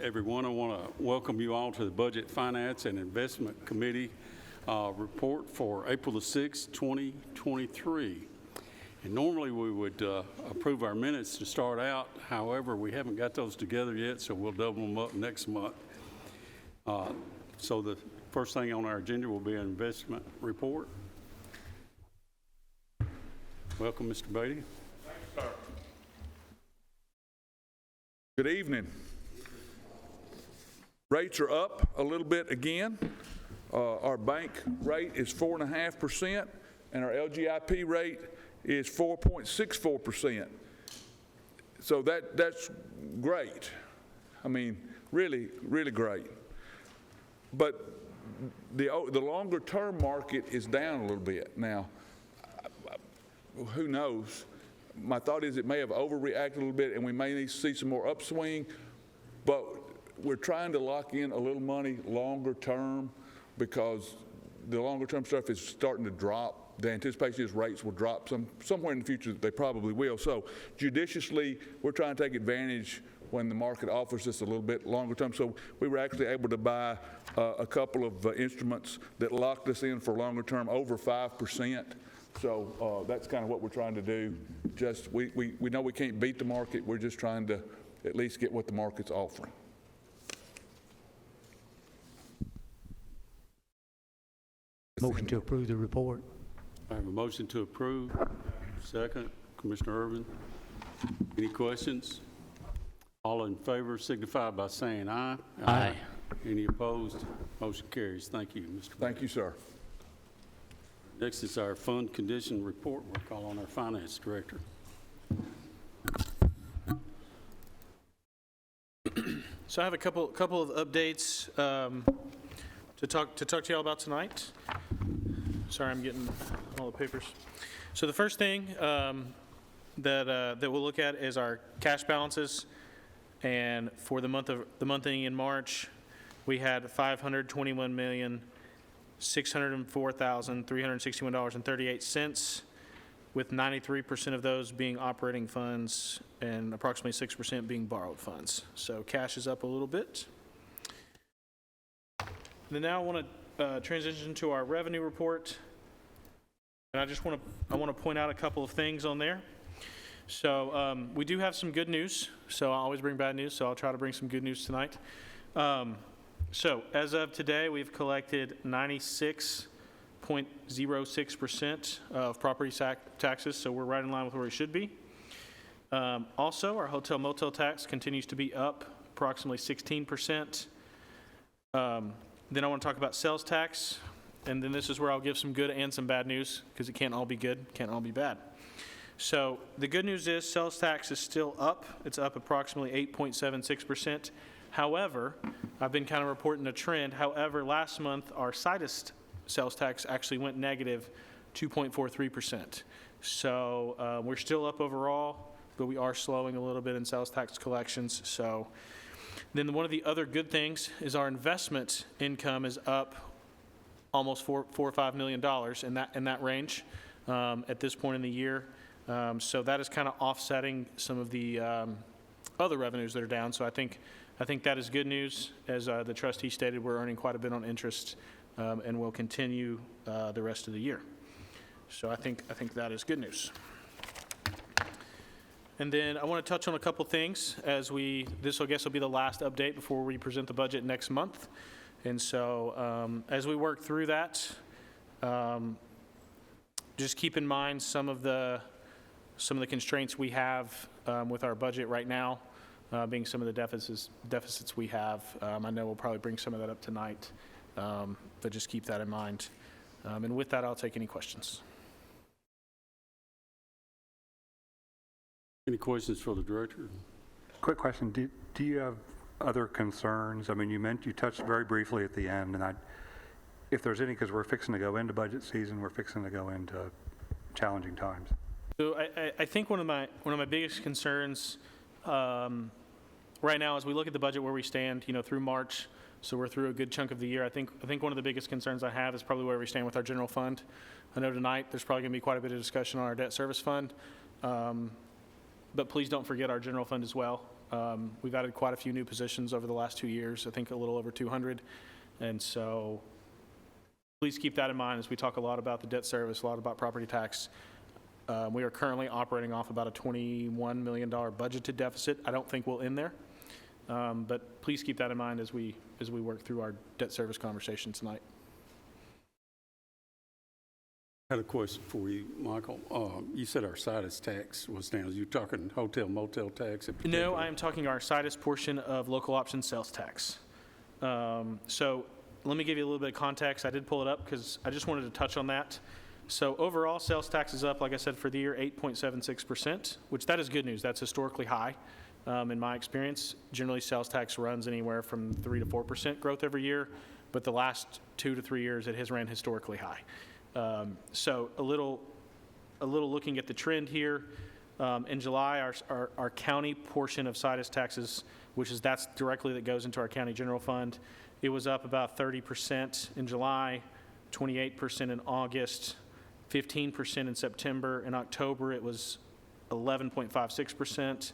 Everyone, I want to welcome you all to the Budget, Finance, and Investment Committee report for April the 6th, 2023. And normally we would approve our minutes to start out. However, we haven't got those together yet, so we'll double them up next month. So the first thing on our agenda will be an investment report. Welcome, Mr. Beatty. Thank you, sir. Good evening. Rates are up a little bit again. Our bank rate is 4.5%, and our LGIP rate is 4.64%. So that's great. I mean, really, really great. But the longer term market is down a little bit. Now, who knows? My thought is it may have overreacted a little bit and we may need to see some more upswing, but we're trying to lock in a little money longer term because the longer term stuff is starting to drop. The anticipation is rates will drop somewhere in the future. They probably will. So judiciously, we're trying to take advantage when the market offers us a little bit longer term. So we were actually able to buy a couple of instruments that locked us in for longer term over 5%. So that's kind of what we're trying to do. Just we know we can't beat the market. We're just trying to at least get what the market's offering. Motion to approve the report. I have a motion to approve. Second, Commissioner Irvin. Any questions? All in favor signify by saying aye. Aye. Any opposed? Motion carries. Thank you, Mr. Thank you, sir. Next is our fund condition report. We'll call on our finance director. So I have a couple of updates to talk to you all about tonight. Sorry, I'm getting all the papers. So the first thing that we'll look at is our cash balances, and for the month ending in March, we had $521,604,361.38, with 93% of those being operating funds and approximately 6% being borrowed funds. So cash is up a little bit. And then now I want to transition to our revenue report, and I want to point out a couple of things on there. So we do have some good news. So I always bring bad news, so I'll try to bring some good news tonight. So as of today, we've collected 96.06% of property taxes, so we're right in line with where we should be. Also, our hotel motel tax continues to be up approximately 16%. Then I want to talk about sales tax, and then this is where I'll give some good and some bad news, because it can't all be good, can't all be bad. So the good news is sales tax is still up. It's up approximately 8.76%. However, I've been kind of reporting a trend. However, last month, our Citus sales tax actually went negative 2.43%. So we're still up overall, but we are slowing a little bit in sales tax collections. So then one of the other good things is our investment income is up almost $4 or $5 million in that range at this point in the year. So that is kind of offsetting some of the other revenues that are down. So I think that is good news. As the trustee stated, we're earning quite a bit on interest, and will continue the rest of the year. So I think that is good news. And then I want to touch on a couple things as this I guess will be the last update before we present the budget next month. And so as we work through that, just keep in mind some of the constraints we have with our budget right now, being some of the deficits we have. I know we'll probably bring some of that up tonight, but just keep that in mind. And with that, I'll take any questions. Any questions for the director? Quick question. Do you have other concerns? I mean, you touched very briefly at the end, and if there's any, because we're fixing to go into budget season, we're fixing to go into challenging times. So I think one of my biggest concerns right now, as we look at the budget where we stand, through March, so we're through a good chunk of the year. I think one of the biggest concerns I have is probably where we stand with our general fund. I know tonight there's probably going to be quite a bit of discussion on our debt service fund, but please don't forget our general fund as well. We've added quite a few new positions over the last 2 years, I think a little over 200. And so please keep that in mind as we talk a lot about the debt service, a lot about property tax. We are currently operating off about a $21 million budgeted deficit. I don't think we'll end there, but please keep that in mind as we work through our debt service conversation tonight. I had a question for you, Michael. You said our situs tax was down. You talking hotel motel tax? No, I am talking our situs portion of local option sales tax. So let me give you a little bit of context. I did pull it up because I just wanted to touch on that. So overall, sales tax is up, like I said, for the year, 8.76%, which that is good news. That's historically high in my experience. Generally, sales tax runs anywhere from 3 to 4% growth every year, but the last 2 to 3 years, it has ran historically high. So a little looking at the trend here. In July, our county portion of situs taxes, that's directly that goes into our county general fund, it was up about 30% in July, 28% in August, 15% in September. In October, it was 11.56%.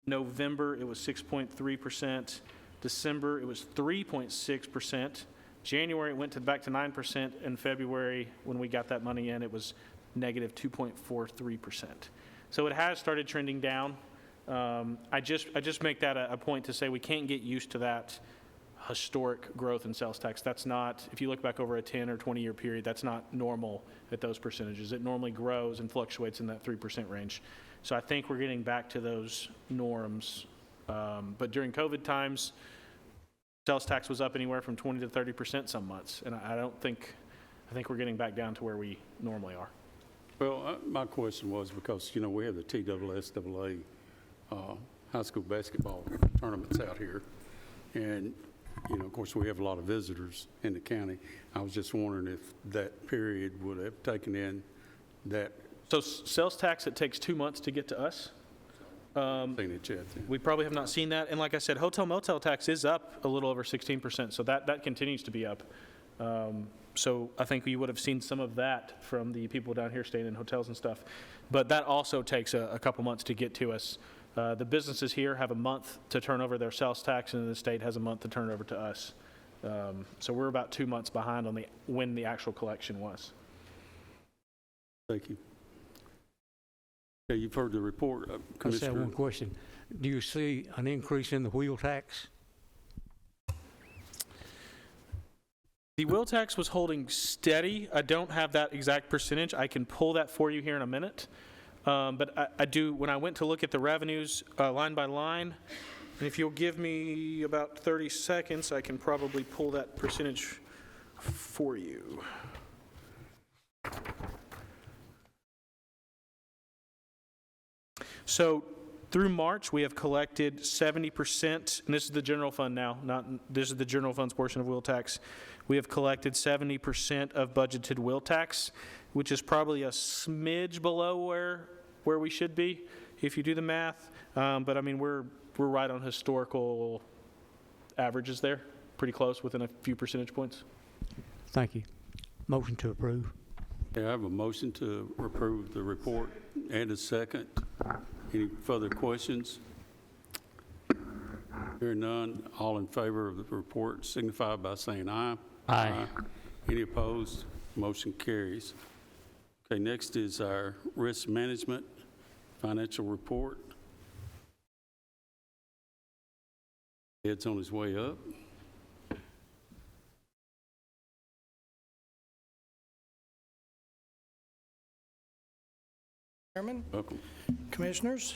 November, it was 6.3%. December, it was 3.6%. January, it went back to 9%. In February, when we got that money in, it was negative 2.43%. So it has started trending down. I just make that a point to say we can't get used to that historic growth in sales tax. That's not, if you look back over a 10 or 20-year period, that's not normal at those percentages. It normally grows and fluctuates in that 3% range. So I think we're getting back to those norms. But during COVID times, sales tax was up anywhere from 20 to 30% some months. And I think we're getting back down to where we normally are. Well, my question was because, we have the TSSAA high school basketball tournaments out here. And, of course, we have a lot of visitors in the county. I was just wondering if that period would have taken in that. So sales tax, it takes 2 months to get to us. We probably have not seen that. And like I said, hotel motel tax is up a little over 16%. So that continues to be up. So I think you would have seen some of that from the people down here staying in hotels and stuff. But that also takes a couple months to get to us. The businesses here have a month to turn over their sales tax, and the state has a month to turn it over to us. So we're about 2 months behind on when the actual collection was. Thank you. Okay, you've heard the report, I just have Commissioner. one question. Do you see an increase in the wheel tax? The wheel tax was holding steady. I don't have that exact percentage. I can pull that for you here in a minute. But I do, when I went to look at the revenues line by line, and if you'll give me about 30 seconds, I can probably pull that percentage for you. So through March, we have collected 70%, and this is the general fund now, this is the general fund's portion of wheel tax. We have collected 70% of budgeted wheel tax, which is probably a smidge below where we should be if you do the math. But I mean, we're right on historical averages there, pretty close, within a few percentage points. Thank you. Motion to approve. Okay, I have a motion to approve the report and a second. Any further questions? Hearing none, all in favor of the report signify by saying aye. Aye. Any opposed? Motion carries. Okay, next is our risk management financial report. Ed's on his way up. Chairman, Welcome. Commissioners.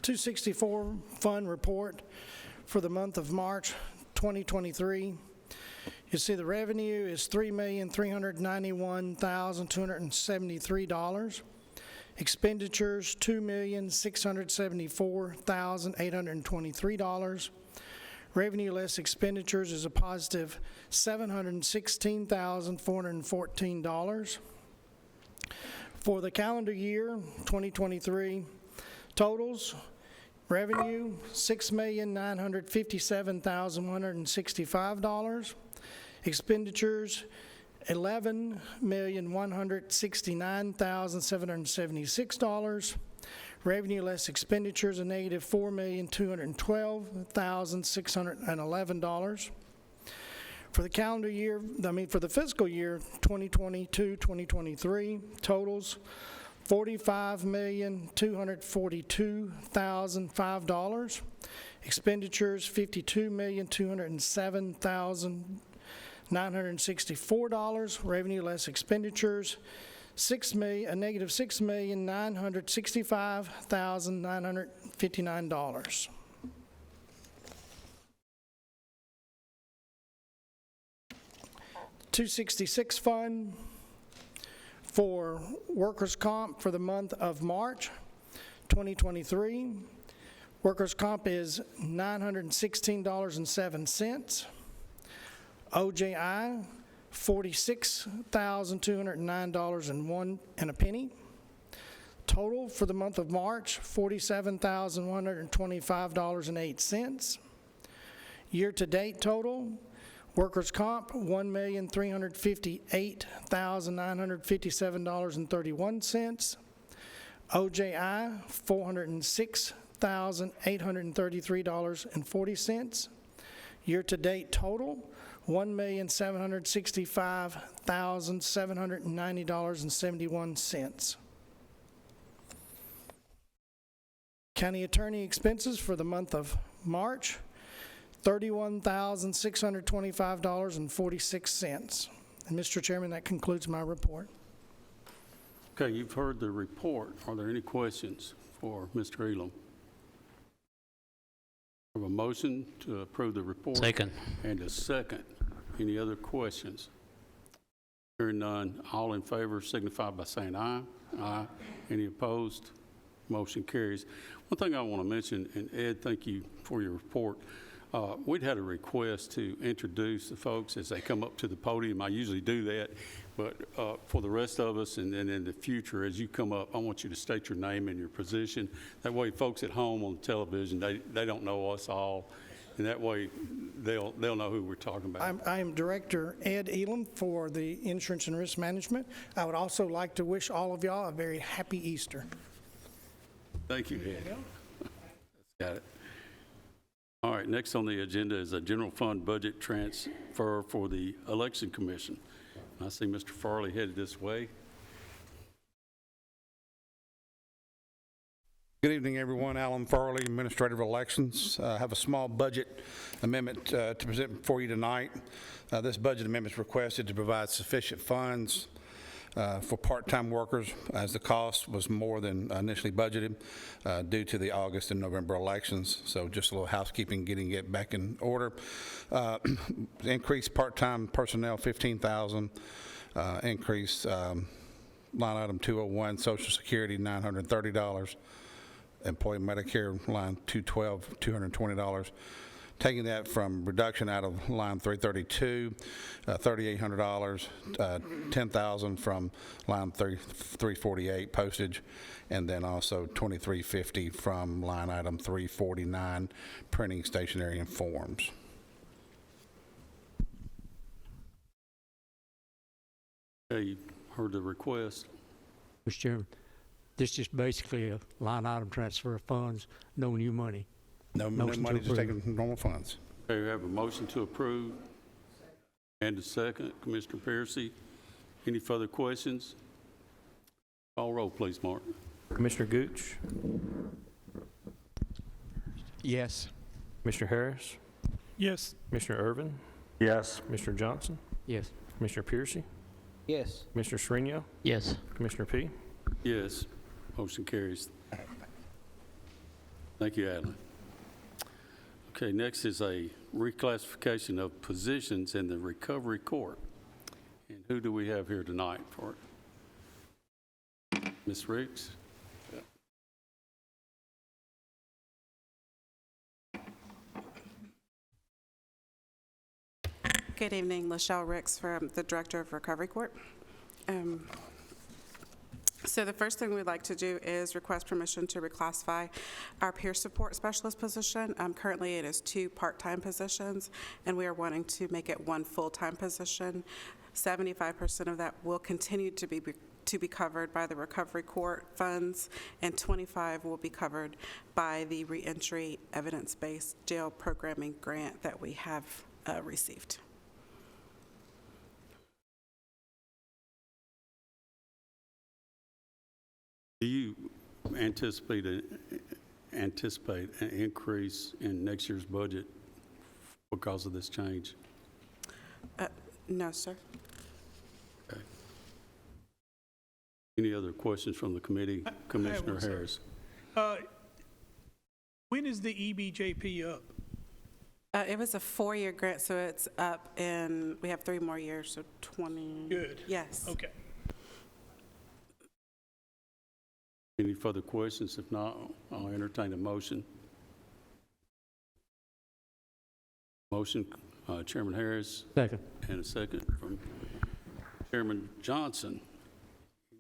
$264 fund report for the month of March 2023. You see the revenue is $3,391,273. Expenditures, $2,674,823. Revenue less expenditures is a positive $716,414. For the calendar year 2023, totals, revenue $6,957,165. Expenditures, $11,169,776. Revenue less expenditures, a negative $4,212,611. For the calendar year, for the fiscal year 2022-2023, totals $45,242,005. Expenditures, $52,207,964. Revenue less expenditures, a negative $6,965,959. $266 fund for workers' comp for the month of March 2023. Workers' comp is $916.07. OJI, $46,209.01. Total for the month of March, $47,125.08. Year-to-date total, workers' comp, $1,358,957.31. OJI, $406,833.40. Year-to-date total, $1,765,790.71. County attorney expenses for the month of March, $31,625.46. And Mr. Chairman, that concludes my report. Okay, you've heard the report. Are there any questions for Mr. Elam? Have a motion to approve the report. Second. And a second. Any other questions? Hearing none, all in favor signify by saying aye. Aye. Any opposed? Motion carries. One thing I want to mention, and Ed, thank you for your report. We'd had a request to introduce the folks as they come up to the podium. I usually do that, but for the rest of us, and then in the future, as you come up, I want you to state your name and your position. That way, folks at home on television, they don't know us all, and that way, they'll know who we're talking about. I am Director Ed Elam for the Insurance and Risk Management. I would also like to wish all of y'all a very happy Easter. Thank you, Ed. Got it. All right, next on the agenda is a general fund budget transfer for the Election Commission. I see Mr. Farley headed this way. Good evening, everyone. Alan Farley, Administrator of Elections. I have a small budget amendment to present before you tonight. This budget amendment is requested to provide sufficient funds for part-time workers, as the cost was more than initially budgeted due to the August and November elections. So just a little housekeeping, getting it back in order. Increased part-time personnel, $15,000. Increased line item 201, Social Security, $930. Employee Medicare line 212, $220. Taking that from reduction out of line 332, $3,800, $10,000 from line 348 postage, and then also $2,350 from line item 349 printing, stationery, and forms. Okay, you heard the request. Mr. Chairman, this is just basically a line item transfer of funds, no new money. No Motion to money, just approve. taking normal funds. Okay, we have a motion to approve and a second. Commissioner Piercy, any further questions? Call roll, please, Mark. Commissioner Gooch, Yes. Commissioner Harris, Yes. Commissioner Irvin, Yes. Commissioner Johnson, Yes. Commissioner Piercy, Yes. Commissioner Srinio, Yes. Commissioner P. Yes, motion carries. Thank you, Adley. Okay, next is a reclassification of positions in the recovery court. And who do we have here tonight for it? Ms. Riggs? Good evening, Lachelle Ricks from the Director of Recovery Court. So the first thing we'd like to do is request permission to reclassify our peer support specialist position. Currently, it is 2 part-time positions, and we are wanting to make it 1 full-time position. 75% of that will continue to be covered by the recovery court funds, and 25 will be covered by the reentry evidence-based jail programming grant that we have received. Do you anticipate an increase in next year's budget because of this change? No, sir. Okay. Any other questions from the committee? Commissioner one, sir. Harris. When is the EBJP up? It was a 4-year grant, so it's up in, we have 3 more years, so 20. Good. Yes. Okay. Any further questions? If not, I'll entertain a motion. Motion, Chairman Harris, Second. and a second from Chairman Johnson.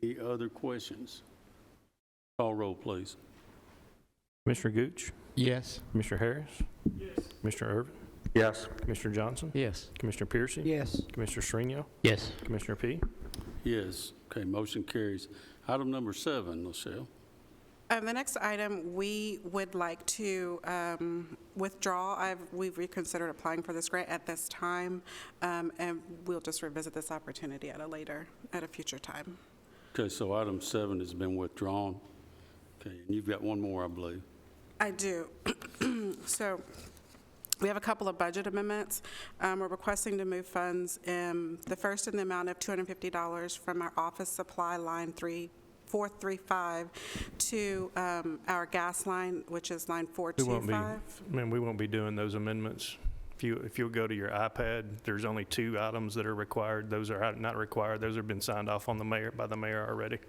Any other questions? Call roll, please. Commissioner Gooch? Yes. Commissioner Harris? Yes. Commissioner Irvin? Yes. Commissioner Johnson? Yes. Commissioner Piercy? Yes. Commissioner Strino? Yes. Commissioner P? Yes. Okay, motion carries. Item number 7, Michelle. The next item, we would like to withdraw. We've reconsidered applying for this grant at this time, and we'll just revisit this opportunity at a future time. Okay, so item 7 has been withdrawn. Okay, and you've got one more, I believe. I do. So we have a couple of budget amendments. We're requesting to move funds, the first in the amount of $250 from our office supply line 435 to our gas line, which is line 425. We won't be doing those amendments. If you'll go to your iPad, there's only 2 items that are required. Those are not required. Those have been signed off on by the mayor already.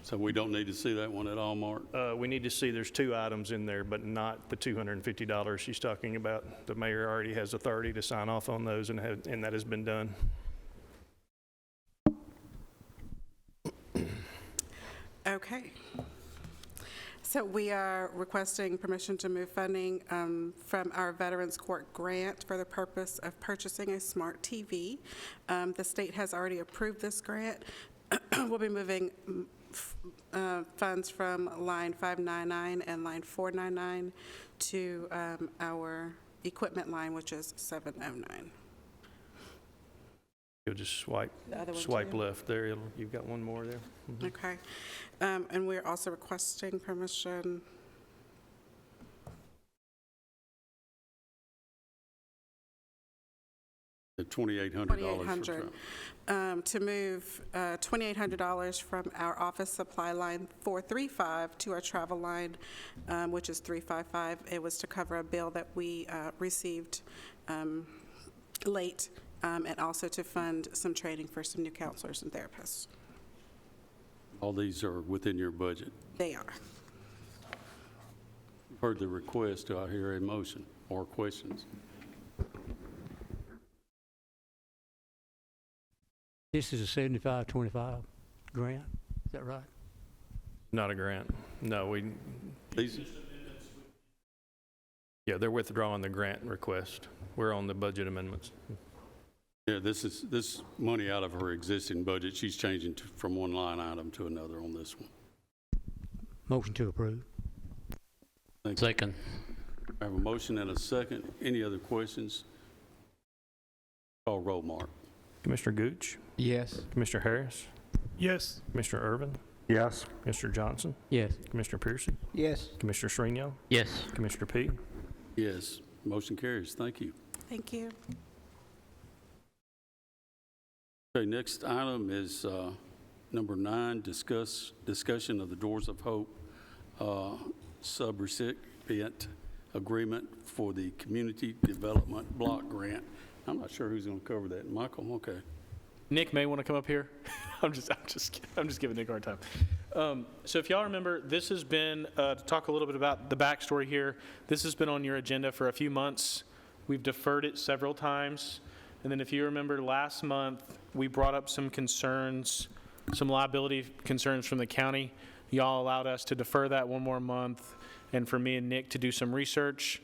So we don't need to see that one at all, Mark? We need to see there's 2 items in there, but not the $250 she's talking about. The mayor already has authority to sign off on those, and that has been done. Okay. So we are requesting permission to move funding from our Veterans Court grant for the purpose of purchasing a smart TV. The state has already approved this grant. We'll be moving funds from line 599 and line 499 to our equipment line, which is 709. You'll just swipe left there. You've got one more there. Mhm. Okay. And we're also requesting permission The $2,800. $2,800 to move $2,800 from our office supply line 435 to our travel line, which is 355. It was to cover a bill that we received late, and also to fund some training for some new counselors and therapists. All these are within your budget. They are. Heard the request. Do I hear a motion or questions? This is a 75-25 grant, is that right? Not a grant. No, These, yeah, they're withdrawing the grant request. We're on the budget amendments. yeah, this money out of her existing budget. She's changing from one line item to another on this one. Motion to approve. Thank you. Second. I have a motion and a second. Any other questions? Call roll, Mark. Commissioner Gooch? Yes. Commissioner Harris? Yes. Commissioner Irvin? Yes. Mr. Johnson? Yes. Commissioner Piercy? Yes. Commissioner Strino? Yes. Commissioner P? Yes, motion carries. Thank you. Thank you. Okay, next item is number 9, discussion of the Doors of Hope subrecipient agreement for the Community Development Block Grant. I'm not sure who's going to cover that. Michael, okay. Nick may want to come up here. I'm just giving Nick a hard time. So if y'all remember, this has been, to talk a little bit about the backstory here, this has been on your agenda for a few months. We've deferred it several times. And then if you remember last month, we brought up some concerns some liability concerns from the county. Y'all allowed us to defer that one more month, and for me and Nick to do some research.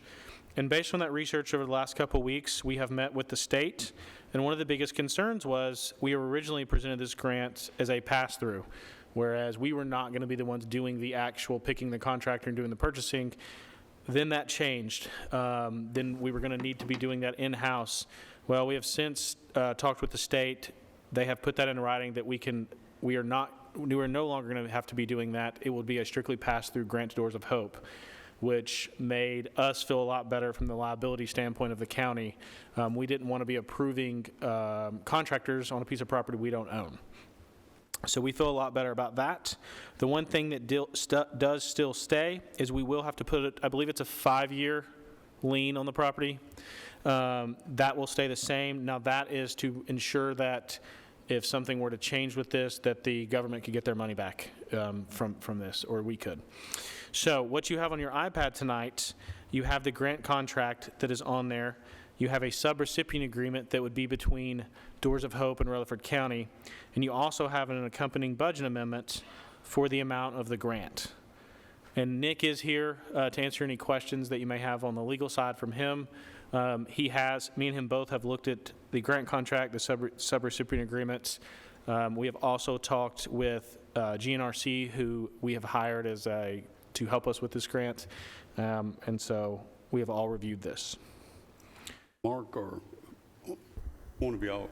And based on that research over the last couple weeks, we have met with the state, and one of the biggest concerns was we were originally presented this grant as a pass-through, whereas we were not going to be the ones doing the actual picking the contractor and doing the purchasing. Then that changed. Then we were going to need to be doing that in-house. Well, we have since talked with the state. They have put that in writing that we are no longer going to have to be doing that. It will be a strictly pass-through grant to Doors of Hope, which made us feel a lot better from the liability standpoint of the county. We didn't want to be approving contractors on a piece of property we don't own. So we feel a lot better about that. The one thing that does still stay is we will have to put it, I believe it's a 5-year lien on the property. That will stay the same. Now that is to ensure that if something were to change with this, that the government could get their money back from this, or we could. So what you have on your iPad tonight, you have the grant contract that is on there. You have a subrecipient agreement that would be between Doors of Hope and Rutherford County. And you also have an accompanying budget amendment for the amount of the grant. And Nick is here to answer any questions that you may have on the legal side from him. Me and him both have looked at the grant contract, the subrecipient agreements. We have also talked with GNRC, who we have hired to help us with this grant. And so we have all reviewed this. Mark, or one of y'all,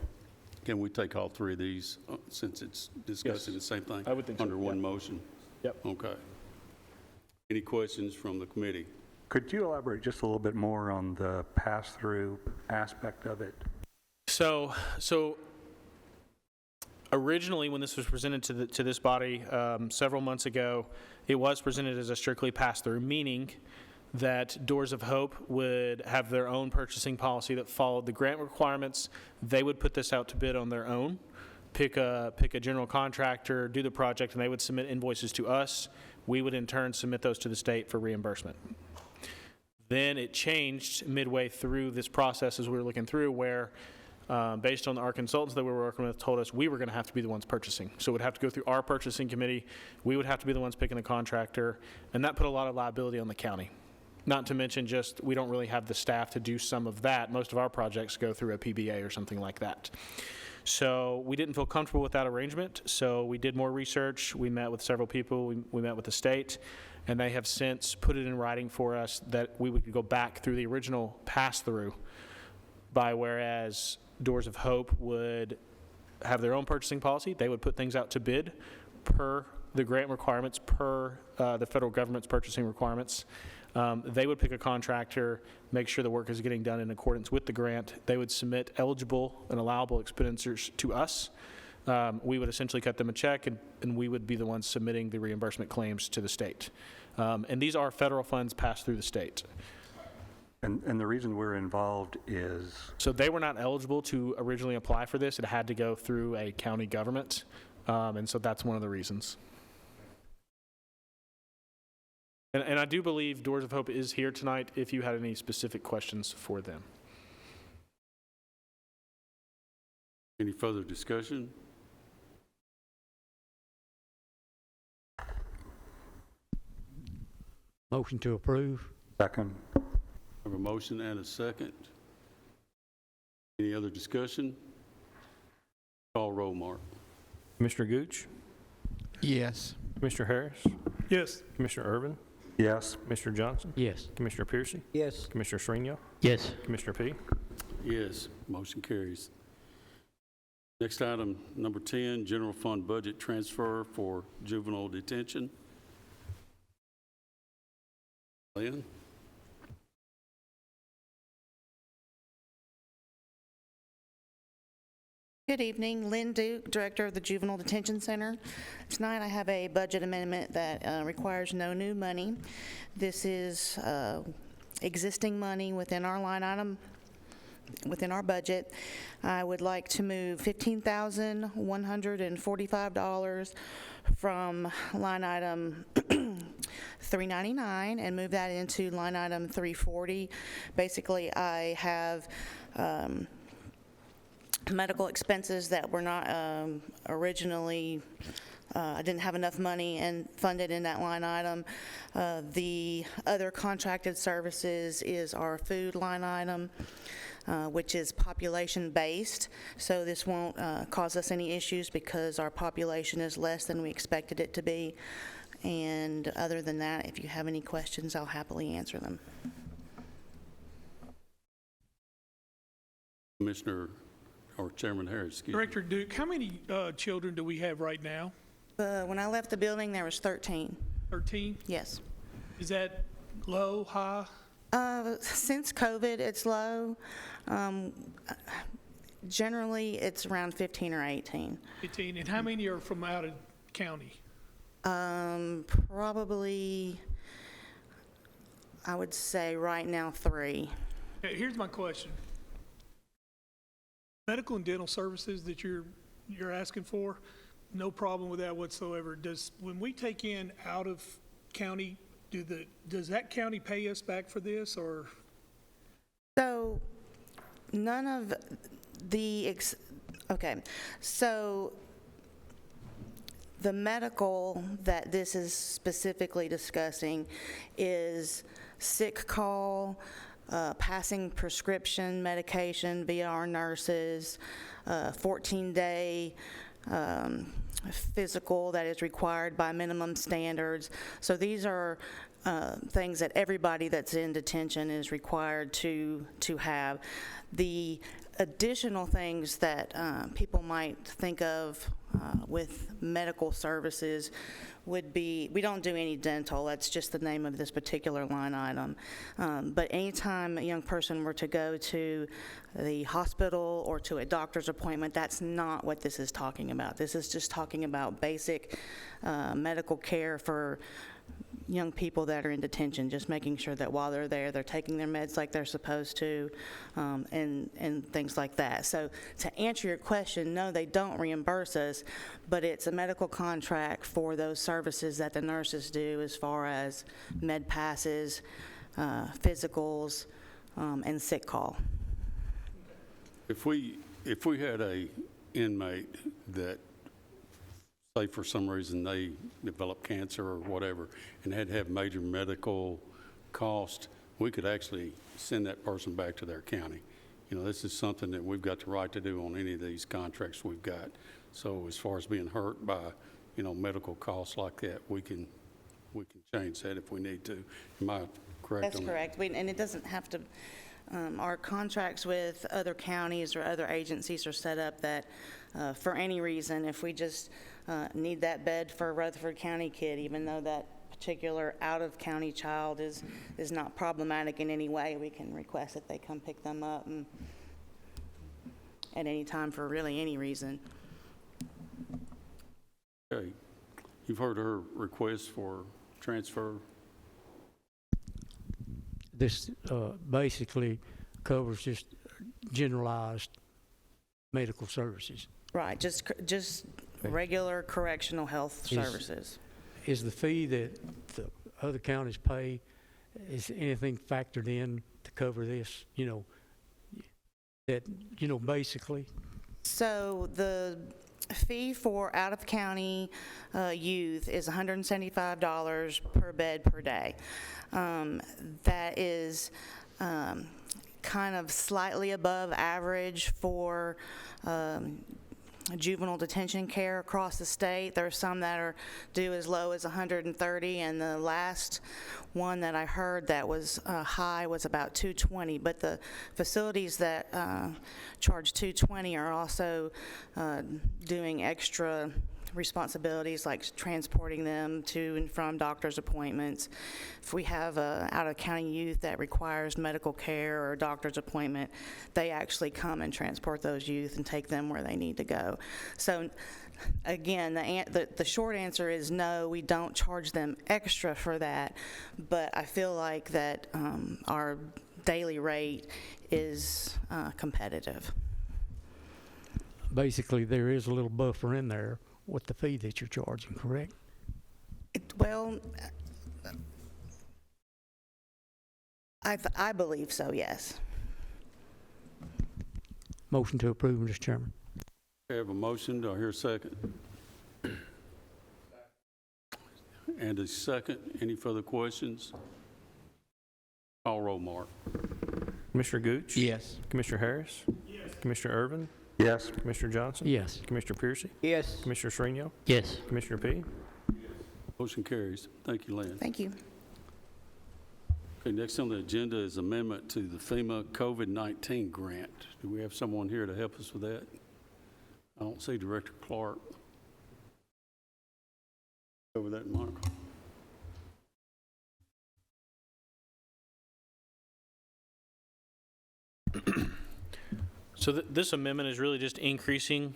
can we take all three of these since it's discussing the same thing? I would think so, under one motion? Yep. Okay. Any questions from the committee? Could you elaborate just a little bit more on the pass-through aspect of it? So originally, when this was presented to this body several months ago, it was presented as a strictly pass-through, meaning that Doors of Hope would have their own purchasing policy that followed the grant requirements. They would put this out to bid on their own, pick a general contractor, do the project, and they would submit invoices to us. We would in turn submit those to the state for reimbursement. Then it changed midway through this process as we were looking through, where based on our consultants that we were working with told us we were going to have to be the ones purchasing. So it would have to go through our purchasing committee. We would have to be the ones picking the contractor, and that put a lot of liability on the county. Not to mention just we don't really have the staff to do some of that. Most of our projects go through a PBA or something like that. So we didn't feel comfortable with that arrangement, so we did more research. We met with several people. We met with the state, and they have since put it in writing for us that we would go back through the original pass-through, by whereas Doors of Hope would have their own purchasing policy. They would put things out to bid per the grant requirements, per the federal government's purchasing requirements. They would pick a contractor, make sure the work is getting done in accordance with the grant. They would submit eligible and allowable expenditures to us. We would essentially cut them a check, and we would be the ones submitting the reimbursement claims to the state. And these are federal funds passed through the state. And the reason we're involved is? So they were not eligible to originally apply for this. It had to go through a county government, and so that's one of the reasons. And I do believe Doors of Hope is here tonight if you had any specific questions for them. Any further discussion? Motion to approve. Second. I have a motion and a second. Any other discussion? Call roll, Mark. Commissioner Gooch, Yes. Commissioner Harris, Yes. Commissioner Irvin, Yes. Commissioner Johnson, Yes. Commissioner Piercy, Yes. Commissioner Shrino, Yes. Commissioner P. Yes, motion carries. Next item, number 10, general fund budget transfer for juvenile detention. Lynn? Good evening, Lynn Duke, Director of the Juvenile Detention Center. Tonight I have a budget amendment that requires no new money. This is existing money within our line item, within our budget. I would like to move $15,145 from line item 399 and move that into line item 340. Basically, I have medical expenses that were not originally, I didn't have enough money and funded in that line item. The other contracted services is our food line item, which is population-based, so this won't cause us any issues because our population is less than we expected it to be. And other than that, if you have any questions, I'll happily answer them. Commissioner, or Chairman Harris, excuse me. Director Duke, how many children do we have right now? When I left the building, there was 13. 13? Yes. Is that low, high? Since COVID, it's low. Generally, it's around 15 or 18. 15. And how many are from out of county? Probably, I would say right now 3. Okay, here's my question. Medical and dental services that you're asking for, no problem with that whatsoever. When we take in out of county, does that county pay us back for this, or? So none of the, okay, so the medical that this is specifically discussing is sick call, passing prescription medication via our nurses, 14-day physical that is required by minimum standards. So these are things that everybody that's in detention is required to have. The additional things that people might think of with medical services would be, we don't do any dental, that's just the name of this particular line item. But anytime a young person were to go to the hospital or to a doctor's appointment, that's not what this is talking about. This is just talking about basic medical care for young people that are in detention, just making sure that while they're there, they're taking their meds like they're supposed to, and things like that. So to answer your question, no, they don't reimburse us, but it's a medical contract for those services that the nurses do as far as med passes, physicals, and sick call. If we had a inmate that, say for some reason they develop cancer or whatever and had to have major medical cost, we could actually send that person back to their county. You know, this is something that we've got the right to do on any of these contracts we've got. So as far as being hurt by, you know, medical costs like that, we can change that if we need to. Am I correct? That's on that? correct. And it doesn't have to, our contracts with other counties or other agencies are set up that for any reason, if we just need that bed for a Rutherford County kid, even though that particular out-of-county child is not problematic in any way, we can request that they come pick them up and at any time for really any reason. Okay. You've heard her request for transfer. This basically covers just generalized medical services. Right, just regular correctional health services. Is the fee that the other counties pay, is anything factored in to cover this, you know, that, you know, basically? So the fee for out-of-county youth is $175 per bed per day. That is kind of slightly above average for juvenile detention care across the state. There are some that are due as low as $130, and the last one that I heard that was high was about $220. But the facilities that charge $220 are also doing extra responsibilities like transporting them to and from doctor's appointments. If we have a out-of-county youth that requires medical care or a doctor's appointment, they actually come and transport those youth and take them where they need to go. So again, the short answer is no, we don't charge them extra for that, but I feel like that our daily rate is competitive. Basically, there is a little buffer in there with the fee that you're charging, correct? Well, I believe so, yes. Motion to approve, Mr. Chairman. I have a motion. Do I hear a second? And a second. Any further questions? Call roll, Mark. Commissioner Gooch? Yes. Commissioner Harris? Yes. Commissioner Irvin? Yes. Commissioner Johnson? Yes. Commissioner Piercy? Yes. Commissioner Srinial? Yes. Commissioner P? Motion carries. Thank you, Lynn. Thank you. Okay, next on the agenda is amendment to the FEMA COVID-19 grant. Do we have someone here to help us with that? I don't see Director Clark. Over that, Michael. So this amendment is really just increasing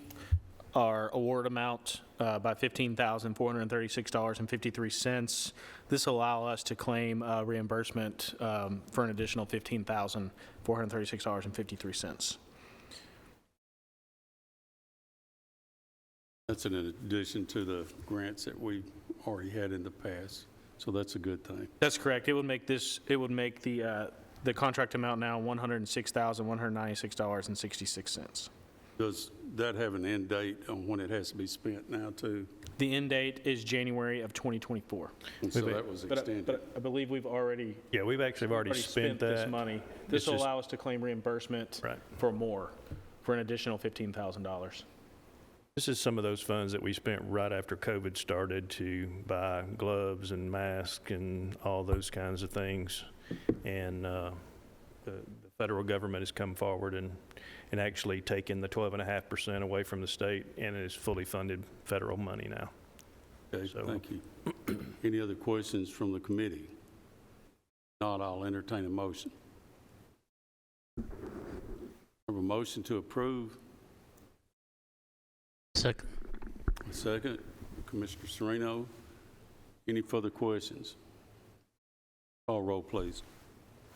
our award amount by $15,436.53. This will allow us to claim reimbursement for an additional $15,436.53. That's in addition to the grants that we already had in the past, so that's a good thing. That's correct. It would make the contract amount now $106,196.66. Does that have an end date on when it has to be spent now, too? The end date is January of 2024. And so that was extended. But I believe we've already Yeah, we've actually already spent this that. money. It's This will just- allow us to claim reimbursement Right. for an additional $15,000. This is some of those funds that we spent right after COVID started to buy gloves and masks and all those kinds of things. And the federal government has come forward and actually taken the 12.5% away from the state, and it is fully funded federal money now. Okay, So- thank you. Any other questions from the committee? If not, I'll entertain a motion. I have a motion to approve. Second. A second. Commissioner Sereno. Any further questions? Call roll, please.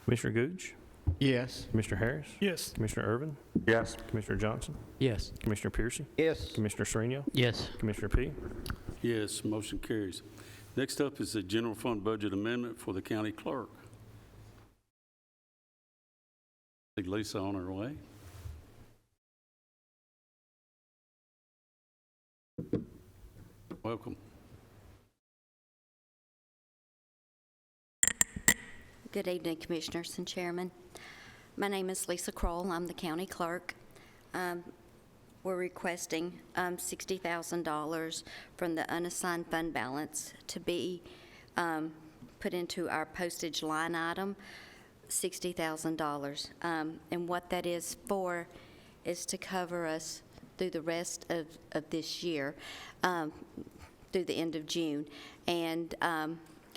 Commissioner Gooch? Yes. Commissioner Harris? Yes. Commissioner Irvin? Yes. Commissioner Johnson? Yes. Commissioner Piercy? Yes. Commissioner Srinial? Yes. Commissioner P? Yes, motion carries. Next up is the general fund budget amendment for the county clerk. See Lisa on her way. Welcome. Good evening, Commissioners and Chairman. My name is Lisa Kroll. I'm the county clerk. We're requesting $60,000 from the unassigned fund balance to be put into our postage line item, $60,000. And what that is for is to cover us through the rest of this year, through the end of June. And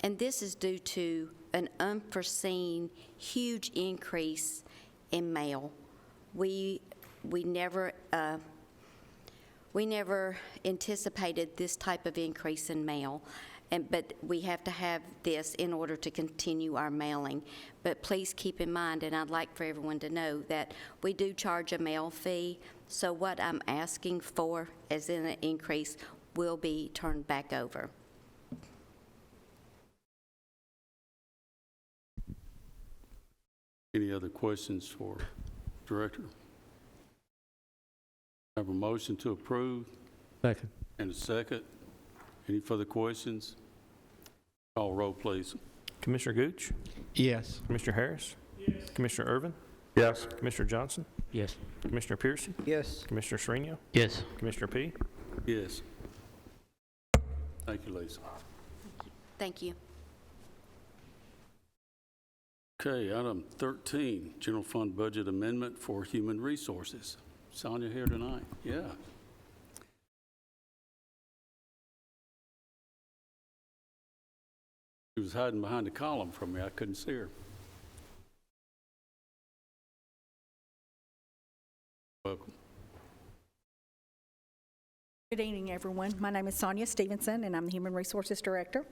this is due to an unforeseen huge increase in mail. We never anticipated this type of increase in mail, but we have to have this in order to continue our mailing. But please keep in mind, and I'd like for everyone to know, that we do charge a mail fee, so what I'm asking for as in an increase will be turned back over. Any other questions for Director? I have a motion to approve Second. and a second. Any further questions? Call roll, please. Commissioner Gooch? Yes. Commissioner Harris? Yes. Commissioner Irvin? Yes. Commissioner Johnson? Yes. Commissioner Piercy? Yes. Commissioner Srinial? Yes. Commissioner P? Yes. Thank you, Lisa. Thank you. Okay, item 13, general fund budget amendment for human resources. Sonia here tonight? Yeah. She was hiding behind a column from me. I couldn't see her. Welcome. Good evening, everyone. My name is Sonia Stevenson, and I'm the Human Resources Director.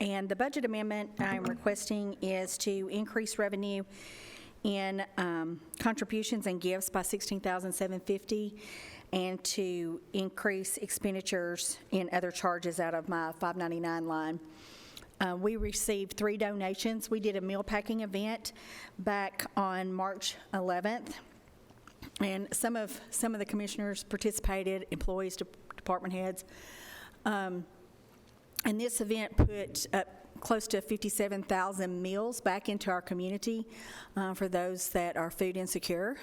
And the budget amendment I'm requesting is to increase revenue in contributions and gifts by $16,750, and to increase expenditures in other charges out of my 599 line. We received 3 donations. We did a meal packing event back on March 11th. And some of the commissioners participated, employees, department heads. And this event put up close to 57,000 meals back into our community for those that are food insecure.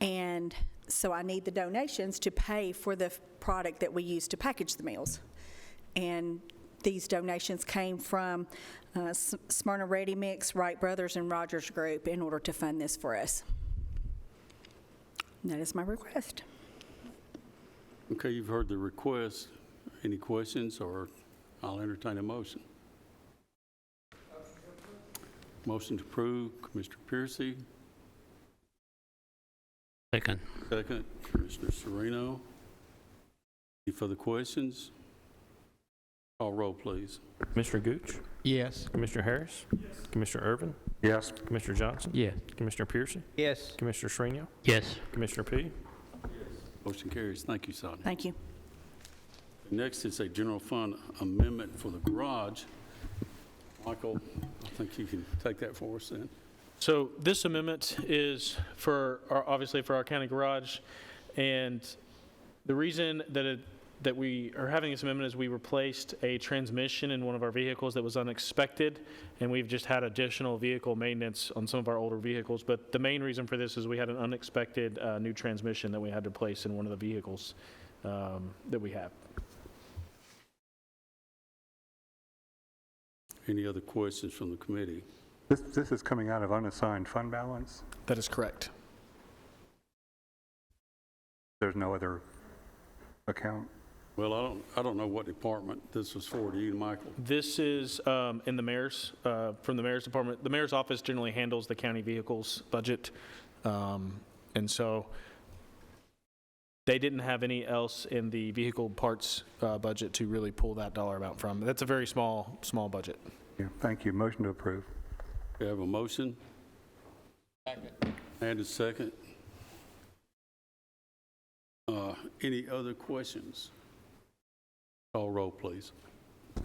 And so I need the donations to pay for the product that we use to package the meals. And these donations came from Smyrna Ready Mix, Wright Brothers, and Rogers Group in order to fund this for us. And that is my request. Okay, you've heard the request. Any questions, or I'll entertain a motion. Motion to approve, Commissioner Piercy. Second. Second, Commissioner Sereno. Any further questions? Call roll, please. Commissioner Gooch? Yes. Commissioner Harris? Yes. Commissioner Irvin? Yes. Commissioner Johnson? Yes. Commissioner Piercy? Yes. Commissioner Shrino? Yes. Commissioner P? Motion carries. Thank you, Sonia. Thank you. Next is a general fund amendment for the garage. Michael, I think you can take that for us then. So this amendment is obviously for our county garage, and the reason that we are having this amendment is we replaced a transmission in one of our vehicles that was unexpected, and we've just had additional vehicle maintenance on some of our older vehicles. But the main reason for this is we had an unexpected new transmission that we had to place in one of the vehicles that we have. Any other questions from the committee? This is coming out of unassigned fund balance? That is correct. There's no other account? Well, I don't know what department this was for. Do you, Michael? This is in the mayor's, from the mayor's department. The mayor's office generally handles the county vehicles budget. And so they didn't have any else in the vehicle parts budget to really pull that dollar amount from. That's a very small budget. Yeah, thank you. Motion to approve. We have a motion. Second. And a second. Any other questions? Call roll, please.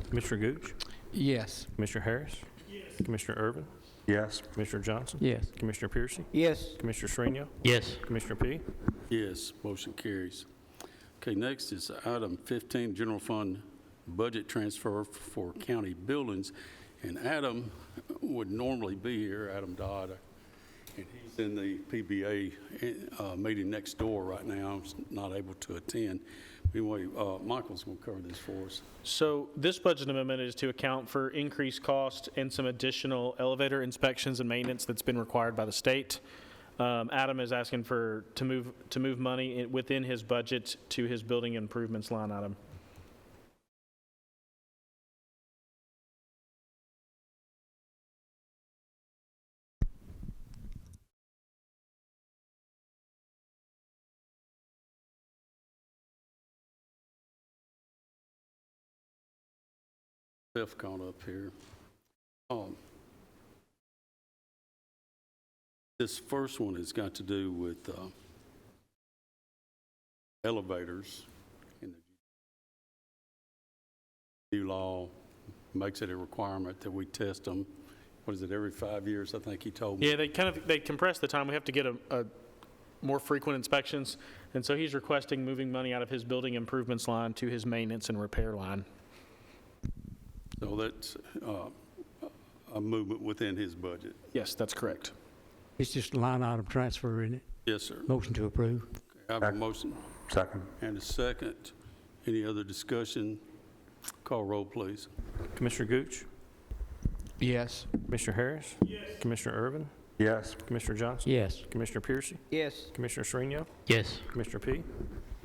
Commissioner Gooch? Yes. Commissioner Harris? Yes. Commissioner Irvin? Yes. Commissioner Johnson? Yes. Commissioner Piercy? Yes. Commissioner Shrino? Yes. Commissioner P? Yes, motion carries. Okay, next is item 15, general fund budget transfer for county buildings. And Adam would normally be here, Adam Dodd, and he's in the PBA meeting next door right now. He's not able to attend. Anyway, Michael's going to cover this for us. So this budget amendment is to account for increased cost and some additional elevator inspections and maintenance that's been required by the state. Adam is asking to move money within his budget to his building improvements line item. Up here. This first one has got to do with elevators. And the new law makes it a requirement that we test them. What is it, every 5 years, I think he told me? Yeah, they compress the time. We have to get a more frequent inspections. And so he's requesting moving money out of his building improvements line to his maintenance and repair line. So that's a movement within his budget. Yes, that's correct. It's just a line item transfer, isn't it? Yes, sir. Motion to approve. Okay, I have a motion Second. and a second. Any other discussion? Call roll, please. Commissioner Gooch? Yes. Commissioner Harris? Yes. Commissioner Irvin? Yes. Commissioner Johnson? Yes. Commissioner Piercy? Yes. Commissioner Shrino? Yes. Commissioner P?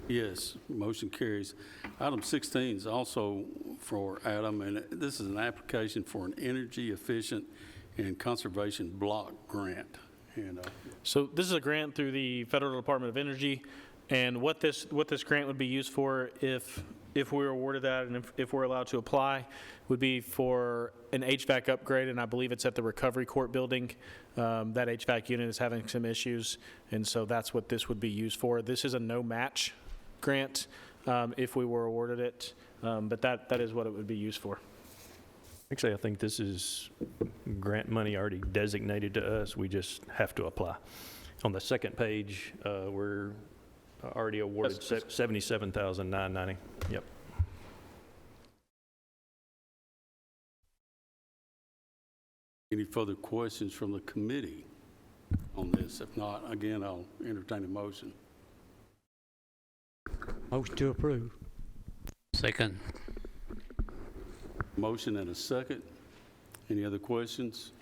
Yes, motion carries. Item 16 is also for Adam, and this is an application for an energy efficient and conservation block grant. And So this is a grant through the Federal Department of Energy, and what this grant would be used for if we're awarded that and if we're allowed to apply would be for an HVAC upgrade, and I believe it's at the Recovery Court building. That HVAC unit is having some issues, and so that's what this would be used for. This is a no match grant if we were awarded it, but that is what it would be used for. Actually, I think this is grant money already designated to us. We just have to apply. On the second page, we're already awarded $77,990. Yep. Any further questions from the committee on this? If not, again, I'll entertain a motion. Motion to approve. Second. Motion and a second. Any other questions?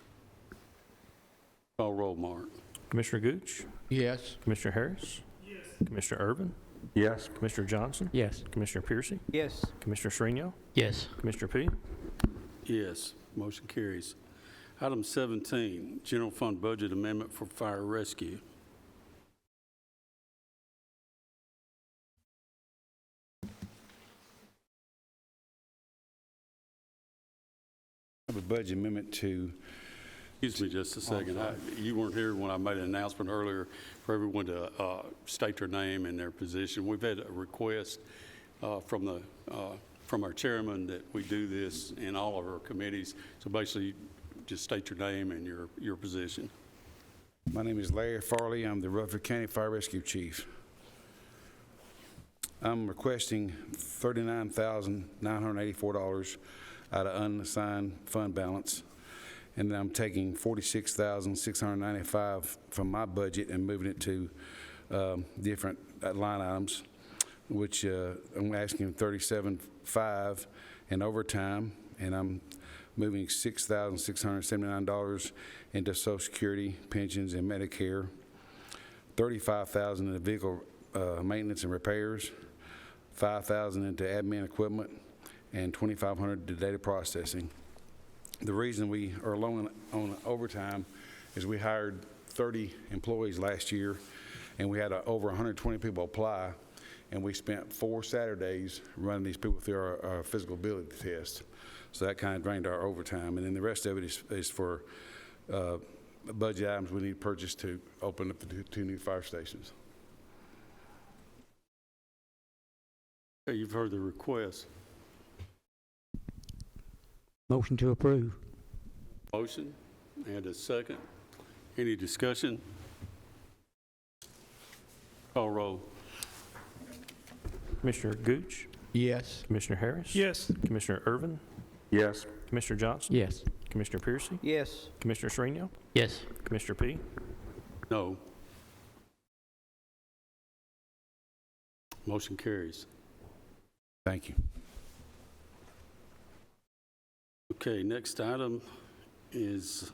Call roll, Mark. Commissioner Gooch? Yes. Commissioner Harris? Yes. Commissioner Irvin? Yes. Commissioner Johnson? Yes. Commissioner Piercy? Yes. Commissioner Shrino? Yes. Commissioner P? Yes, motion carries. Item 17, general fund budget amendment for fire rescue. I have a budget amendment to, Excuse me just a second. You weren't here when I made an announcement earlier for everyone to state their name and their position. We've had a request from our chairman that we do this in all of our committees. So basically, just state your name and your position. my name is Larry Farley. I'm the Rutherford County Fire Rescue Chief. I'm requesting $39,984 out of unassigned fund balance. And then I'm taking $46,695 from my budget and moving it to different line items, which I'm asking $37,500 in overtime, and I'm moving $6,679 into Social Security, pensions, and Medicare, $35,000 into vehicle maintenance and repairs, $5,000 into admin equipment, and $2,500 to data processing. The reason we are low on overtime is we hired 30 employees last year, and we had over 120 people apply, and we spent 4 Saturdays running these people through our physical ability test. So that kind of drained our overtime. And then the rest of it is for budget items we need to purchase to open up the 2 new fire stations. Okay, you've heard the request. Motion to approve. Motion and a second. Any discussion? Call roll. Commissioner Gooch? Yes. Commissioner Harris? Yes. Commissioner Irvin? Yes. Commissioner Johnson? Yes. Commissioner Piercy? Yes. Commissioner Shrino? Yes. Commissioner P? No. Motion carries. Thank you. Okay, next item is,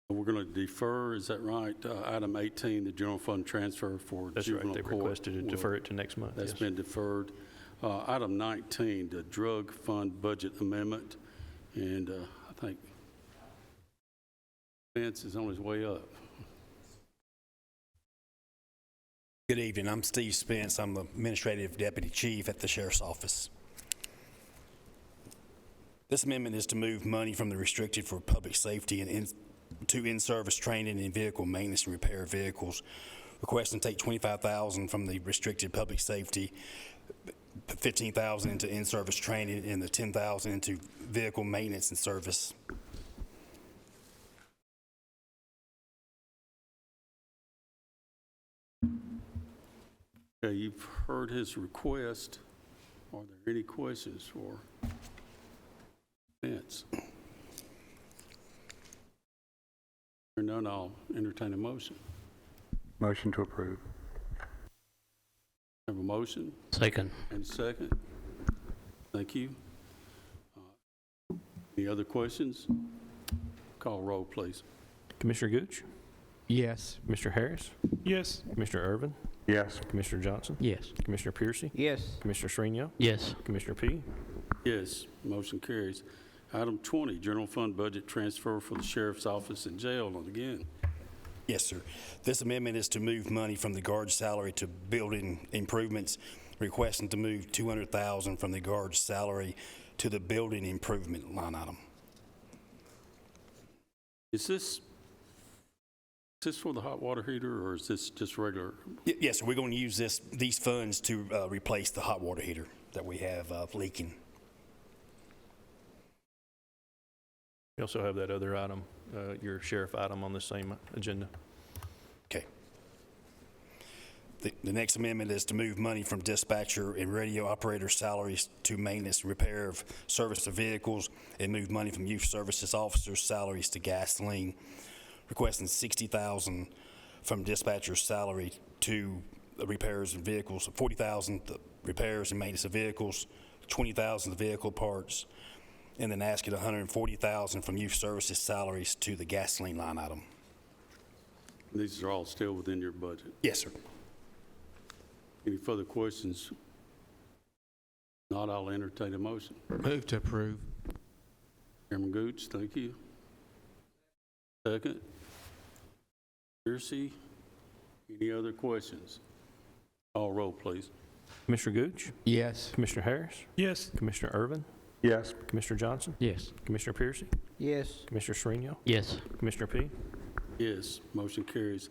we're going to defer, is that right? Item 18, the general fund transfer for That's right. juvenile They court. requested to defer it to next month. That's yes. been deferred. Item 19, the drug fund budget amendment, and I think Vince is on his way up. Good evening. I'm Steve Spence. I'm the Administrative Deputy Chief at the Sheriff's Office. This amendment is to move money from the restricted for public safety and to in-service training and vehicle maintenance and repair of vehicles, requesting to take $25,000 from the restricted public safety, $15,000 into in-service training, and the $10,000 into vehicle maintenance and service. Okay, you've heard his request. Are there any questions for Vince? Hearing none, I'll entertain a motion. Motion to approve. Have a motion Second. and a second. Thank you. Any other questions? Call roll, please. Commissioner Gooch? Yes. Commissioner Harris? Yes. Commissioner Irvin? Yes. Commissioner Johnson? Yes. Commissioner Piercy? Yes. Commissioner Shrino? Yes. Commissioner P? Yes, motion carries. Item 20, general fund budget transfer for the sheriff's office and jail. And again, Yes, sir. This amendment is to move money from the guard's salary to building improvements, requesting to move $200,000 from the guard's salary to the building improvement line item. is this for the hot water heater, or is this just regular? Yes, sir. We're going to use these funds to replace the hot water heater that we have leaking. You also have that other item, your sheriff item on the same agenda. The next amendment is to move money from dispatcher and radio operator salaries to maintenance and repair of service of vehicles, and move money from youth services officers' salaries to gasoline, requesting $60,000 from dispatcher's salary to the repairs of vehicles, $40,000 the repairs and maintenance of vehicles, $20,000 the vehicle parts, and then asking $140,000 from youth services salaries to the gasoline line item. These are all still within your budget. Yes, sir. Any further questions? Not, I'll entertain a motion. Move to approve. Chairman Gooch, thank you. Second. Piercy, any other questions? Call roll, please. Commissioner Gooch? Yes. Commissioner Harris? Yes. Commissioner Irvin? Yes. Commissioner Johnson? Yes. Commissioner Piercy? Yes. Commissioner Sereno? Yes. Commissioner P? Yes, motion carries.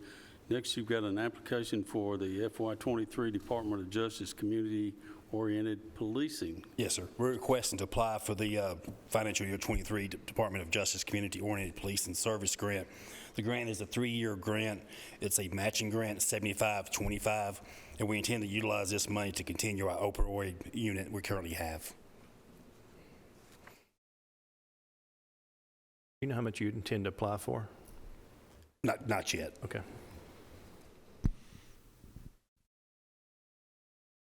Next, you've got an application for the FY23 Department of Justice Community-Oriented Policing. Yes, sir. We're requesting to apply for the financial year 23 Department of Justice Community-Oriented Policing Service Grant. The grant is a 3-year grant. It's a matching grant, 75-25, and we intend to utilize this money to continue our opioid unit we currently have. You know how much you intend to apply for? Not yet. Okay.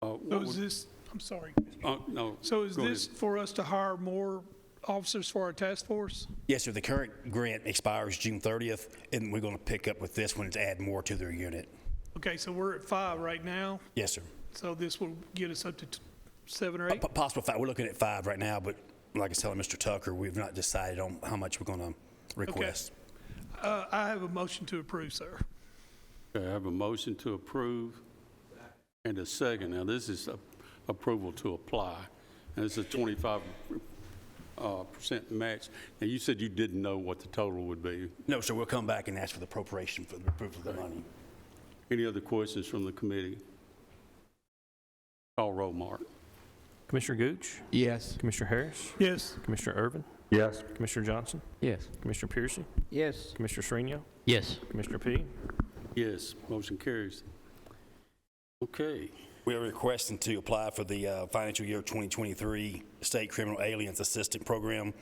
So is this, I'm sorry. No. So is go this ahead. for us to hire more officers for our task force? Yes, sir. The current grant expires June 30th, and we're going to pick up with this one to add more to their unit. Okay, so we're at 5 right now, Yes, sir. so this will get us up to 7 or 8? Possible 5. We're looking at 5 right now, but like I was telling Mr. Tucker, we've not decided on how much we're going to request. I have a motion to approve, sir. Okay, I have a motion to approve and a second. Now, this is approval to apply, and it's a 25% match. Now, you said you didn't know what the total would be. No, sir. We'll come back and ask for the appropriation for the approval of the money. Any other questions from the committee? Call roll, Mark. Commissioner Gooch? Yes. Commissioner Harris? Yes. Commissioner Irvin? Yes. Commissioner Johnson? Yes. Commissioner Piercy? Yes. Commissioner Sereno? Yes. Commissioner P? Yes, motion carries. Okay. We are requesting to apply for the financial year 2023 State Criminal Aliens Assistance Program,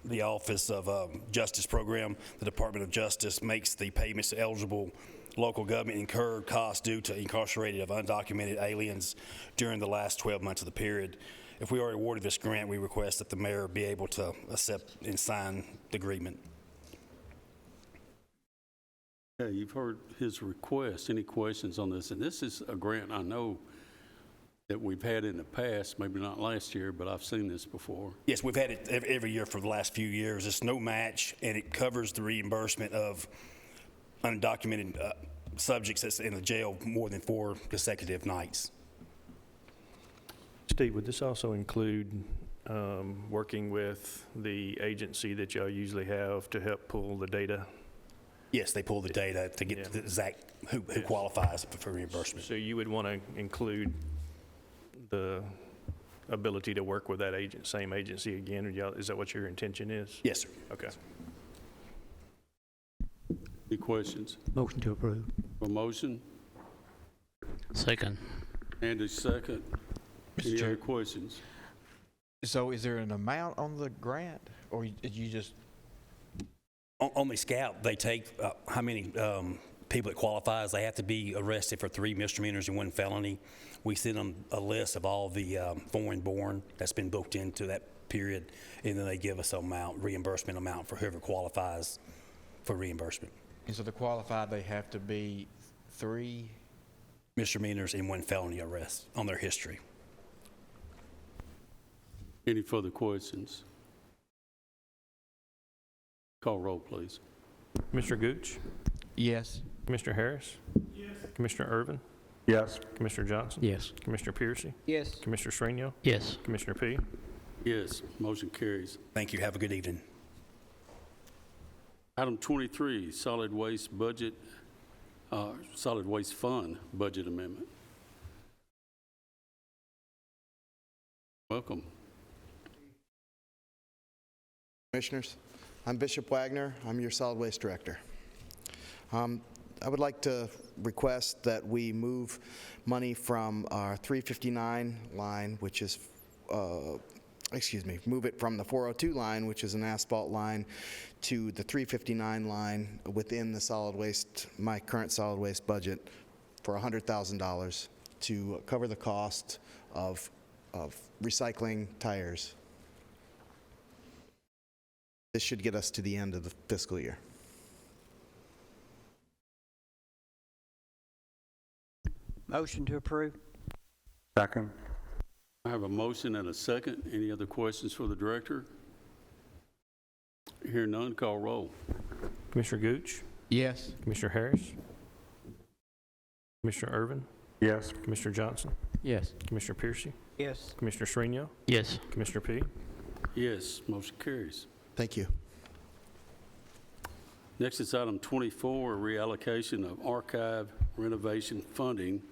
the Office of Justice Program. The Department of Justice makes the payments to eligible local government incurred costs due to incarcerated of undocumented aliens during the last 12 months of the period. If we are awarded this grant, we request that the mayor be able to accept and sign the agreement. Yeah, you've heard his request. Any questions on this? And this is a grant I know that we've had in the past, maybe not last year, but I've seen this before. Yes, we've had it every year for the last few years. It's no match, and it covers the reimbursement of undocumented subjects that's in the jail more than 4 consecutive nights. Steve, would this also include working with the agency that y'all usually have to help pull the data? Yes, they pull the data to get to the exact who qualifies for reimbursement. So you would want to include the ability to work with that same agency again? Or is that what your intention is? Yes, sir. Okay. Any questions? Motion to approve. A motion Second. and a second. Any other questions? So is there an amount on the grant, or you just? On the scout, they take how many people it qualifies. They have to be arrested for 3 misdemeanors and 1 felony. We send them a list of all the foreign-born that's been booked into that period, and then they give us an reimbursement amount for whoever qualifies for reimbursement. And so to qualify, they have to be 3 misdemeanors and 1 felony arrest on their history. Any further questions? Call roll, please. Commissioner Gooch? Yes. Commissioner Harris? Yes. Commissioner Irvin? Yes. Commissioner Johnson? Yes. Commissioner Piercy? Yes. Commissioner Sereno? Yes. Commissioner P? Yes, motion carries. Thank you. Have a good evening. Item 23, solid waste budget, solid waste fund budget amendment. Welcome. Commissioners, I'm Bishop Wagner. I'm your solid waste director. I would like to request that we move money from our 359 line, which is, move it from the 402 line, which is an asphalt line, to the 359 line within the solid waste, my current solid waste budget, for $100,000 to cover the cost of recycling tires. This should get us to the end of the fiscal year. Motion to approve. Second. I have a motion and a second. Any other questions for the director? Hear none, call roll. Commissioner Gooch? Yes. Commissioner Harris? Commissioner Irvin? Yes. Commissioner Johnson? Yes. Commissioner Piercy? Yes. Commissioner Shrino? Yes. Commissioner P? Yes, motion carries. Thank you. Next is item 24, reallocation of archive renovation funding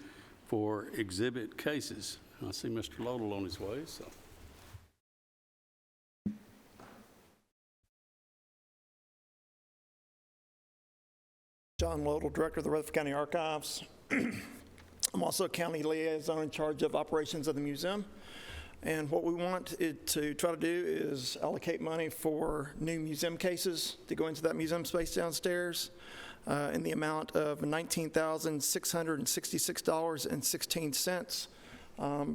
for exhibit cases. I see Mr. Lodell on his way, so. John Lodell, Director of the Rutherford County Archives. I'm also County Liaison in charge of operations of the museum. And what we want to try to do is allocate money for new museum cases to go into that museum space downstairs in the amount of $19,666.16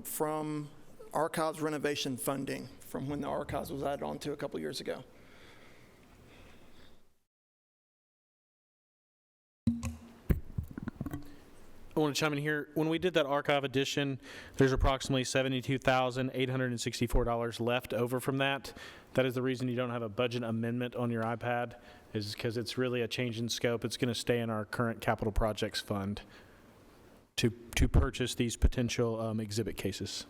from archives renovation funding from when the archives was added on to a couple years ago. I want to chime in here. When we did that archive edition, there's approximately $72,864 left over from that. That is the reason you don't have a budget amendment on your iPad, is because it's really a change in scope. It's going to stay in our current capital projects fund to purchase these potential exhibit cases.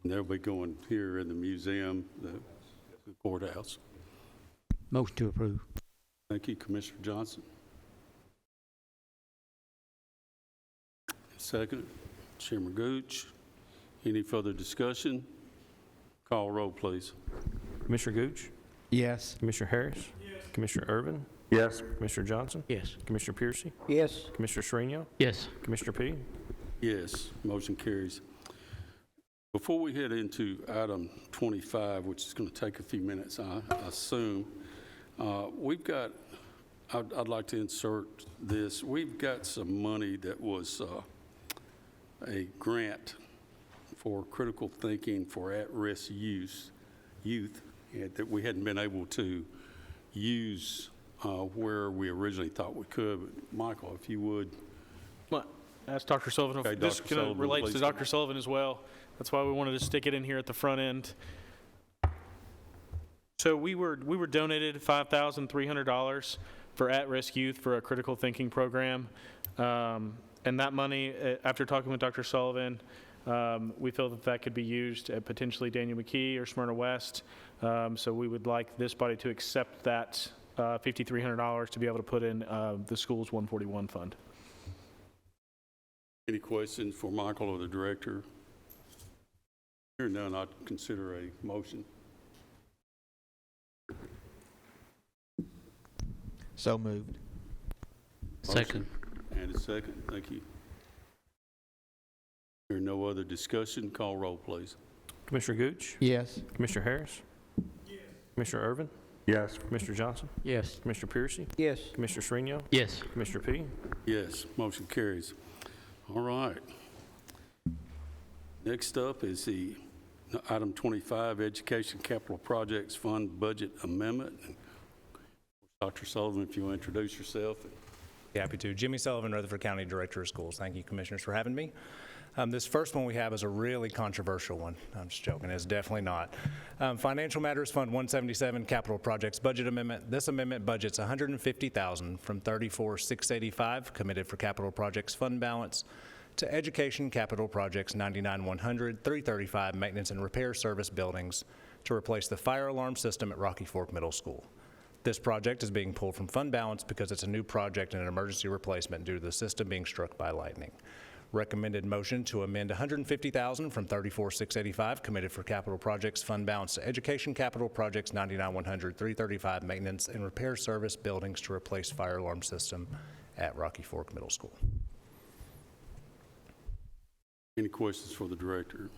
And they'll be going here in the museum, the courthouse. Motion to approve. Thank you, Commissioner Johnson. Second, Chairman Gooch. Any further discussion? Call roll, please. Commissioner Gooch? Yes. Commissioner Harris? Yes. Commissioner Irvin? Yes. Commissioner Johnson? Yes. Commissioner Piercy? Yes. Commissioner Shrino? Yes. Commissioner P? Yes, motion carries. Before we head into item 25, which is going to take a few minutes, I assume, we've got, I'd like to insert this. We've got some money that was a grant for critical thinking for at-risk youth that we hadn't been able to use where we originally thought we could. But Michael, if you would. Well, ask Dr. Sullivan. Okay, This Dr. kind of Sullivan, relates to please. Dr. Sullivan as well. That's why we wanted to stick it in here at the front end. So we were donated $5,300 for at-risk youth for a critical thinking program. And that money, after talking with Dr. Sullivan, we feel that that could be used at potentially Daniel McKee or Smyrna West. So we would like this body to accept that $5,300 to be able to put in the school's 141 fund. Any questions for Michael or the director? Here none, I'd consider a motion. So moved. Second. And a second, thank you. Here no other discussion, call roll, please. Commissioner Gooch? Yes. Commissioner Harris? Yes. Commissioner Irvin? Yes. Commissioner Johnson? Yes. Commissioner Piercy? Yes. Commissioner Shrino? Yes. Commissioner P? Yes, motion carries. All right. Next up is the item 25, Education Capital Projects Fund Budget Amendment. Dr. Sullivan, if you'll introduce yourself. Happy to. Jimmy Sullivan, Rutherford County Director of Schools. Thank you, Commissioners, for having me. This first one we have is a really controversial one. I'm just joking. It's definitely not. Financial Matters Fund 177 Capital Projects Budget Amendment. This amendment budgets $150,000 from 34,685 committed for Capital Projects Fund balance to Education Capital Projects 99,100 335 Maintenance and Repair Service buildings to replace the fire alarm system at Rocky Fork Middle School. This project is being pulled from fund balance because it's a new project and an emergency replacement due to the system being struck by lightning. Recommended motion to amend $150,000 from 34,685 committed for capital projects fund balance to Education Capital Projects 99,100 335 Maintenance and Repair Service buildings to replace fire alarm system at Rocky Fork Middle School. Any questions for the director?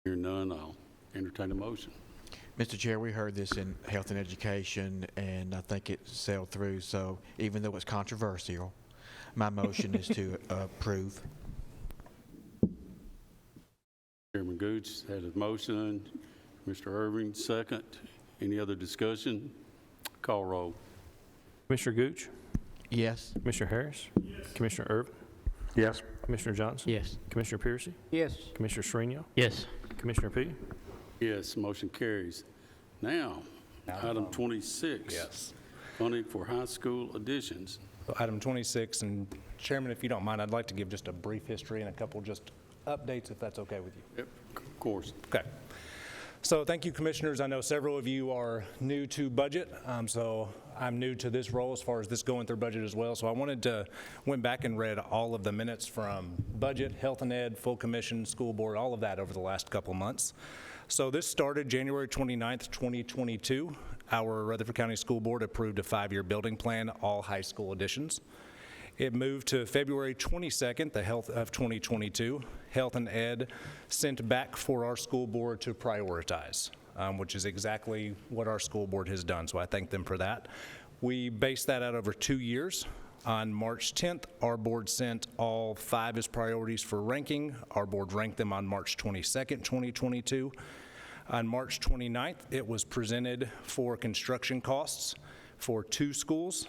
Hearing none, I'll entertain a motion. Mr. Chair, we heard this in Health and Education, and I think it sailed through, so even though it's controversial, my motion is to approve. Chairman Gooch has a motion. Mr. Irving, second. Any other discussion? Call roll. Commissioner Gooch? Yes. Commissioner Harris? Yes. Commissioner Irvin? Yes. Commissioner Johnson? Yes. Commissioner Piercy? Yes. Commissioner Shrino? Yes. Commissioner P? Yes, motion carries. Now, item 26. Yes. Funding for high school additions. So item 26, and Chairman, if you don't mind, I'd like to give just a brief history and a couple just updates, if that's okay with you. Yep, of course. Okay. So thank you, Commissioners. I know several of you are new to budget, so I'm new to this role as far as this going through budget as well. So I went back and read all of the minutes from budget, health and ed, full commission, school board, all of that over the last couple months. So this started January 29th, 2022. Our Rutherford County School Board approved a 5-year building plan, all high school additions. It moved to February 22nd, the health of 2022. Health and Ed sent back for our school board to prioritize, which is exactly what our school board has done, so I thank them for that. We based that out over 2 years. On March 10th, our board sent all 5 as priorities for ranking. Our board ranked them on March 22nd, 2022. On March 29th, it was presented for construction costs for 2 schools.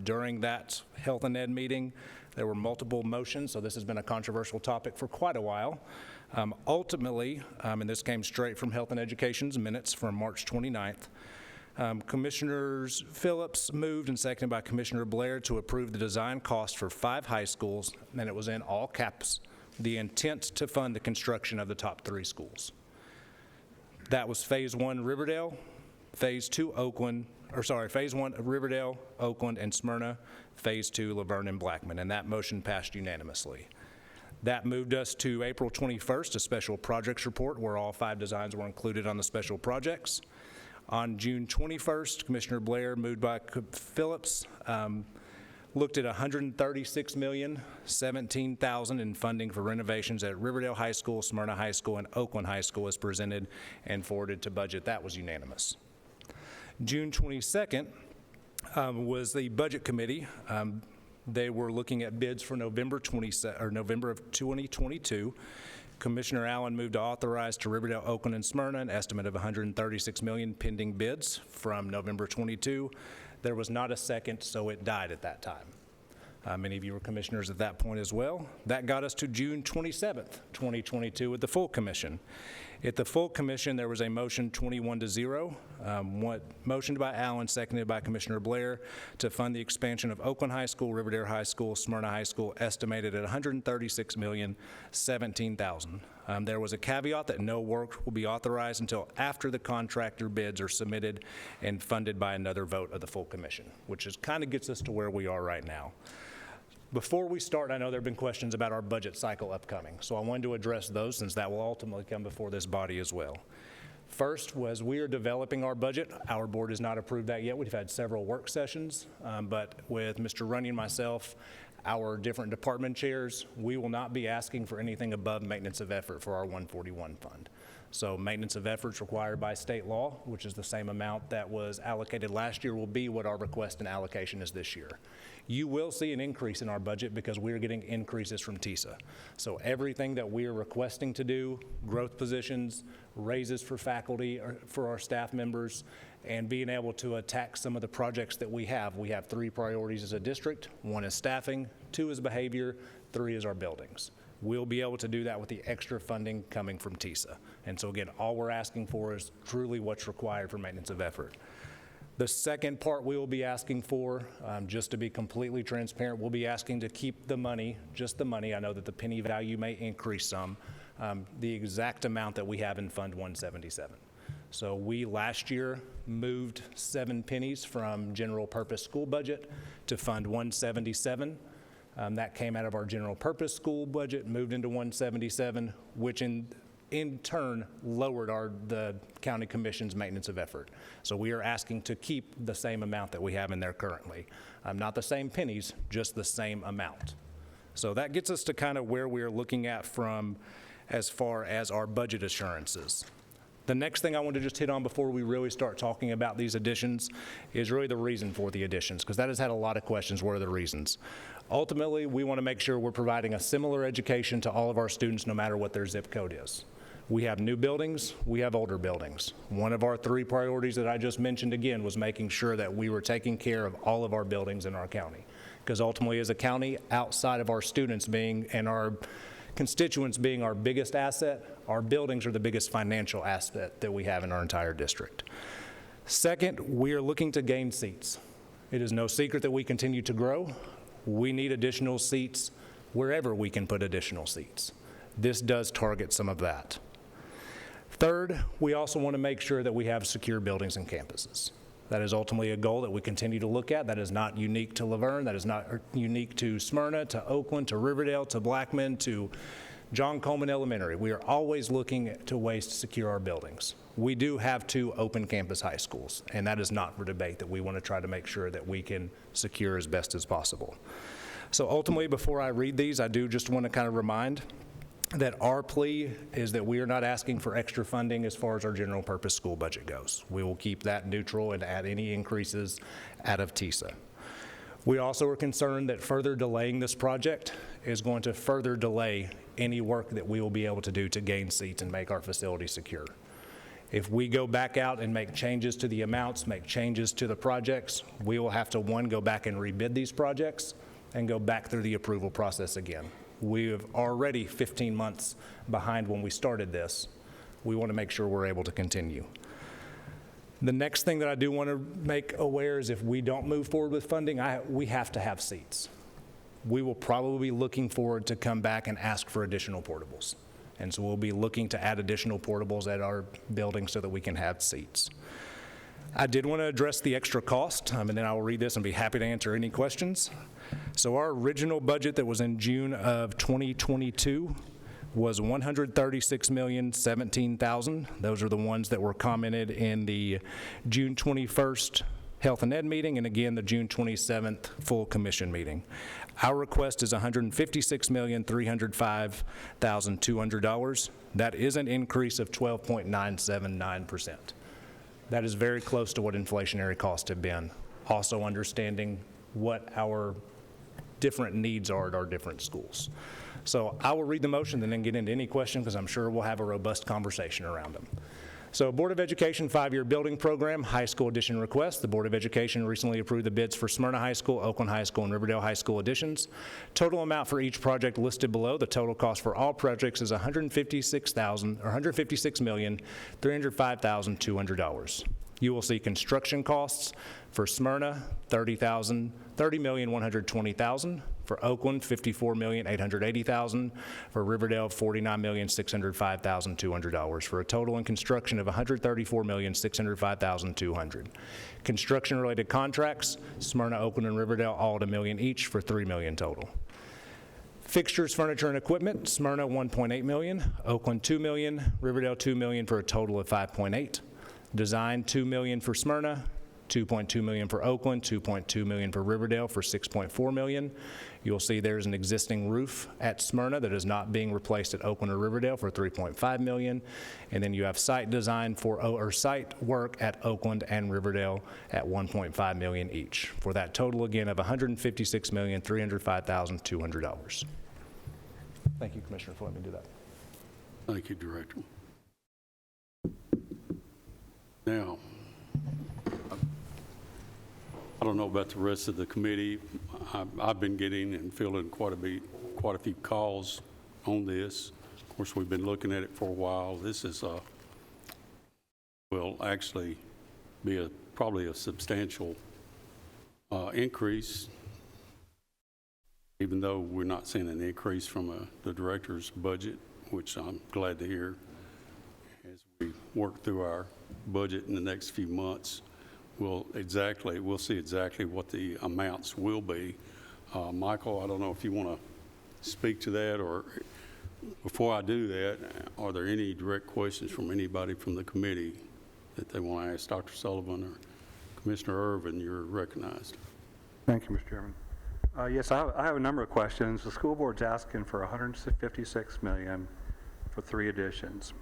During that Health and Ed meeting, there were multiple motions, so this has been a controversial topic for quite a while. Ultimately, and this came straight from Health and Education's minutes from March 29th, Commissioners Phillips moved and seconded by Commissioner Blair to approve the design cost for 5 high schools, and it was in all caps, the intent to fund the construction of the top 3 schools. That was Phase 1 Riverdale, Phase 2 Oakland, Phase 1 Riverdale, Oakland, and Smyrna, Phase 2 Laverne and Blackman, and that motion passed unanimously. That moved us to April 21st, a special projects report where all 5 designs were included on the special projects. On June 21st, Commissioner Blair, moved by Phillips, looked at $136,017,000 in funding for renovations at Riverdale High School, Smyrna High School, and Oakland High School as presented and forwarded to budget. That was unanimous. June 22nd was the Budget Committee. They were looking at bids for November of 2022. Commissioner Allen moved to authorize to Riverdale, Oakland, and Smyrna an estimate of $136 million pending bids from November 22. There was not a second, so it died at that time. Many of you were commissioners at that point as well. That got us to June 27th, 2022 with the full commission. At the full commission, there was a motion 21-0, motioned by Allen, seconded by Commissioner Blair, to fund the expansion of Oakland High School, Riverdale High School, Smyrna High School, estimated at $136,017,000. There was a caveat that no work will be authorized until after the contractor bids are submitted and funded by another vote of the full commission, which is kind of gets us to where we are right now. Before we start, I know there have been questions about our budget cycle upcoming, so I wanted to address those since that will ultimately come before this body as well. First was we are developing our budget. Our board has not approved that yet. We've had several work sessions, but with Mr. Runyon and myself, our different department chairs, we will not be asking for anything above maintenance of effort for our 141 fund. So maintenance of efforts required by state law, which is the same amount that was allocated last year, will be what our request and allocation is this year. You will see an increase in our budget because we're getting increases from TISA. So everything that we're requesting to do, growth positions, raises for faculty, or for our staff members, and being able to attack some of the projects that we have. We have 3 priorities as a district. 1 is staffing, 2 is behavior, 3 is our buildings. We'll be able to do that with the extra funding coming from TISA. And so again, all we're asking for is truly what's required for maintenance of effort. The second part we will be asking for, just to be completely transparent, we'll be asking to keep the money, just the money. I know that the penny value may increase some, the exact amount that we have in Fund 177. So we last year moved 7 pennies from general purpose school budget to Fund 177. That came out of our general purpose school budget, moved into 177, which in in turn lowered the county commission's maintenance of effort. So we are asking to keep the same amount that we have in there currently. Not the same pennies, just the same amount. So that gets us to kind of where we're looking at from as far as our budget assurances. The next thing I want to just hit on before we really start talking about these additions is really the reason for the additions, because that has had a lot of questions. What are the reasons? Ultimately, we want to make sure we're providing a similar education to all of our students no matter what their zip code is. We have new buildings, we have older buildings. One of our 3 priorities that I just mentioned again was making sure that we were taking care of all of our buildings in our county. Because ultimately as a county, outside of our students being and our constituents being our biggest asset, our buildings are the biggest financial asset that we have in our entire district. Second, we are looking to gain seats. It is no secret that we continue to grow. We need additional seats wherever we can put additional seats. This does target some of that. Third, we also want to make sure that we have secure buildings and campuses. That is ultimately a goal that we continue to look at. That is not unique to Laverne. That is not unique to Smyrna, to Oakland, to Riverdale, to Blackman, to John Coleman Elementary. We are always looking to ways to secure our buildings. We do have 2 open campus high schools, and that is not for debate that we want to try to make sure that we can secure as best as possible. So ultimately, before I read these, I do just want to kind of remind that our plea is that we are not asking for extra funding as far as our general purpose school budget goes. We will keep that neutral and add any increases out of TISA. We also are concerned that further delaying this project is going to further delay any work that we will be able to do to gain seats and make our facility secure. If we go back out and make changes to the amounts, make changes to the projects, we will have to, 1, go back and rebid these projects and go back through the approval process again. We have already 15 months behind when we started this. We want to make sure we're able to continue. The next thing that I do want to make aware is if we don't move forward with funding, we have to have seats. We will probably be looking forward to come back and ask for additional portables. And so we'll be looking to add additional portables at our building so that we can have seats. I did want to address the extra cost, and then I will read this and be happy to answer any questions. So our original budget that was in June of 2022 was $136,017,000. Those are the ones that were commented in the June 21st Health and Ed meeting, and again, the June 27th full commission meeting. Our request is $156,305,200. That is an increase of 12.979%. That is very close to what inflationary costs have been. Also understanding what our different needs are at our different schools. So I will read the motion and then get into any question because I'm sure we'll have a robust conversation around them. So Board of Education 5-year building program, high school addition request. The Board of Education recently approved the bids for Smyrna High School, Oakland High School, and Riverdale High School additions. Total amount for each project listed below. The total cost for all projects is $156,305,200. You will see construction costs for Smyrna, $30,120,000. For Oakland, $54,880,000. For Riverdale, $49,605,200. For a total in construction of $134,605,200. Construction-related contracts, Smyrna, Oakland, and Riverdale all at $1 million each for $3 million total. Fixtures, furniture, and equipment, Smyrna $1.8 million, Oakland $2 million, Riverdale $2 million for a total of $5.8. Design $2 million for Smyrna, $2.2 million for Oakland, $2.2 million for Riverdale for $6.4 million. You'll see there's an existing roof at Smyrna that is not being replaced at Oakland or Riverdale for $3.5 million. And then you have site design or site work at Oakland and Riverdale at $1.5 million each, for that total again of $156,305,200. Thank you, Commissioner, for letting me do that. Thank you, Director. Now, I don't know about the rest of the committee. I've been getting and fielding quite a few calls on this. Of course, we've been looking at it for a while. This is will actually be probably a substantial increase, even though we're not seeing an increase from the director's budget, which I'm glad to hear. As we work through our budget in the next few months, we'll see exactly what the amounts will be. Michael, I don't know if you want to speak to that, or before I do that, are there any direct questions from anybody from the committee that they want to ask Dr. Sullivan or Commissioner Irvin? You're recognized. Thank you, Mr. Chairman. Yes, I have a number of questions. The school board's asking for $156 million for 3 additions.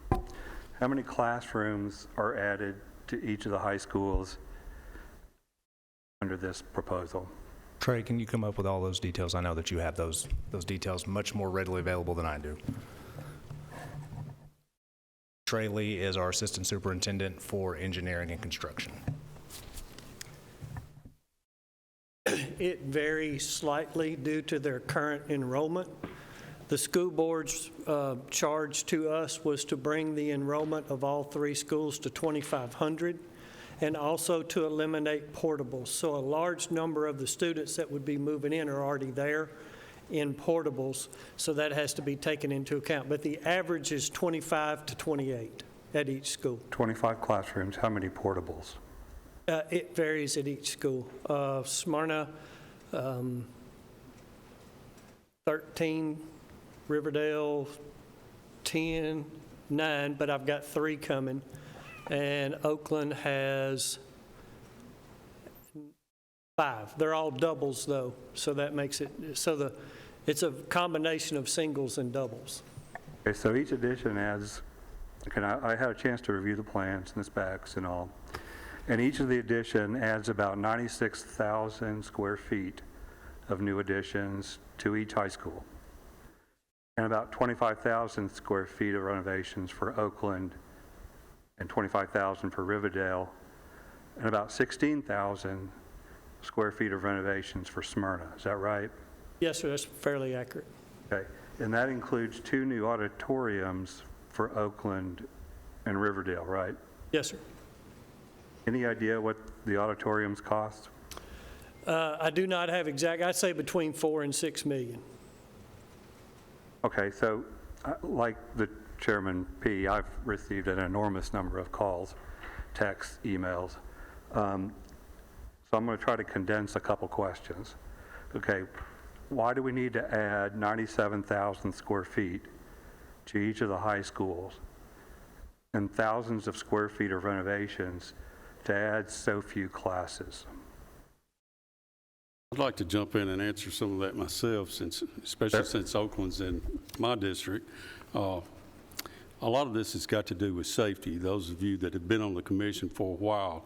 How many classrooms are added to each of the high schools under this proposal? Trey, can you come up with all those details? I know that you have those details much more readily available than I do. Trey Lee is our Assistant Superintendent for Engineering and Construction. It varies slightly due to their current enrollment. The school board's charge to us was to bring the enrollment of all 3 schools to 2,500 and also to eliminate portables. So a large number of the students that would be moving in are already there in portables, so that has to be taken into account. But the average is 25 to 28 at each school. 25 classrooms, how many portables? It varies at each school. Smyrna, 13, Riverdale, 10, 9, but I've got 3 coming. And Oakland has 5. They're all doubles, though, so that makes it, so it's a combination of singles and doubles. Okay, so each addition adds, I had a chance to review the plans and the specs and all, and each of the addition adds about 96,000 square feet of new additions to each high school, and about 25,000 square feet of renovations for Oakland, and 25,000 for Riverdale, and about 16,000 square feet of renovations for Smyrna. Is that right? Yes, sir, that's fairly accurate. Okay, and that includes 2 new auditoriums for Oakland and Riverdale, right? Yes, sir. Any idea what the auditoriums cost? I do not have exact, I'd say between 4 and 6 million. Okay, so like the Chairman P, I've received an enormous number of calls, texts, emails. So I'm going to try to condense a couple questions. Okay, why do we need to add 97,000 square feet to each of the high schools and thousands of square feet of renovations to add so few classes? I'd like to jump in and answer some of that myself, especially since Oakland's in my district. A lot of this has got to do with safety. Those of you that have been on the commission for a while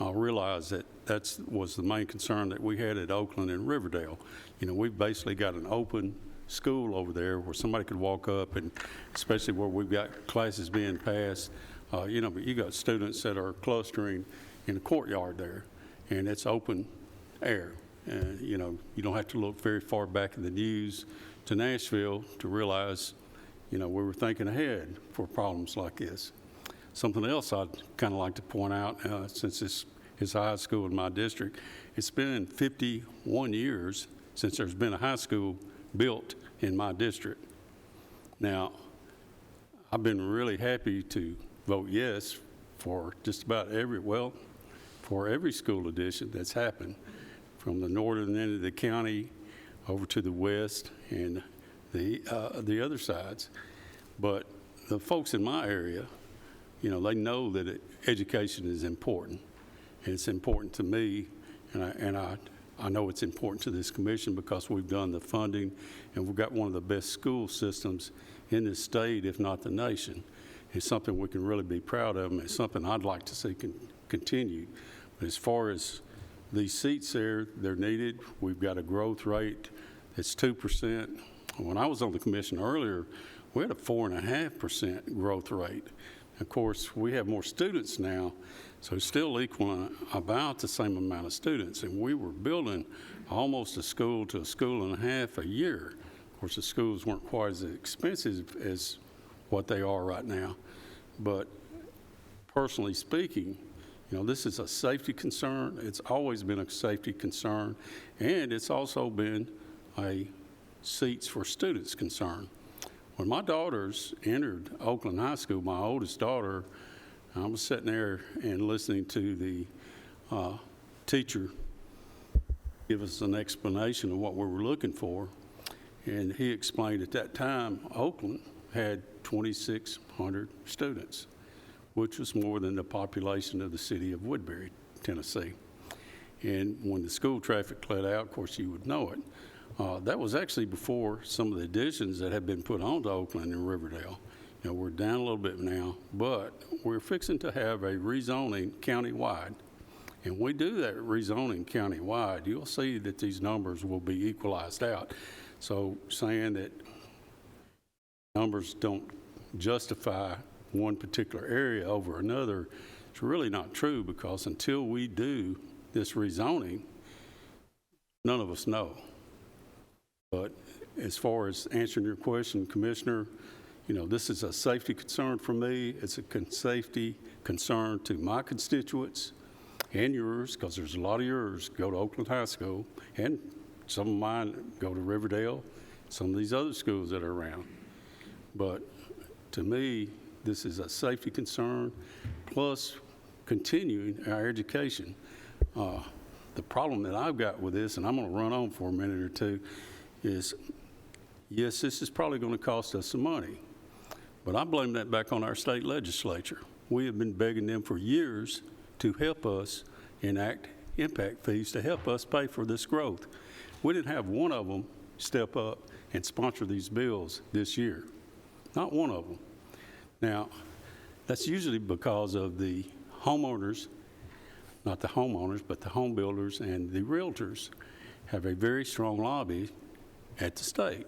realize that that was the main concern that we had at Oakland and Riverdale. You know, we've basically got an open school over there where somebody could walk up, and especially where we've got classes being passed, but you got students that are clustering in the courtyard there, and it's open air. You don't have to look very far back in the news to Nashville to realize, we were thinking ahead for problems like this. Something else I'd kind of like to point out, since this is a high school in my district, it's been 51 years since there's been a high school built in my district. Now, I've been really happy to vote yes for just about for every school addition that's happened, from the northern end of the county over to the west and the other sides. But the folks in my area, they know that education is important, and it's important to me, and I know it's important to this commission because we've done the funding, and we've got one of the best school systems in the state, if not the nation. It's something we can really be proud of, and it's something I'd like to see continue. But as far as these seats there, they're needed. We've got a growth rate that's 2%. When I was on the commission earlier, we had a 4.5% growth rate. Of course, we have more students now, so still equaling about the same amount of students. And we were building almost a school to a school and a half a year. Of course, the schools weren't quite as expensive as what they are right now. But personally speaking, this is a safety concern. It's always been a safety concern, and it's also been a seats for students concern. When my daughters entered Oakland High School, my oldest daughter, I was sitting there and listening to the teacher give us an explanation of what we were looking for. And he explained at that time, Oakland had 2,600 students, which was more than the population of the city of Woodbury, Tennessee. And when the school traffic let out, of course, you would know it. That was actually before some of the additions that had been put onto Oakland and Riverdale. You know, we're down a little bit now, but we're fixing to have a rezoning countywide. And we do that rezoning countywide, you'll see that these numbers will be equalized out. So saying that numbers don't justify one particular area over another, it's really not true, because until we do this rezoning, none of us know. But as far as answering your question, Commissioner, you know, this is a safety concern for me. It's a safety concern to my constituents and yours, because there's a lot of yours go to Oakland High School, and some of mine go to Riverdale, some of these other schools that are around. But to me, this is a safety concern, plus continuing our education. The problem that I've got with this, and I'm going to run on for a minute or two, is yes, this is probably going to cost us some money, but I blame that back on our state legislature. We have been begging them for years to help us enact impact fees to help us pay for this growth. We didn't have one of them step up and sponsor these bills this year. Not one of them. Now, that's usually because of the homeowners, not the homeowners, but the home builders and the realtors have a very strong lobby at the state.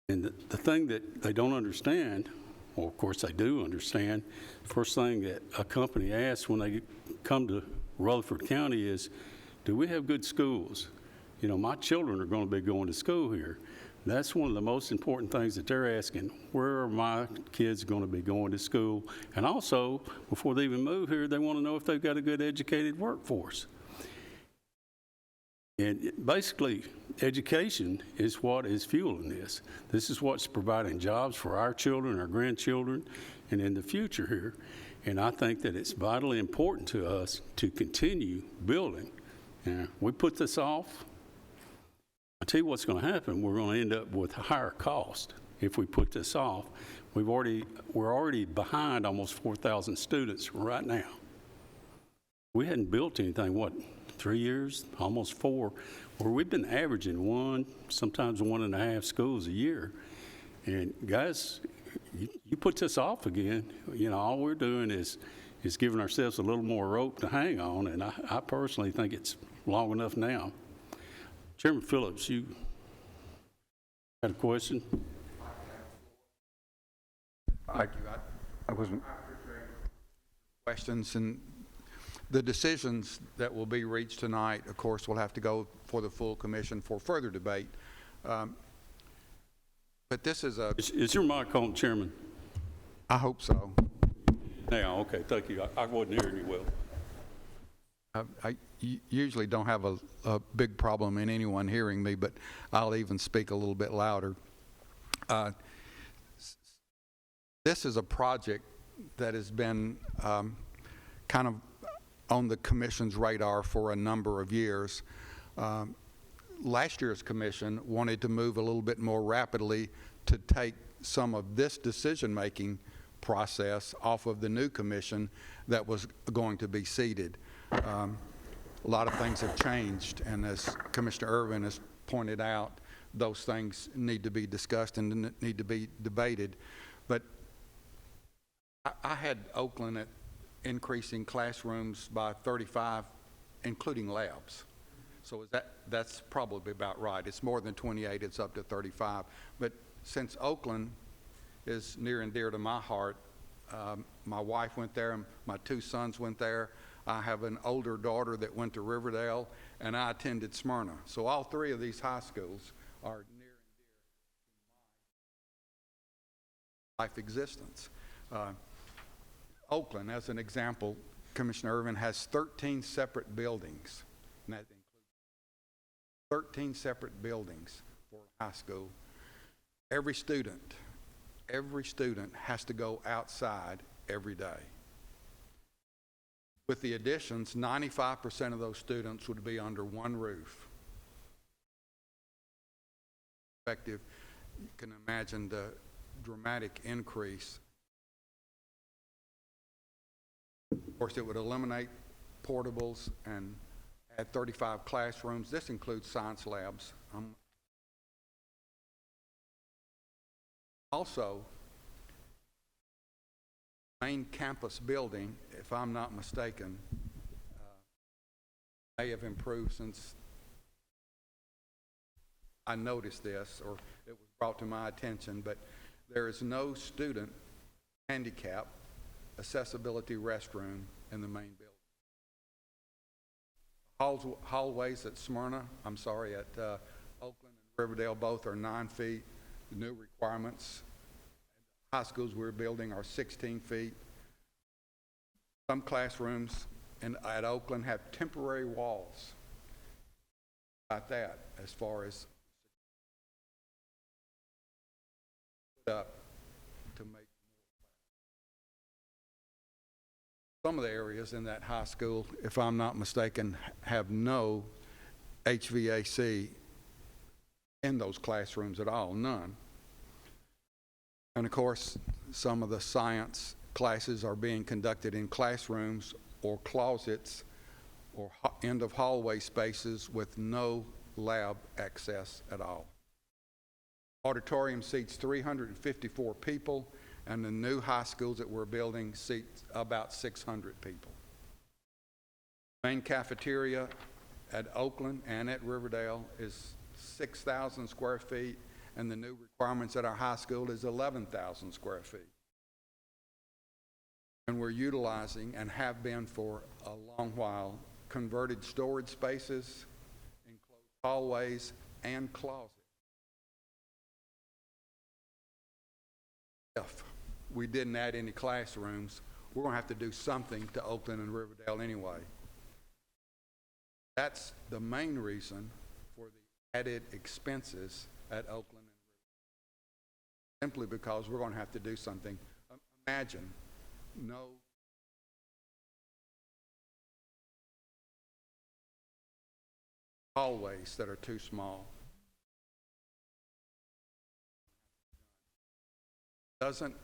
And the thing that they don't understand, well, of course they do understand, the first thing that a company asks when they come to Rutherford County is, do we have good schools? You know, my children are going to be going to school here. That's one of the most important things that they're asking. Where are my kids going to be going to school? And also, before they even move here, they want to know if they've got a good educated workforce. And basically, education is what is fueling this. This is what's providing jobs for our children, our grandchildren, and in the future here. And I think that it's vitally important to us to continue building. Now, we put this off. I'll tell you what's going to happen. We're going to end up with a higher cost if we put this off. We're already behind almost 4,000 students right now. We hadn't built anything, 3 years, almost 4, where we've been averaging 1, sometimes 1.5 schools a year. And guys, you put this off again, you know, all we're doing is giving ourselves a little more rope to hang on, and I personally think it's long enough now. Chairman Phillips, you had a question? I wasn't. Questions, and the decisions that will be reached tonight, of course, will have to go for the full commission for further debate. But this is a... Is your mic on, Chairman? I hope so. Now, okay, thank you. I wasn't hearing you well. I usually don't have a big problem in anyone hearing me, but I'll even speak a little bit louder. This is a project that has been kind of on the commission's radar for a number of years. Last year's commission wanted to move a little bit more rapidly to take some of this decision-making process off of the new commission that was going to be seated. A lot of things have changed, and as Commissioner Irvin has pointed out, those things need to be discussed and need to be debated. But I had Oakland at increasing classrooms by 35, including labs. So that's probably about right. It's more than 28, it's up to 35. But since Oakland is near and dear to my heart, my wife went there, and my 2 sons went there. I have an older daughter that went to Riverdale, and I attended Smyrna. So all 3 of these high schools are near and dear to my life existence. Oakland, as an example, Commissioner Irvin has 13 separate buildings, and that includes 13 separate buildings for high school. Every student has to go outside every day. With the additions, 95% of those students would be under one roof. perspective, you can imagine the dramatic increase. Of course, it would eliminate portables and add 35 classrooms. This includes science labs. Also, main campus building, if I'm not mistaken, may have improved since I noticed this, or it was brought to my attention, but there is no student handicap accessibility restroom in the main building. Hallways at Oakland and Riverdale both are 9 feet. The new requirements high schools we're building are 16 feet. Some classrooms at Oakland have temporary walls. About that, as far as up to make some of the areas in that high school, if I'm not mistaken, have no HVAC in those classrooms at all, none. And of course, some of the science classes are being conducted in classrooms or closets or end of hallway spaces with no lab access at all. Auditorium seats 354 people, and the new high schools that we're building seats about 600 people. Main cafeteria at Oakland and at Riverdale is 6,000 square feet, and the new requirements at our high school is 11,000 square feet. And we're utilizing, and have been for a long while, converted storage spaces, enclosed hallways, and closets. If we didn't add any classrooms, we're going to have to do something to Oakland and Riverdale anyway. That's the main reason for the added expenses at Oakland and Riverdale. Simply because we're going to have to do something. Imagine no hallways that are too small. Doesn't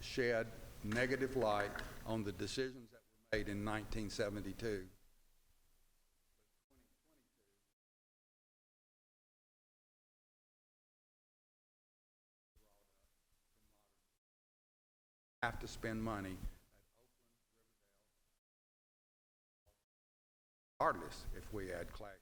shed negative light on the decisions that were made in 1972. Have to spend money at Oakland, Riverdale, regardless if we add class.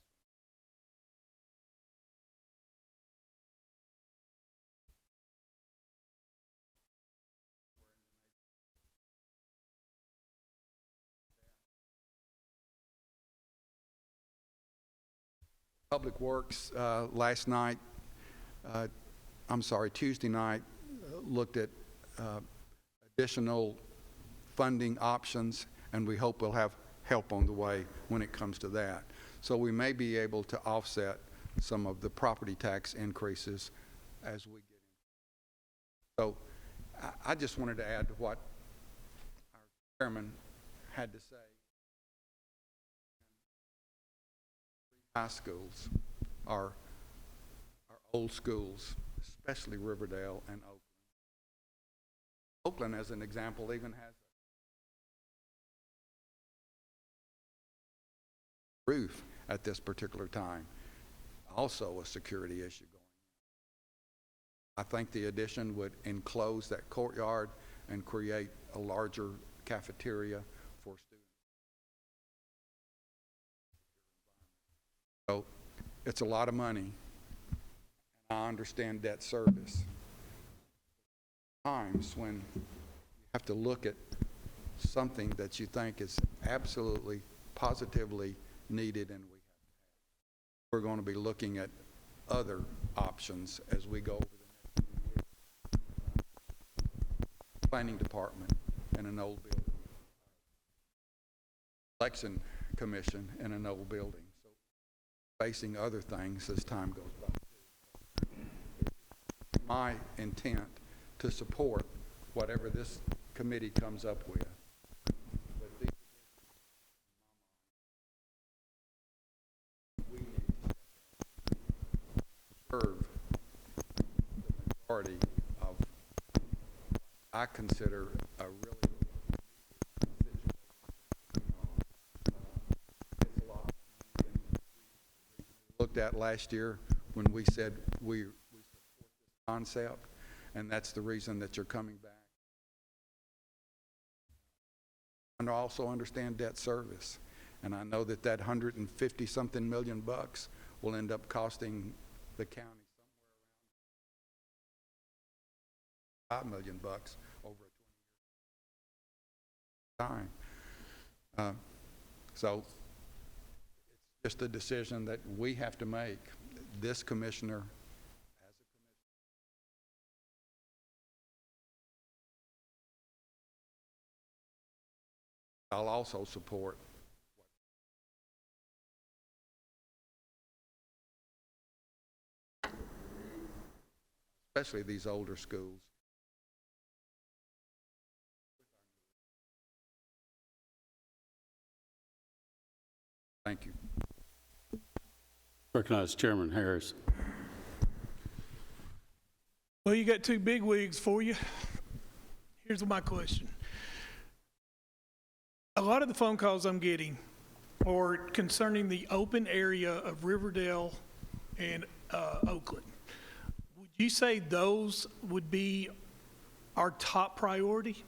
Public Works Tuesday night, looked at additional funding options, and we hope we'll have help on the way when it comes to that. So we may be able to offset some of the property tax increases as we get in. So I just wanted to add to what our chairman had to say. High schools are old schools, especially Riverdale and Oakland. Oakland, as an example, even has a roof at this particular time. Also a security issue going on. I think the addition would enclose that courtyard and create a larger cafeteria for students. So it's a lot of money. I understand debt service. Times when you have to look at something that you think is absolutely, positively needed, and we're going to be looking at other options as we go over the next few years. Planning department in an old building. Election commission in an old building. So facing other things as time goes by. My intent to support whatever this committee comes up with. We need to serve majority of, I consider a really looked at last year when we said we support this concept, and that's the reason that you're coming back. And I also understand debt service, and I know that that 150-something million bucks will end up costing the county somewhere around $5 million bucks over a 20-year time. So it's just a decision that we have to make. This commissioner, as a commissioner, I'll also support. Especially these older schools. Thank you. Recognize Chairman Harris. Well, you got two big wigs for you. Here's my question. A lot of the phone calls I'm getting are concerning the open area of Riverdale and Oakland. Would you say those would be our top priority?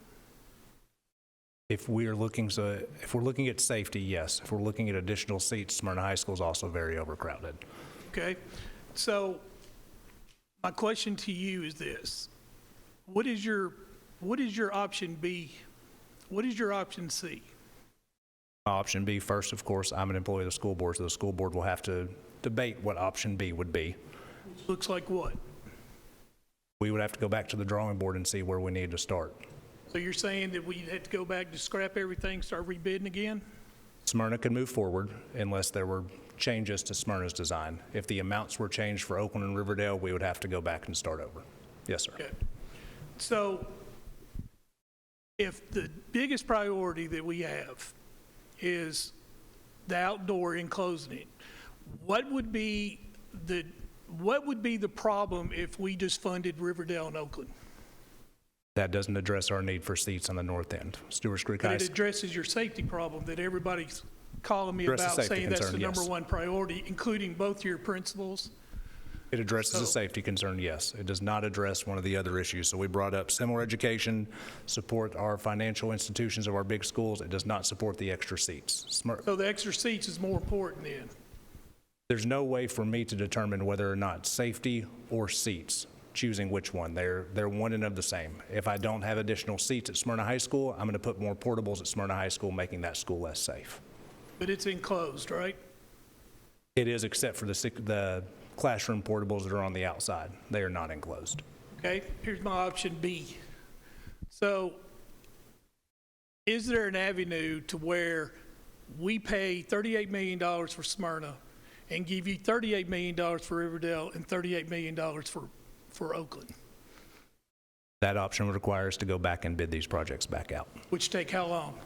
If we're looking at safety, yes. If we're looking at additional seats, Smyrna High School is also very overcrowded. Okay, so my question to you is this: what is your option B? What is your option C? Option B, first, of course, I'm an employee of the school board, so the school board will have to debate what option B would be. Looks like what? We would have to go back to the drawing board and see where we need to start. So you're saying that we had to go back to scrap everything, start rebidding again? Smyrna could move forward unless there were changes to Smyrna's design. If the amounts were changed for Oakland and Riverdale, we would have to go back and start over. Yes, sir. Okay. So if the biggest priority that we have is the outdoor enclosing it, what would be the problem if we just funded Riverdale and Oakland? That doesn't address our need for seats on the north end. Stewart's Creek High But it addresses your safety problem that everybody's calling me Address the about, safety saying that's the concern, number yes. one priority, including both your principals. It addresses a safety concern, yes. It does not address one of the other issues. So we brought up similar education, support our financial institutions of our big schools. It does not support the extra seats. So the extra seats is more important then? There's no way for me to determine whether or not safety or seats, choosing which one. They're one and of the same. If I don't have additional seats at Smyrna High School, I'm going to put more portables at Smyrna High School, making that school less safe. But it's enclosed, right? It is, except for the classroom portables that are on the outside. They are not enclosed. Okay, here's my option B. So is there an avenue to where we pay $38 million for Smyrna and give you $38 million for Riverdale and $38 million for Oakland? That option would require us to go back and bid these projects back out. Which take how long?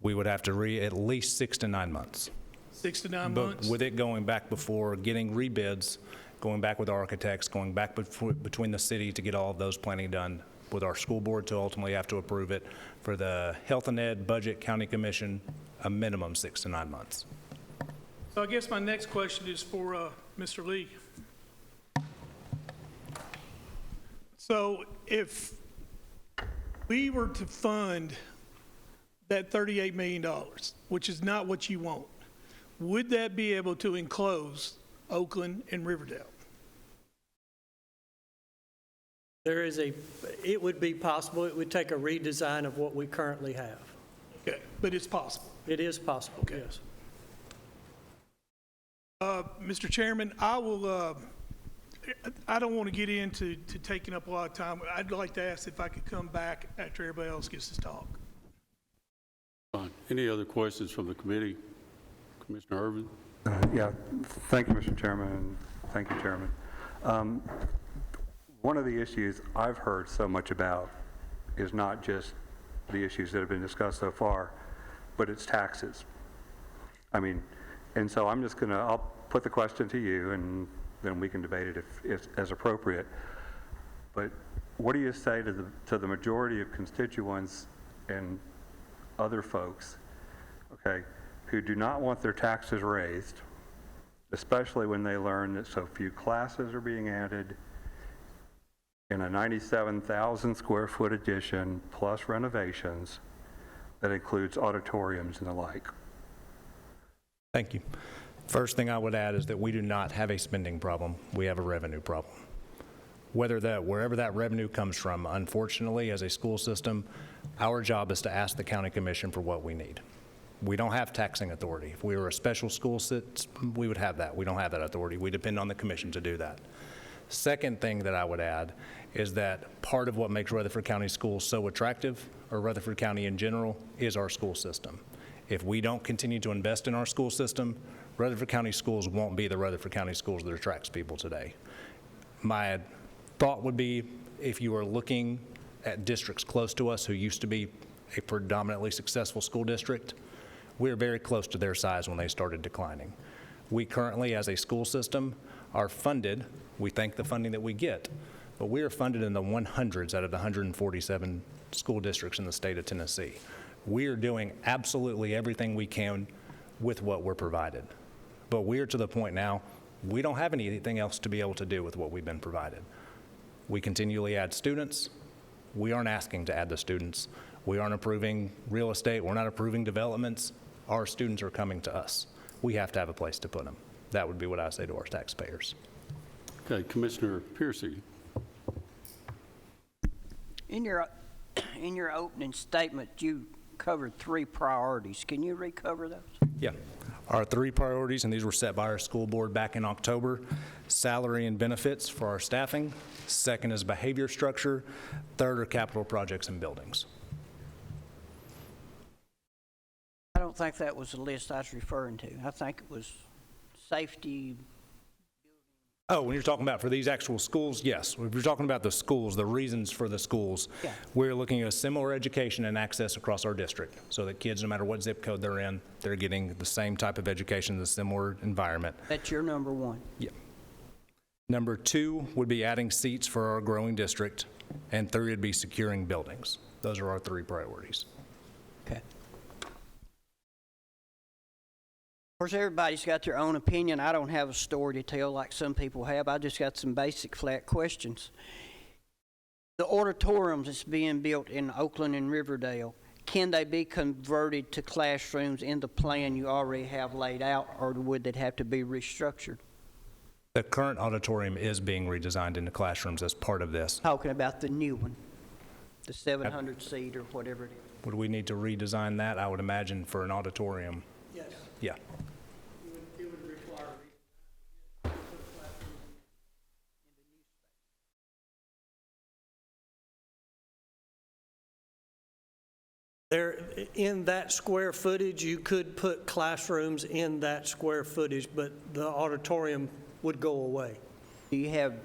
We would have to at least 6 to 9 months. 6 to 9 But months? with it going back before getting rebids, going back with architects, going back between the city to get all of those planning done, with our school board to ultimately have to approve it, for the Health and Ed, Budget, County Commission, a minimum 6 to 9 months. So I guess my next question is for Mr. Lee. So if we were to fund that $38 million, which is not what you want, would that be able to enclose Oakland and Riverdale? It would be possible. It would take a redesign of what we currently have. Okay, but it's possible. It is possible, yes. Mr. Chairman, I don't want to get into taking up a lot of time. I'd like to ask if I could come back after everybody else gets to talk. Fine. Any other questions from the committee? Commissioner Irvin? Yeah, thank you, Mr. Chairman, and thank you, Chairman. One of the issues I've heard so much about is not just the issues that have been discussed so far, but it's taxes. I mean, and so I'll put the question to you, and then we can debate it if as appropriate. but what do you say to the majority of constituents and other folks, okay, who do not want their taxes raised, especially when they learn that so few classes are being added in a 97,000 square foot addition plus renovations that includes auditoriums and the like? Thank you. First thing I would add is that we do not have a spending problem. We have a revenue problem. Wherever that revenue comes from, unfortunately, as a school system, our job is to ask the county commission for what we need. We don't have taxing authority. If we were a special school system, we would have that. We don't have that authority. We depend on the commission to do that. Second thing that I would add is that part of what makes Rutherford County schools so attractive, or Rutherford County in general, is our school system. If we don't continue to invest in our school system, Rutherford County schools won't be the Rutherford County schools that attracts people today. My thought would be, if you are looking at districts close to us who used to be a predominantly successful school district, we're very close to their size when they started declining. We currently, as a school system, are funded, we thank the funding that we get, but we are funded in the 100s out of the 147 school districts in the state of Tennessee. We are doing absolutely everything we can with what we're provided. But we're to the point now, we don't have anything else to be able to do with what we've been provided. We continually add students. We aren't asking to add the students. We aren't approving real estate. We're not approving developments. Our students are coming to us. We have to have a place to put them. That would be what I say to our taxpayers. Okay, Commissioner Piercy. In your opening statement, you covered 3 priorities. Can you recover those? Yeah. Our 3 priorities, and these were set by our school board back in October: salary and benefits for our staffing. Second is behavior structure. Third are capital projects and buildings. I don't think that was the list I was referring to. I think it was safety. Oh, when you're talking about for these actual schools, yes. If you're talking about the schools, the reasons for the schools, Yeah. we're looking at a similar education and access across our district, so that kids, no matter what zip code they're in, they're getting the same type of education, the similar environment. That's your number 1. Yeah. Number 2 would be adding seats for our growing district, and 3 would be securing buildings. Those are our 3 priorities. Okay. Of course, everybody's got their own opinion. I don't have a story to tell like some people have. I just got some basic flat questions. The auditoriums that's being built in Oakland and Riverdale, can they be converted to classrooms in the plan you already have laid out, or would it have to be restructured? The current auditorium is being redesigned into classrooms as part of this. Talking about the new one, the 700 seat or whatever it is. Would we need to redesign that? I would imagine for an auditorium. Yes. Yeah. It would require There, in that square footage, you could put classrooms in that square footage, but the auditorium would go away. Do you have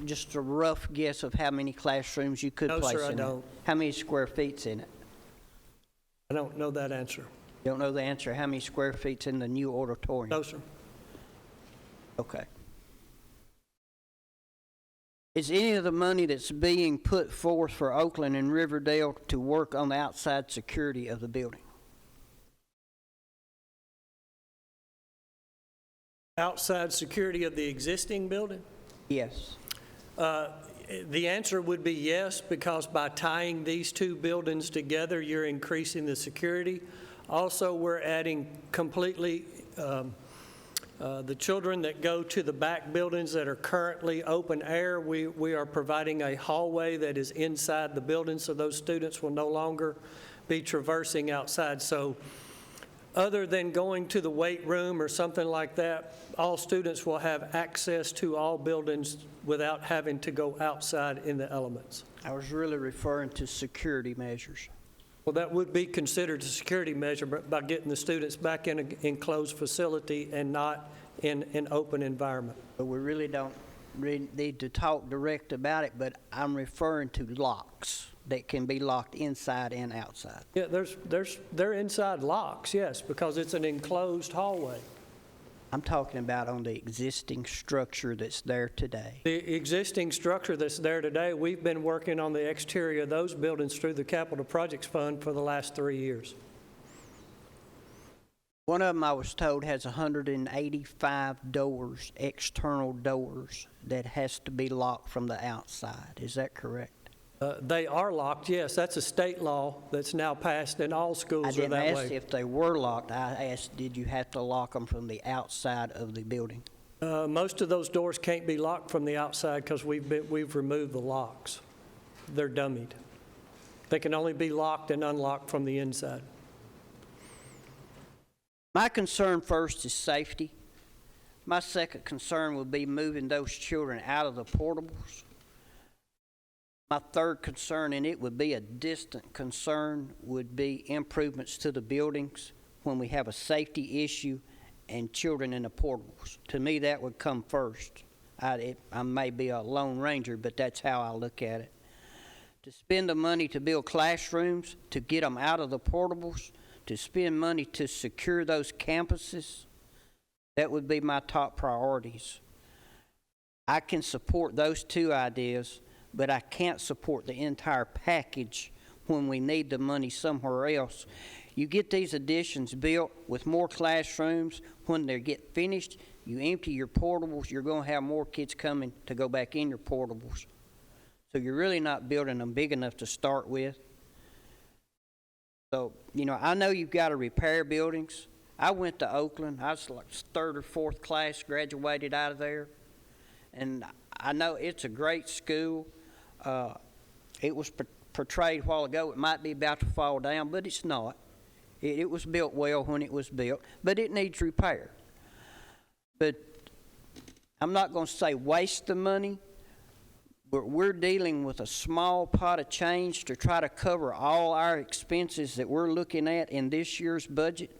just a rough guess of how many classrooms you could No, place sir, I in it? don't. How many square feet's in it? I don't know that answer. You don't know the answer. How many square feet's in the new auditorium? No, sir. Okay. Is any of the money that's being put forth for Oakland and Riverdale to work on the outside security of the building? Outside security of the existing building? Yes. The answer would be yes, because by tying these 2 buildings together, you're increasing the security. Also, we're adding completely the children that go to the back buildings that are currently open air. We are providing a hallway that is inside the building, so those students will no longer be traversing outside. So other than going to the weight room or something like that, all students will have access to all buildings without having to go outside in the elements. I was really referring to security measures. Well, that would be considered a security measure by getting the students back in an enclosed facility and not in an open environment. But we really don't need to talk direct about it, but I'm referring to locks that can be locked inside and outside. Yeah, they're inside locks, yes, because it's an enclosed hallway. I'm talking about on the existing structure that's there today. The existing structure that's there today, we've been working on the exterior of those buildings through the Capital Projects Fund for the last 3 years. One of them, I was told, has 185 doors, external doors, that has to be locked from the outside. Is that correct? They are locked, yes. That's a state law that's now passed, and all I schools are didn't that ask way. if they were locked. I asked, did you have to lock them from the outside of the building? Most of those doors can't be locked from the outside because we've removed the locks. They're dummied. They can only be locked and unlocked from the inside. My concern first is safety. My second concern would be moving those children out of the portables. My third concern, and it would be a distant concern, would be improvements to the buildings when we have a safety issue and children in the portables. To me, that would come first. I may be a lone ranger, but that's how I look at it. To spend the money to build classrooms, to get them out of the portables, to spend money to secure those campuses, that would be my top priorities. I can support those two ideas, but I can't support the entire package when we need the money somewhere else. You get these additions built with more classrooms. When they get finished, you empty your portables, you're going to have more kids coming to go back in your portables. So you're really not building them big enough to start with. So, you know, I know you've got to repair buildings. I went to Oakland. I was like third or fourth class, graduated out of there. And I know it's a great school. It was portrayed a while ago. It might be about to fall down, but it's not. It was built well when it was built, but it needs repair. But I'm not going to say waste the money, but we're dealing with a small pot of change to try to cover all our expenses that we're looking at in this year's budget.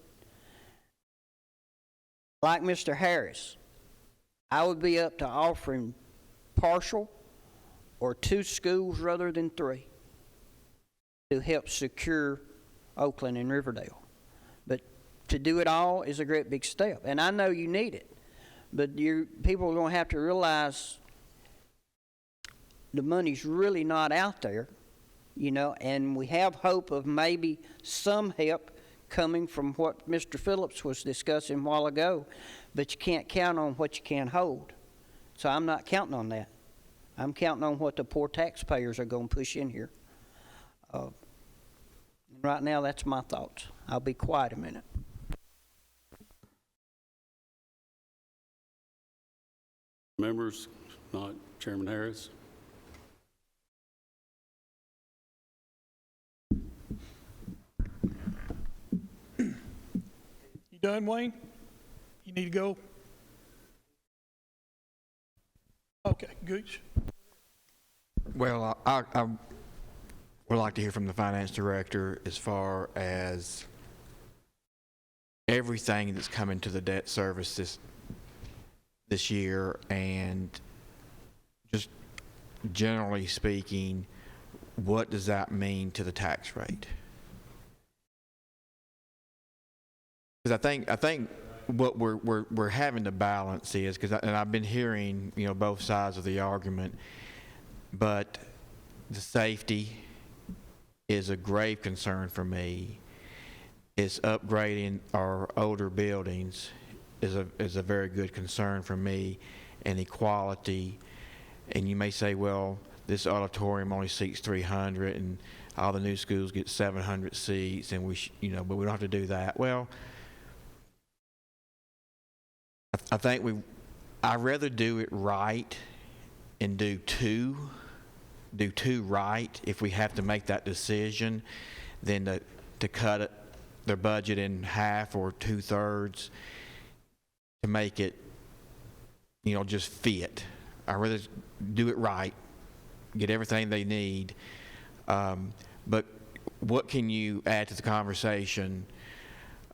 Like Mr. Harris, I would be up to offering partial or 2 schools rather than 3 to help secure Oakland and Riverdale. But to do it all is a great big step. And I know you need it, but people are going to have to realize the money's really not out there, you know, and we have hope of maybe some help coming from what Mr. Phillips was discussing a while ago, but you can't count on what you can't hold. So I'm not counting on that. I'm counting on what the poor taxpayers are going to push in here. Right now, that's my thoughts. I'll be quiet a minute. Members, not Chairman Harris. You done, Wayne? You need to go? Okay, Gooch. Well, I would like to hear from the finance director as far as everything that's coming to the debt service this year, and just generally speaking, what does that mean to the tax rate? Because I think what we're having to balance is, and I've been hearing, you know, both sides of the argument, but the safety is a grave concern for me. It's upgrading our older buildings is a very good concern for me, and equality. And you may say, well, this auditorium only seats 300, and all the new schools get 700 seats, and but we don't have to do that. Well, I think I'd rather do it right and do two right if we have to make that decision than to cut their budget in half or 2/3 to make it, you know, just fit. I'd rather do it right, get everything they need. But what can you add to the conversation,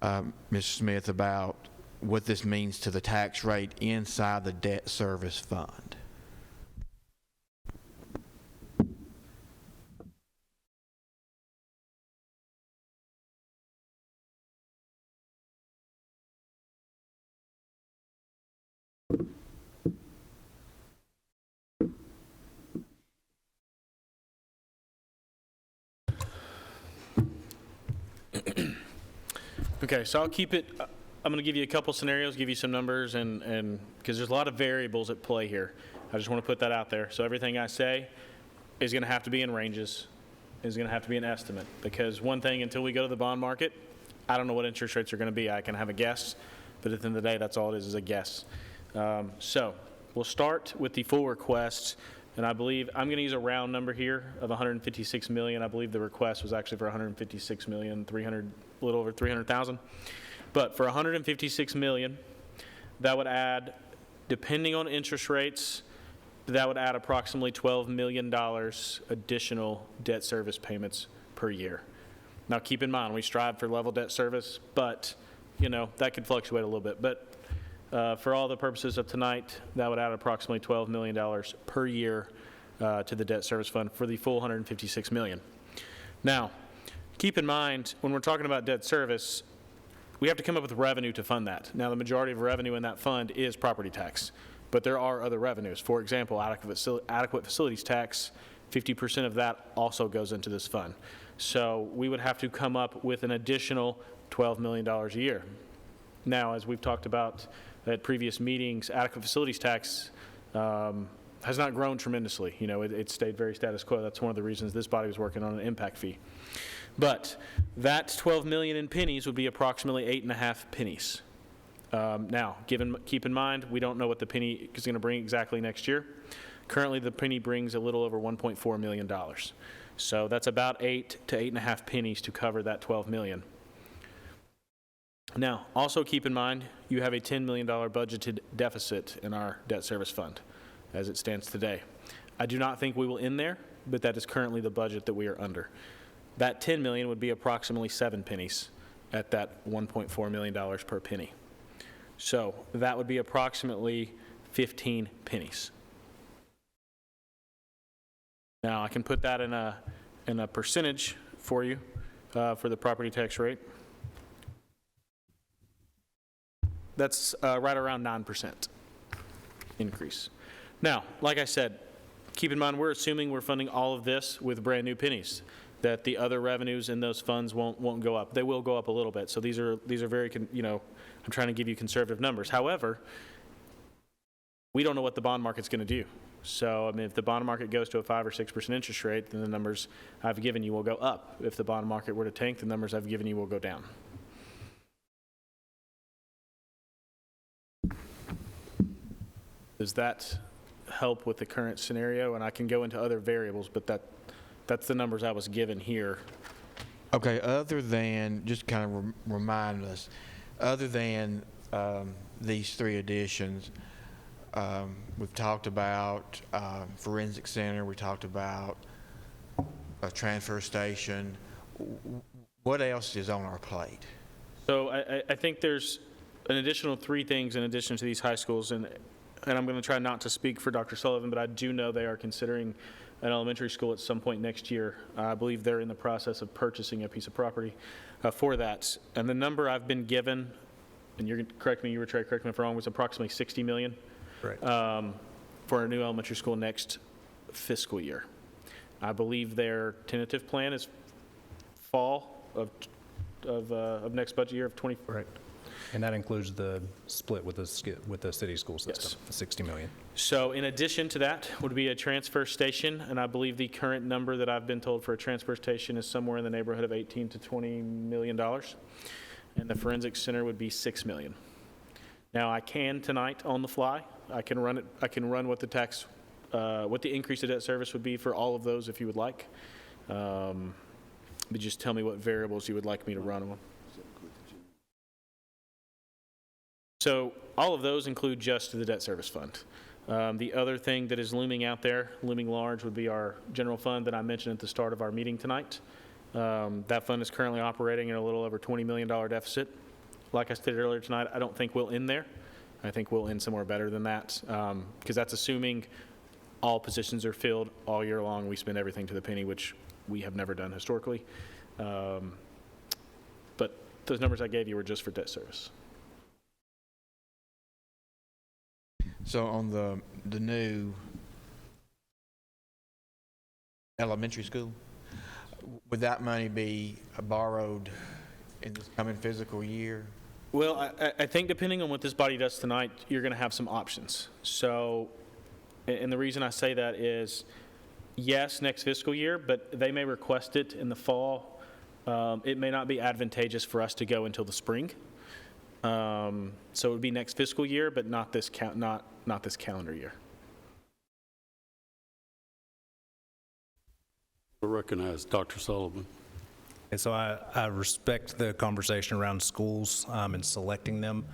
Mr. Smith, about what this means to the tax rate inside the debt service fund? Okay, so I'll keep it, I'm going to give you a couple scenarios, give you some numbers, and because there's a lot of variables at play here. I just want to put that out there. So everything I say is going to have to be in ranges, is going to have to be an estimate. Because one thing, until we go to the bond market, I don't know what interest rates are going to be. I can have a guess, but at the end of the day, that's all it is a guess. So we'll start with the full request, and I believe, I'm going to use a round number here of 156 million. I believe the request was actually for 156 million, 300, a little over 300,000. But for 156 million, that would add, depending on interest rates, that would add approximately $12 million additional debt service payments per year. Now, keep in mind, we strive for level debt service, but, you know, that could fluctuate a little bit. But for all the purposes of tonight, that would add approximately $12 million per year to the debt service fund for the full 156 million. Now, keep in mind, when we're talking about debt service, we have to come up with revenue to fund that. Now, the majority of revenue in that fund is property tax, but there are other revenues. For example, adequate facilities tax, 50% of that also goes into this fund. So we would have to come up with an additional $12 million a year. Now, as we've talked about at previous meetings, adequate facilities tax has not grown tremendously. You know, it stayed very status quo. That's one of the reasons this body was working on an impact fee. But that 12 million in pennies would be approximately 8.5 pennies. Now, keep in mind, we don't know what the penny is going to bring exactly next year. Currently, the penny brings a little over $1.4 million. So that's about 8 to 8.5 pennies to cover that 12 million. Now, also keep in mind, you have a $10 million budgeted deficit in our debt service fund as it stands today. I do not think we will end there, but that is currently the budget that we are under. That 10 million would be approximately 7 pennies at that $1.4 million per penny. So that would be approximately 15 pennies. Now I can put that in a percentage for you for the property tax rate. That's right around 9% increase. Now, like I said, keep in mind we're assuming we're funding all of this with brand new pennies, that the other revenues in those funds won't go up. They will go up a little bit. So these are very, you know, I'm trying to give you conservative numbers. However, we don't know what the bond market's going to do. So, I mean, if the bond market goes to a 5 or 6% interest rate, then the numbers I've given you will go up. If the bond market were to tank, the numbers I've given you will go down. Does that help with the current scenario? And I can go into other variables, but that's the numbers I was given here. Okay, other than, just kind of remind us, other than these three additions, we've talked about forensic center, we talked about a transfer station. What else is on our plate? So I think there's an additional 3 things in addition to these high schools, and I'm going to try not to speak for Dr. Sullivan, but I do know they are considering an elementary school at some point next year. I believe they're in the process of purchasing a piece of property for that. And the number I've been given, and you're going to correct me, you were trying to correct me if I'm wrong, was approximately 60 million for a new elementary school next fiscal year. I believe their tentative plan is fall of next budget year of 20. Right. And that includes the split with the city school system, Yes. 60 million. So in addition to that would be a transfer station, and I believe the current number that I've been told for a transfer station is somewhere in the neighborhood of $18 to $20 million. And the forensic center would be $6 million. Now I can tonight on the fly, I can run what the tax, what the increase of debt service would be for all of those if you would like. But just tell me what variables you would like me to run on. So all of those include just the debt service fund. The other thing that is looming out there, looming large, would be our general fund that I mentioned at the start of our meeting tonight. That fund is currently operating in a little over $20 million deficit. Like I stated earlier tonight, I don't think we'll end there. I think we'll end somewhere better than that, because that's assuming all positions are filled all year long. We spend everything to the penny, which we have never done historically. But those numbers I gave you were just for debt service. So on the new elementary school, would that money be borrowed in this coming fiscal year? Well, I think depending on what this body does tonight, you're going to have some options. So, and the reason I say that is, yes, next fiscal year, but they may request it in the fall. It may not be advantageous for us to go until the spring. So it would be next fiscal year, but not this not this calendar year. I recognize Dr. Sullivan. And so I respect the conversation around schools and selecting them.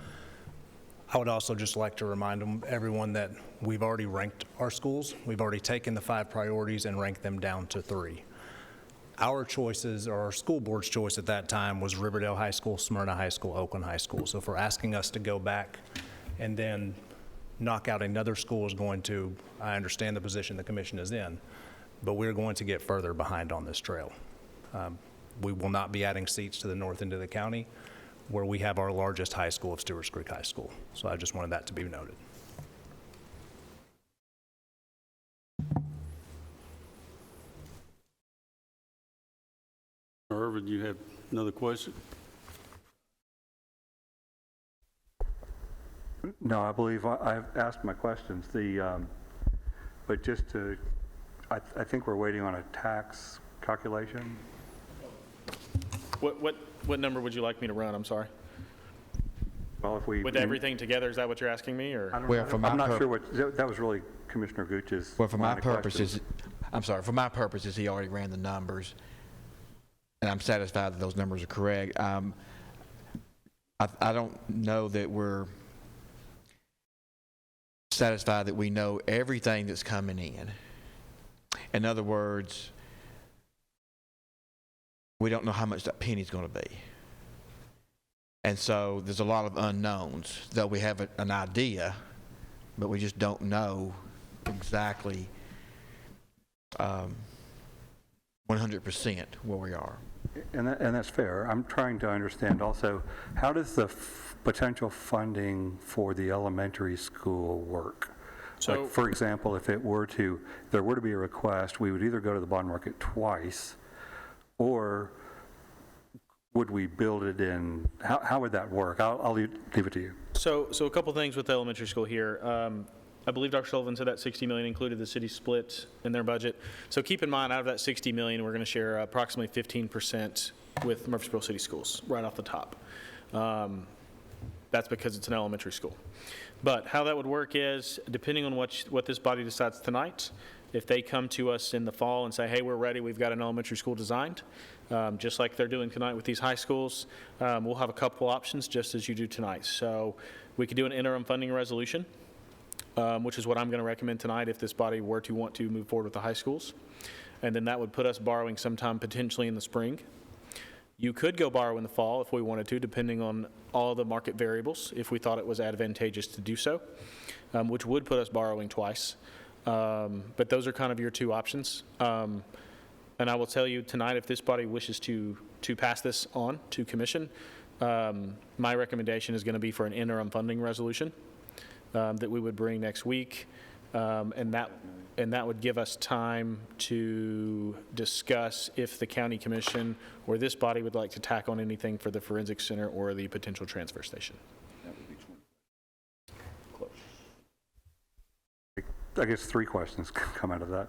I would also just like to remind everyone that we've already ranked our schools. We've already taken the 5 priorities and ranked them down to 3. Our choices, or our school board's choice at that time, was Riverdale High School, Smyrna High School, Oakland High School. So if we're asking us to go back and then knock out another school is going to, I understand the position the commission is in, but we're going to get further behind on this trail. We will not be adding seats to the north end of the county, where we have our largest high school of Stewart's Creek High School. So I just wanted that to be noted. Irvin, you have another question? No, I believe I've asked my questions. But just to, I think we're waiting on a tax calculation. What number would you like me to run? I'm sorry. Well, if we With everything together, is that what you're asking me, or? Well, for my I'm not sure what, that was really Commissioner Gooch's. Well, for my line of questions. purposes, I'm sorry, for my purposes, he already ran the numbers, and I'm satisfied that those numbers are correct. I don't know that we're satisfied that we know everything that's coming in. In other words, we don't know how much that penny's going to be. And so there's a lot of unknowns, though we have an idea, but we just don't know exactly 100% where we are. And that's fair. I'm trying to understand also, how does the potential funding for the elementary school work? So, like, for example, if there were to be a request, we would either go to the bond market twice, or would we build it in? How would that work? I'll leave it to you. So a couple things with the elementary school here. I believe Dr. Sullivan said that $60 million included the city split in their budget. So keep in mind, out of that $60 million, we're going to share approximately 15% with Murfreesboro City Schools right off the top. That's because it's an elementary school. But how that would work is, depending on what this body decides tonight, if they come to us in the fall and say, hey, we're ready, we've got an elementary school designed, just like they're doing tonight with these high schools, we'll have a couple options just as you do tonight. So we could do an interim funding resolution, which is what I'm going to recommend tonight if this body were to want to move forward with the high schools. And then that would put us borrowing sometime potentially in the spring. You could go borrow in the fall if we wanted to, depending on all the market variables, if we thought it was advantageous to do so, which would put us borrowing twice. But those are kind of your two options. And I will tell you tonight, if this body wishes to pass this on to commission, my recommendation is going to be for an interim funding resolution that we would bring next week. And that would give us time to discuss if the county commission or this body would like to tack on anything for the forensic center or the potential transfer station. I guess 3 questions come out of that.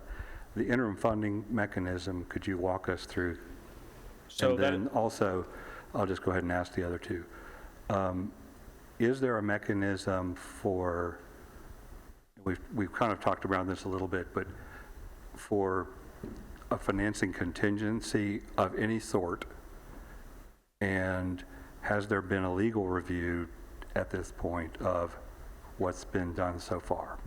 The interim funding mechanism, could you walk us through? So and then also, I'll just go ahead and ask the other 2. Is there a mechanism for, we've kind of talked around this a little bit, but for a financing contingency of any sort, and has there been a legal review at this point of what's been done so far?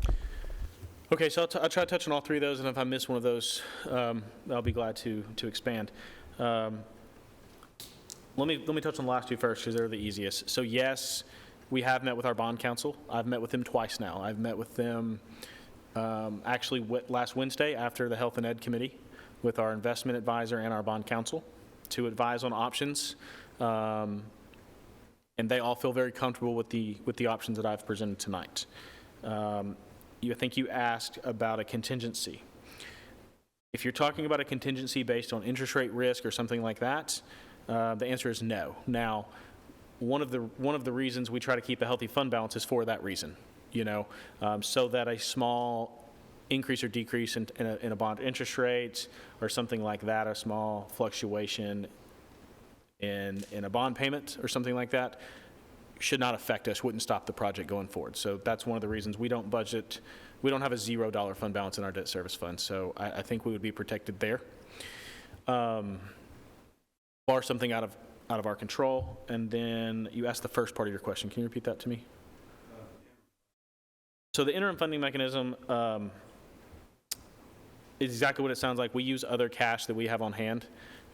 Okay, so I'll try to touch on all 3 of those, and if I miss one of those, I'll be glad to expand. Let me touch on the last 2 first, because they're the easiest. So yes, we have met with our bond counsel. I've met with them twice now. I've met with them actually last Wednesday after the Health and Ed Committee with our investment advisor and our bond counsel to advise on options. And they all feel very comfortable with the options that I've presented tonight. I think you asked about a contingency. If you're talking about a contingency based on interest rate risk or something like that, The answer is no. Now, one of the reasons we try to keep a healthy fund balance is for that reason, so that a small increase or decrease in a bond interest rate or something like that, a small fluctuation in a bond payment or something like that should not affect us, wouldn't stop the project going forward. So that's one of the reasons we don't budget. We don't have a $0 fund balance in our debt service fund, so I think we would be protected there. Bar something out of our control. And then you asked the first part of your question. Can you repeat that to me? So the interim funding mechanism is exactly what it sounds like. We use other cash that we have on hand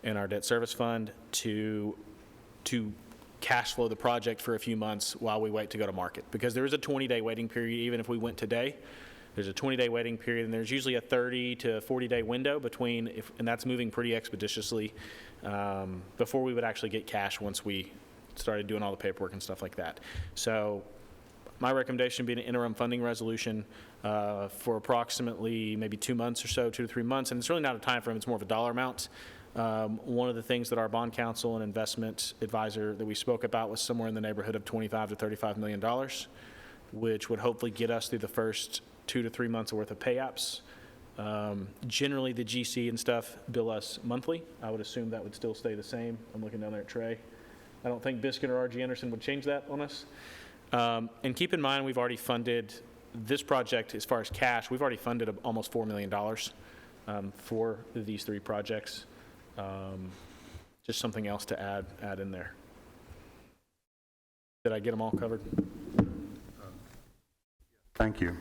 in our debt service fund to cash flow the project for a few months while we wait to go to market. Because there is a 20-day waiting period, even if we went today. There's a 20-day waiting period, and there's usually a 30 to 40-day window between, and that's moving pretty expeditiously, before we would actually get cash once we started doing all the paperwork and stuff like that. So my recommendation would be an interim funding resolution for approximately maybe 2 months or so, 2 to 3 months, and it's really not a time frame, it's more of a dollar amount. One of the things that our bond counsel and investment advisor that we spoke about was somewhere in the neighborhood of $25 to $35 million, which would hopefully get us through the first 2 to 3 months worth of pay-apps. Generally, the GC and stuff bill us monthly. I would assume that would still stay the same. I'm looking down there at Trey. I don't think Biscuit or R.G. Anderson would change that on us. And keep in mind, we've already funded this project as far as cash. We've already funded almost $4 million for these 3 projects. Just something else to add in there. Did I get them all covered? Thank you.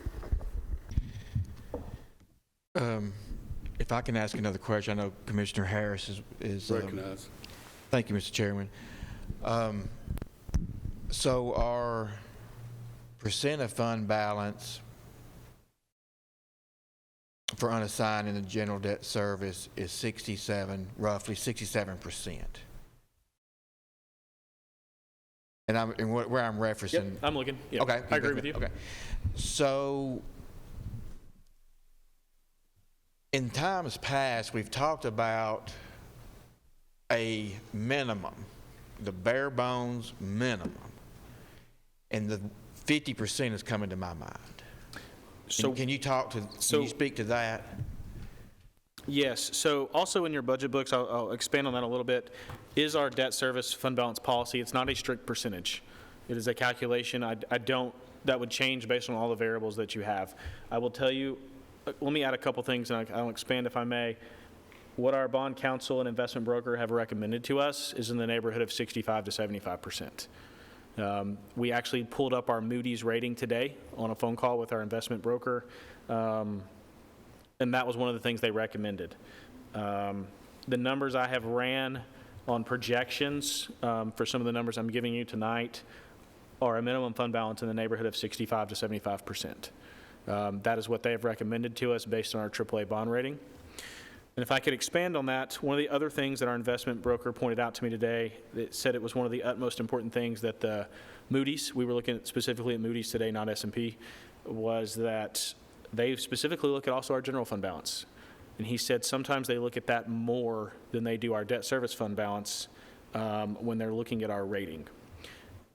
If I can ask another question, I know Commissioner Harris is Recognized. Thank you, Mr. Chairman. So our percent of fund balance for unassigned in the general debt service is roughly 67%. And where I'm referencing. Yep, I'm looking. Yep. Okay. I agree with you. Okay. So in times past, we've talked about a minimum, the bare bones minimum, and the 50% is coming to my mind. So can you speak to that? Yes. So also in your budget books, I'll expand on that a little bit, is our debt service fund balance policy. It's not a strict percentage. It is a calculation. That would change based on all the variables that you have. I will tell you, let me add a couple things, and I'll expand if I may. What our bond counsel and investment broker have recommended to us is in the neighborhood of 65 to 75%. We actually pulled up our Moody's rating today on a phone call with our investment broker, and that was one of the things they recommended. The numbers I have ran on projections for some of the numbers I'm giving you tonight are a minimum fund balance in the neighborhood of 65 to 75%. That is what they have recommended to us based on our AAA bond rating. And if I could expand on that, one of the other things that our investment broker pointed out to me today, that said it was one of the utmost important things that the Moody's, we were looking at specifically at Moody's today, not S&P, was that they specifically look at also our general fund balance. And he said sometimes they look at that more than they do our debt service fund balance when they're looking at our rating.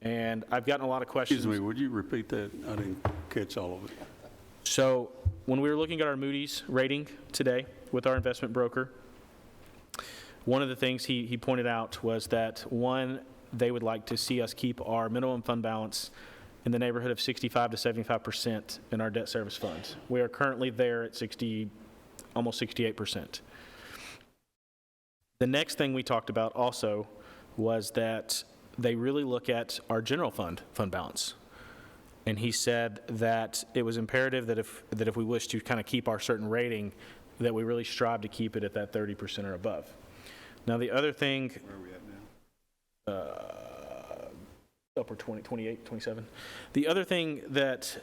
And I've gotten a lot of questions. Excuse me, would you repeat that? I didn't catch all of it. So when we were looking at our Moody's rating today with our investment broker, one of the things he pointed out was that, one, they would like to see us keep our minimum fund balance in the neighborhood of 65 to 75% in our debt service funds. We are currently there at almost 68%. The next thing we talked about also was that they really look at our general fund balance. And he said that it was imperative that if we wish to kind of keep our certain rating, that we really strive to keep it at that 30% or above. Now, the other thing, where are we at now? Upper 20, 28, 27. The other thing that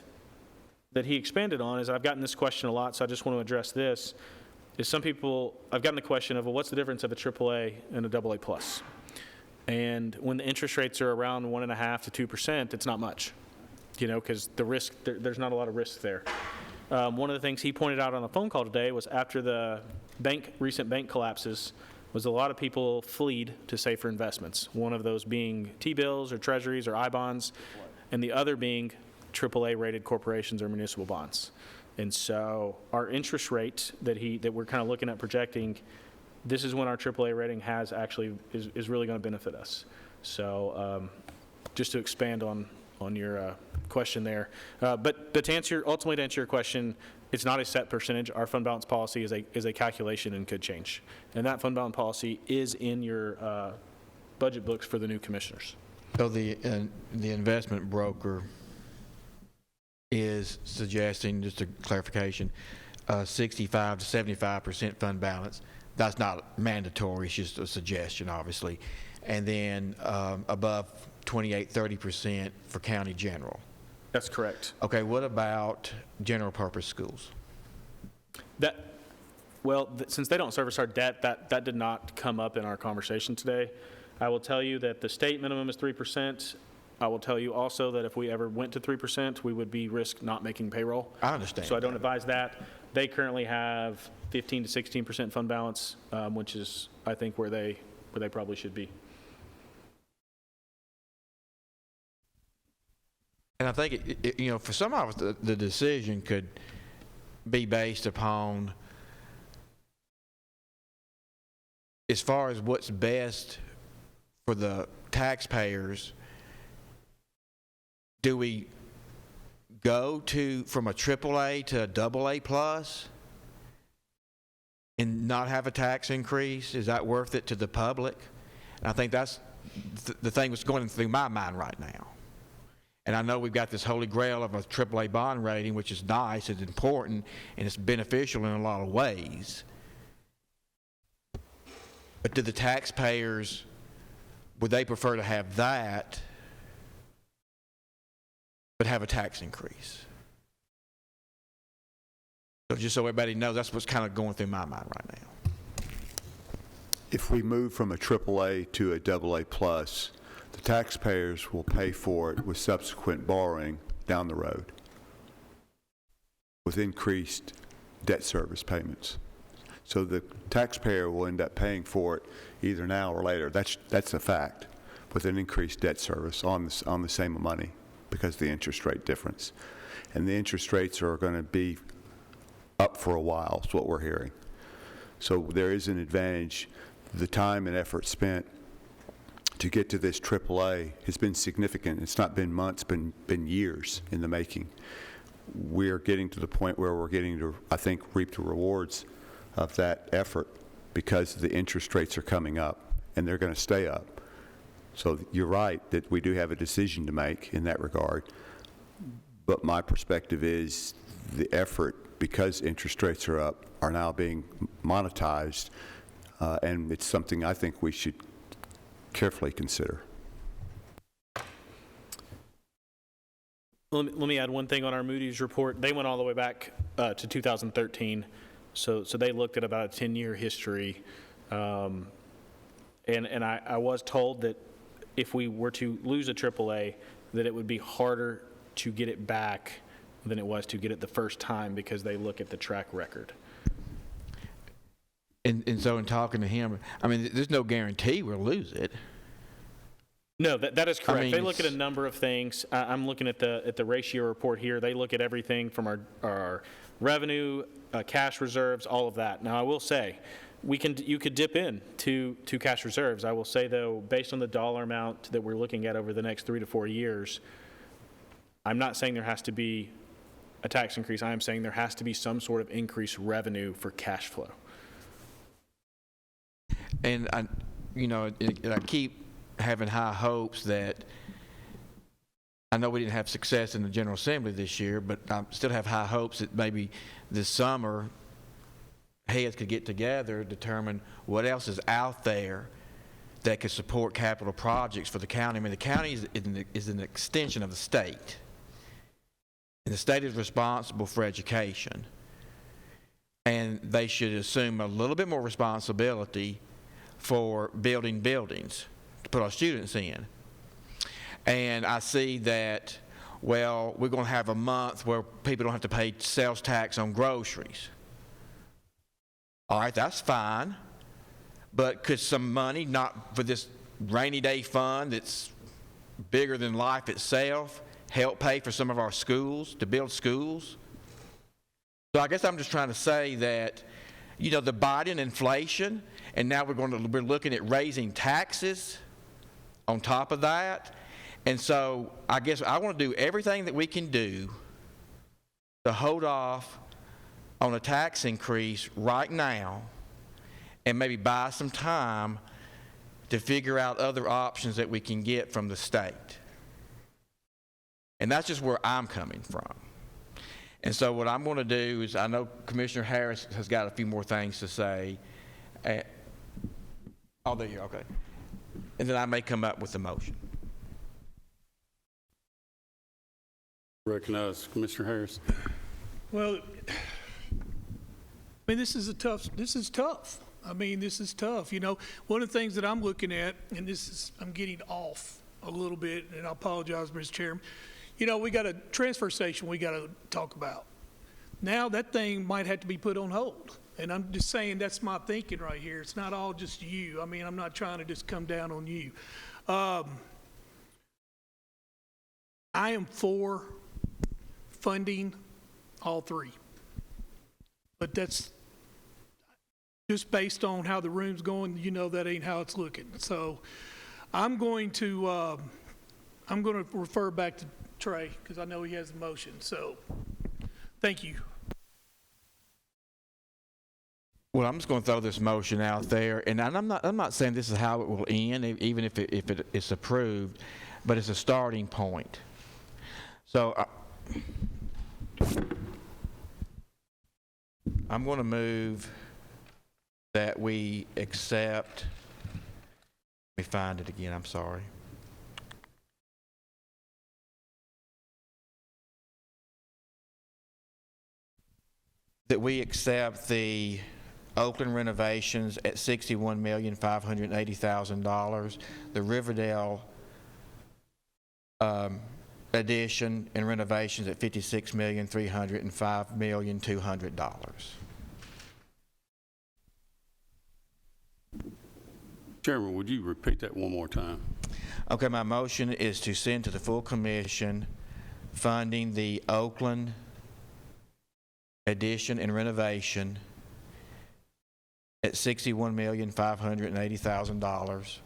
he expanded on is, I've gotten this question a lot, so I just want to address this, is some people, I've gotten the question of, well, what's the difference of a AAA and a AA plus? And when the interest rates are around 1.5% to 2%, it's not much. Because the risk, there's not a lot of risk there. One of the things he pointed out on the phone call today was after the recent bank collapses, was a lot of people fleed to safer investments, one of those being T-bills or treasuries or I-bonds, and the other being AAA-rated corporations or municipal bonds. And so our interest rate that we're kind of looking at projecting, this is when our AAA rating has actually is really going to benefit us. So just to expand on your question there, but to ultimately to answer your question, it's not a set percentage. Our fund balance policy is a calculation and could change, and that fund balance policy is in your budget books for the new commissioners. So the investment broker is suggesting, just a clarification, 65 to 75% fund balance. That's not mandatory, it's just a suggestion, obviously. And then above 28-30% for county general. That's correct. Okay, what about general purpose schools? Since they don't service our debt, that did not come up in our conversation today. I will tell you that the state minimum is 3%. I will tell you also that if we ever went to 3%, we would be risk not making payroll. I understand. So I don't advise that. They currently have 15 to 16% fund balance, which is, I think, where they probably should be. And I think, for some of us, the decision could be based upon, as far as what's best for the taxpayers, do we go from a AAA to a AA plus and not have a tax increase? Is that worth it to the public? And I think that's the thing that's going through my mind right now. And I know we've got this holy grail of a AAA bond rating, which is nice, it's important, and it's beneficial in a lot of ways. But do the taxpayers, would they prefer to have that but have a tax increase? So just so everybody knows, that's what's kind of going through my mind right now. If we move from a AAA to a AA plus, the taxpayers will pay for it with subsequent borrowing down the road with increased debt service payments. So the taxpayer will end up paying for it either now or later. That's a fact, with an increased debt service on the same money because of the interest rate difference. And the interest rates are going to be up for a while, is what we're hearing. So there is an advantage. The time and effort spent to get to this AAA has been significant. It's not been months, been years in the making. We're getting to the point where we're getting to, I think, reap the rewards of that effort because the interest rates are coming up and they're going to stay up. So you're right that we do have a decision to make in that regard. But my perspective is the effort, because interest rates are up, are now being monetized, and it's something I think we should carefully consider. Let me add one thing on our Moody's report. They went all the way back to 2013, so they looked at about a 10-year history, and I was told that if we were to lose a AAA, that it would be harder to get it back than it was to get it the first time because they look at the track record. And so in talking to him, I mean, there's no guarantee we'll lose it. No, that is correct. I mean, they look at a number of things. I'm looking at the ratio report here. They look at everything from our revenue, cash reserves, all of that. Now, I will say, you could dip in to cash reserves. I will say, though, based on the dollar amount that we're looking at over the next 3 to 4 years, I'm not saying there has to be a tax increase. I am saying there has to be some sort of increased revenue for cash flow. And I keep having high hopes that, I know we didn't have success in the General Assembly this year, but I still have high hopes that maybe this summer heads could get together, determine what else is out there that could support capital projects for the county. I mean, the county is an extension of the state, and the state is responsible for education, and they should assume a little bit more responsibility for building buildings to put our students in. And I see that, well, we're going to have a month where people don't have to pay sales tax on groceries. All right, that's fine. but could some money, not for this rainy day fund that's bigger than life itself, help pay for some of our schools, to build schools? So I guess I'm just trying to say that, you know, the Biden inflation, and now we're looking at raising taxes on top of that. And so I guess I want to do everything that we can do to hold off on a tax increase right now and maybe buy some time to figure out other options that we can get from the state. And that's just where I'm coming from. And so what I'm going to do is, I know Commissioner Harris has got a few more things to say. Oh, there you go, okay. And then I may come up with a motion. Recognize Commissioner Harris. Well, I mean, this is tough. I mean, this is tough. You know, one of the things that I'm looking at, and I'm getting off a little bit, and I apologize, Mr. Chairman. You know, we got a transfer station we got to talk about. Now that thing might have to be put on hold. And I'm just saying that's my thinking right here. It's not all just you. I mean, I'm not trying to just come down on you. I am for funding all three. But that's just based on how the room's going. You know, that ain't how it's looking. So I'm going to refer back to Trey because I know he has a motion. So thank you. Well, I'm just going to throw this motion out there, and I'm not saying this is how it will end, even if it is approved, but it's a starting point. So I'm going to move that we accept. Let me find it again. I'm sorry. That we accept the Oakland renovations at $61,580,000, the Riverdale addition and renovations at $56,305,200. Chairman, would you repeat that one more time? Okay, my motion is to send to the full commission funding the Oakland addition and renovation at $61,580,000,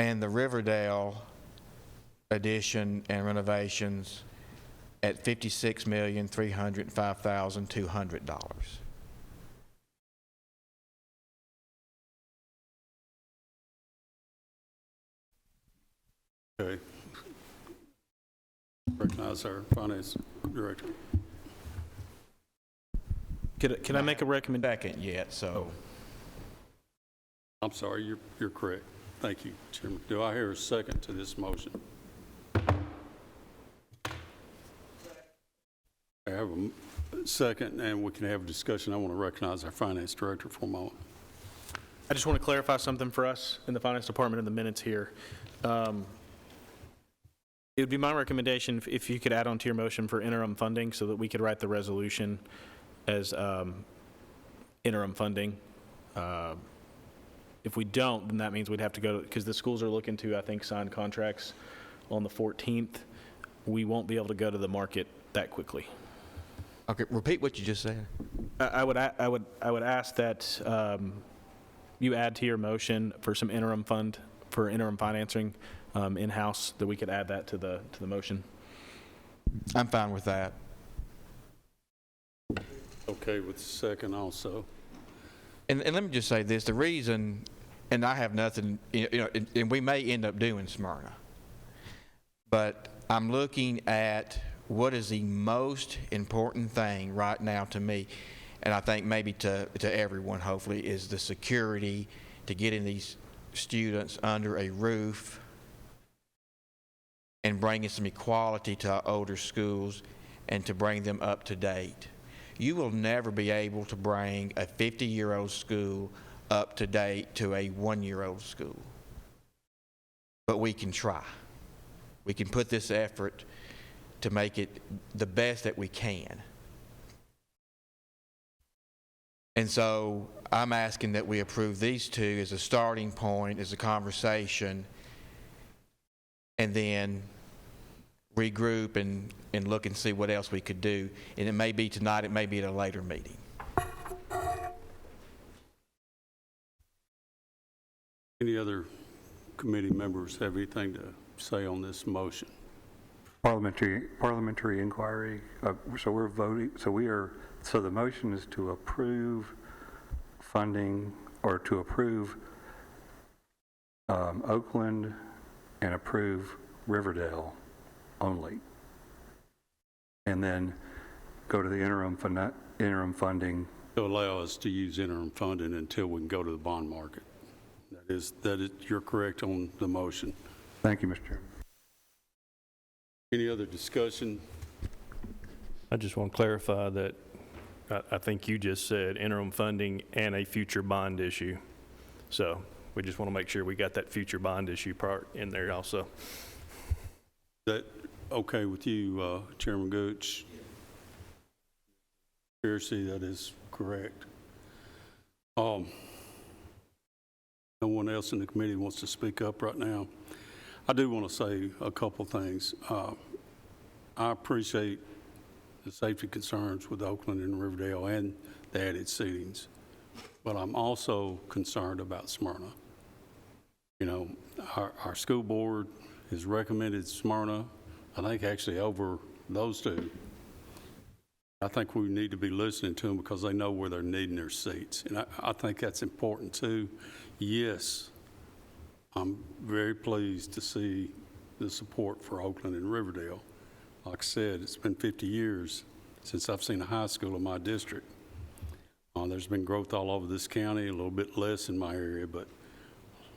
and the Riverdale addition and renovations at $56,305,200. Okay. Recognize our finance director. Can I make a recommendation? Second yet, so. I'm sorry, you're correct. Thank you, Chairman. Do I hear a second to this motion? I have a second, and we can have a discussion. I want to recognize our finance director for a moment. I just want to clarify something for us in the finance department in the minutes here. It would be my recommendation if you could add on to your motion for interim funding so that we could write the resolution as interim funding. If we don't, then that means we'd have to go, because the schools are looking to, I think, sign contracts on the 14th. We won't be able to go to the market that quickly. Okay, repeat what you just said. I would ask that you add to your motion for some interim fund for interim financing in-house, that we could add that to the motion. I'm fine with that. Okay with the second also. And let me just say this, the reason, and I have nothing, and we may end up doing Smyrna, but I'm looking at what is the most important thing right now to me, and I think maybe to everyone, hopefully, is the security to getting these students under a roof and bringing some equality to our older schools and to bring them up to date. You will never be able to bring a 50-year-old school up to date to a 1-year-old school. But we can try. We can put this effort to make it the best that we can. And so I'm asking that we approve these two as a starting point, as a conversation, and then regroup and look and see what else we could do. And it may be tonight, it may be at a later meeting. Any other committee members have anything to say on this motion? Parliamentary inquiry. So we're voting, so the motion is to approve funding, or to approve Oakland and approve Riverdale only. And then go to the interim funding. To allow us to use interim funding until we can go to the bond market. That is, you're correct on the motion. Thank you, Mr. Chairman. Any other discussion? I just want to clarify that I think you just said interim funding and a future bond issue. So we just want to make sure we got that future bond issue part in there also. Is that okay with you, Chairman Gooch? Piercy, that is correct. No one else in the committee wants to speak up right now. I do want to say a couple things. I appreciate the safety concerns with Oakland and Riverdale and the added seatings, but I'm also concerned about Smyrna. You know, our school board has recommended Smyrna, I think actually over those two. I think we need to be listening to them because they know where they're needing their seats. And I think that's important too. Yes, I'm very pleased to see the support for Oakland and Riverdale. Like I said, it's been 50 years since I've seen a high school in my district. There's been growth all over this county, a little bit less in my area, but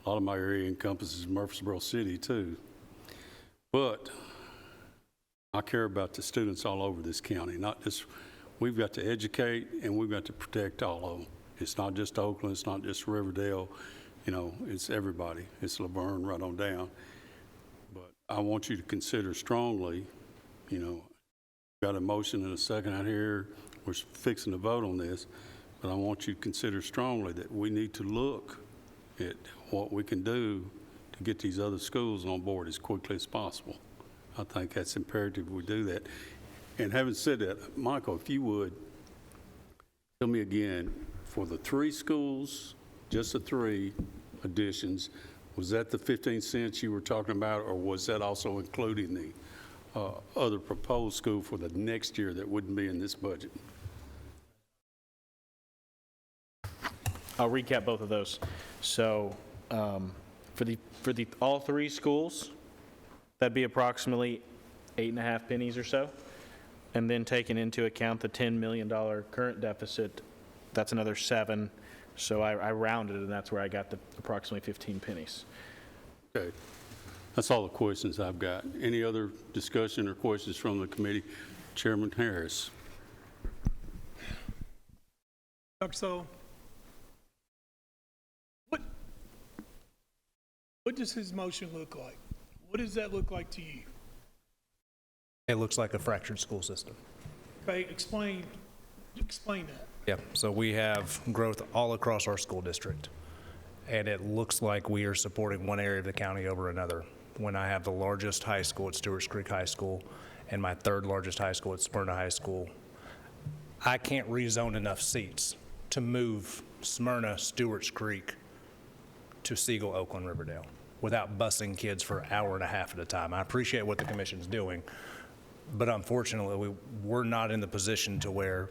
a lot of my area encompasses Murfreesboro City too. But I care about the students all over this county, not just, we've got to educate and we've got to protect all of them. It's not just Oakland, it's not just Riverdale, you know, it's everybody. It's Laverne right on down. But I want you to consider strongly, you know, got a motion and a second out here. We're fixing to vote on this, but I want you to consider strongly that we need to look at what we can do to get these other schools on board as quickly as possible. I think that's imperative we do that. And having said that, Michael, if you would, tell me again, for the 3 schools, just the 3 additions, was that the 15 cents you were talking about, or was that also including the other proposed school for the next year that wouldn't be in this budget? I'll recap both of those. So for the all 3 schools, that'd be approximately 8.5 pennies or so. And then taking into account the $10 million current deficit, that's another 7. So I rounded, and that's where I got the approximately 15 pennies. Okay. That's all the questions I've got. Any other discussion or questions from the committee? Chairman Harris. Dr. Soul, what does his motion look like? What does that look like to you? It looks like a fractured school system. Okay, explain that. Yeah, so we have growth all across our school district, and it looks like we are supporting one area of the county over another. When I have the largest high school at Stewart's Creek High School and my 3rd largest high school at Smyrna High School, I can't rezone enough seats to move Smyrna, Stewart's Creek to Siegel, Oakland, Riverdale without busing kids for an hour and a half at a time. I appreciate what the commission's doing, but unfortunately, we're not in the position to where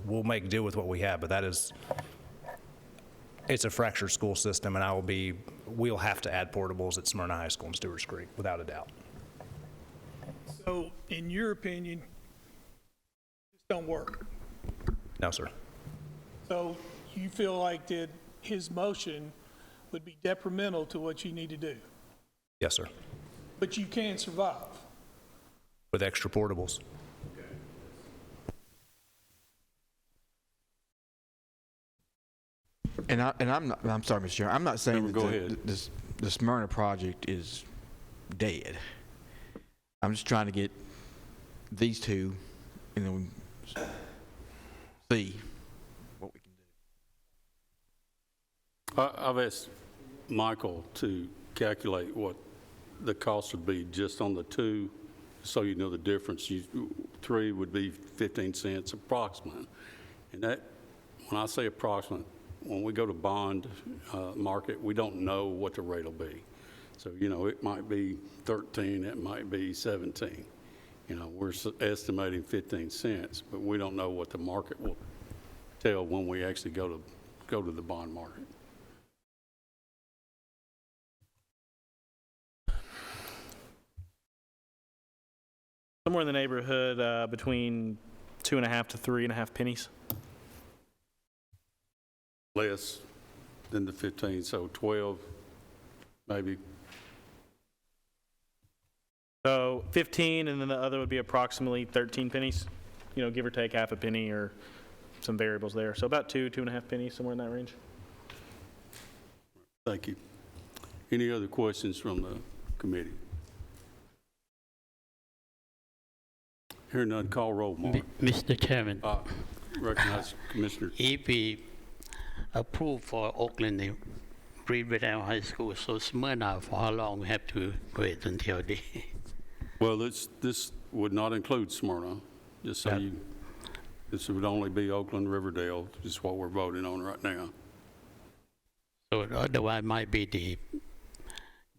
we'll make do with what we have, but it's a fractured school system, and we'll have to add portables at Smyrna High School and Stewart's Creek, without a doubt. So, in your opinion, this don't work? No, sir. So, you feel like that his motion would be detrimental to what you need to do? Yes, sir. But you can survive? With extra portables. And I'm sorry, Mr. Chair, I'm not saying Go that ahead. the Smyrna project is dead. I'm just trying to get these two, and then see what we can do. I've asked Michael to calculate what the cost would be just on the two, so you know the difference. Three would be 15 cents approximate. And that, when I say approximate, when we go to bond market, we don't know what the rate will be. So, you know, it might be 13, it might be 17. You know, we're estimating 15 cents, but we don't know what the market will tell when we actually go to the bond market. Somewhere in the neighborhood between 2.5 to 3.5 pennies. Less than the 15, so 12 maybe. So 15, and then the other would be approximately 13 pennies, you know, give or take half a penny or some variables there. So about 2.5 pennies, somewhere in that range. Thank you. Any other questions from the committee? Hearing none, call roll, Mark. Mr. Chairman. Recognize Commissioner. If we approve for Oakland, Remitted High School, so Smyrna, for how long we have to wait until the... Well, this would not include Smyrna, just so you, this would only be Oakland, Riverdale, just what we're voting on right now. So otherwise might be the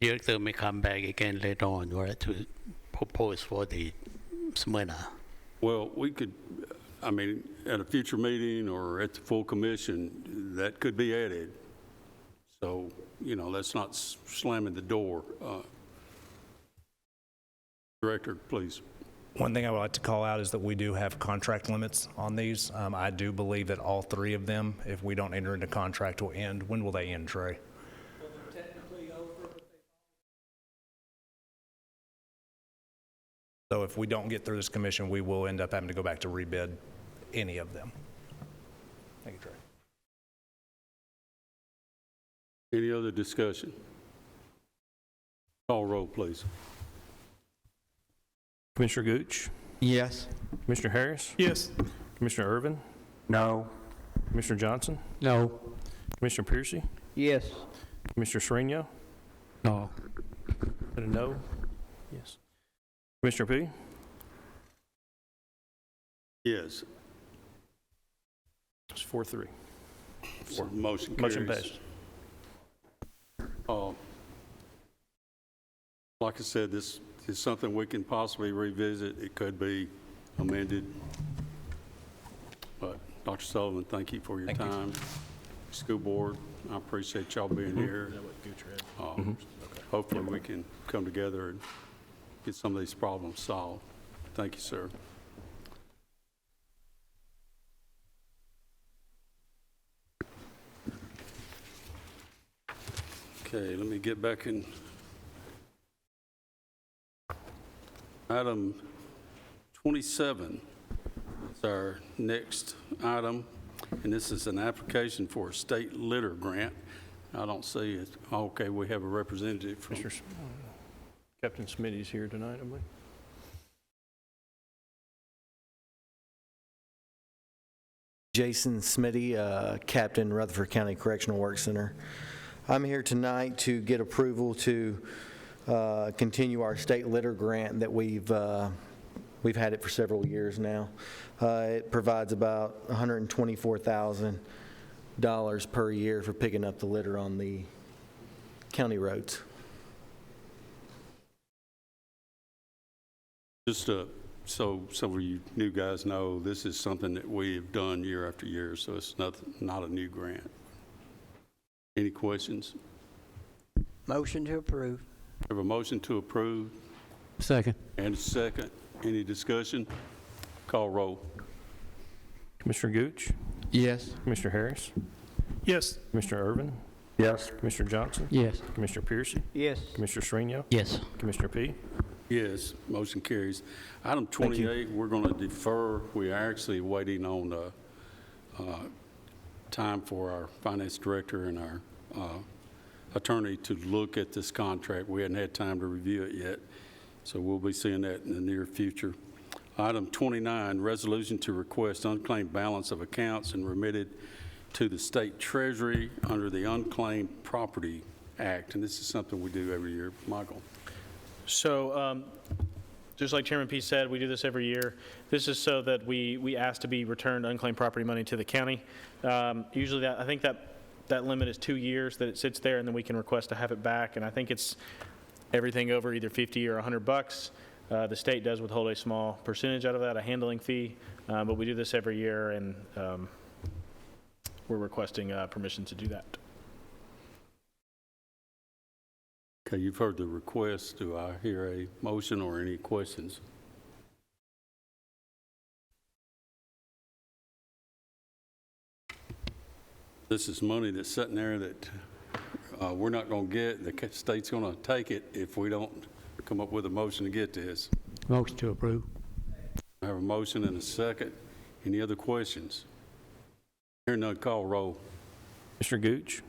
director may come back again later on, right, to propose for the Smyrna. Well, we could, I mean, at a future meeting or at the full commission, that could be added. So, you know, that's not slamming the door. Director, please. One thing I would like to call out is that we do have contract limits on these. I do believe that all three of them, if we don't enter into contract, will end. When will they end, Trey? Well, they're technically over, but So if we don't get through this commission, we will end up having to go back to rebid any of them. Thank you, Trey. Any other discussion? Call roll, please. Commissioner Gooch? Yes. Commissioner Harris? yes. Commissioner Irvin? No. Commissioner Johnson? No. Commissioner Piercy? Yes. Commissioner Sereno? No. A no? Yes. Commissioner P? Yes. It's 4-3. So motion Motion carries. passed. Like I said, this is something we can possibly revisit. It could be amended. But Dr. Sullivan, thank you for your time. School board, I appreciate y'all being here. Hopefully we can come together and get some of these problems solved. Thank you, sir. Okay, let me get back in. Item 27 is our next item, and this is an application for a state litter grant. I don't see it. Okay, we have a representative from... Captain Smitty's here tonight, I believe. Jason Smitty, Captain, Rutherford County Correctional Work Center. I'm here tonight to get approval to continue our state litter grant that we've had it for several years now. It provides about $124,000 per year for picking up the litter on the county roads. Just so some of you new guys know, this is something that we have done year after year, so it's not a new grant. Any questions? Motion to approve. We have a motion to approve Second. and a second. Any discussion? Call roll. Commissioner Gooch? Yes. Commissioner Harris? Yes. Commissioner Irvin? Yes. Commissioner Johnson? Yes. Commissioner Piercy? Yes. Commissioner Sereno? Yes. Commissioner P? Yes, motion carries. Item 28, we're going to defer. We are actually waiting on time for our finance director and our attorney to look at this contract. We hadn't had time to review it yet, so we'll be seeing that in the near future. Item 29, resolution to request unclaimed balance of accounts and remitted to the state treasury under the Unclaimed Property Act, and this is something we do every year. Michael? So just like Chairman Pease said, we do this every year. This is so that we ask to be returned unclaimed property money to the county. Usually I think that limit is 2 years that it sits there, and then we can request to have it back. And I think it's everything over either 50 or $100. The state does withhold a small percentage out of that, a handling fee, but we do this every year, and we're requesting permission to do that. Okay, you've heard the request. Do I hear a motion or any questions? This is money that's sitting there that we're not going to get. The state's going to take it if we don't come up with a motion to get this. Motion to approve. I have a motion and a second. Any other questions? Hearing none, call roll. Mr. Gooch?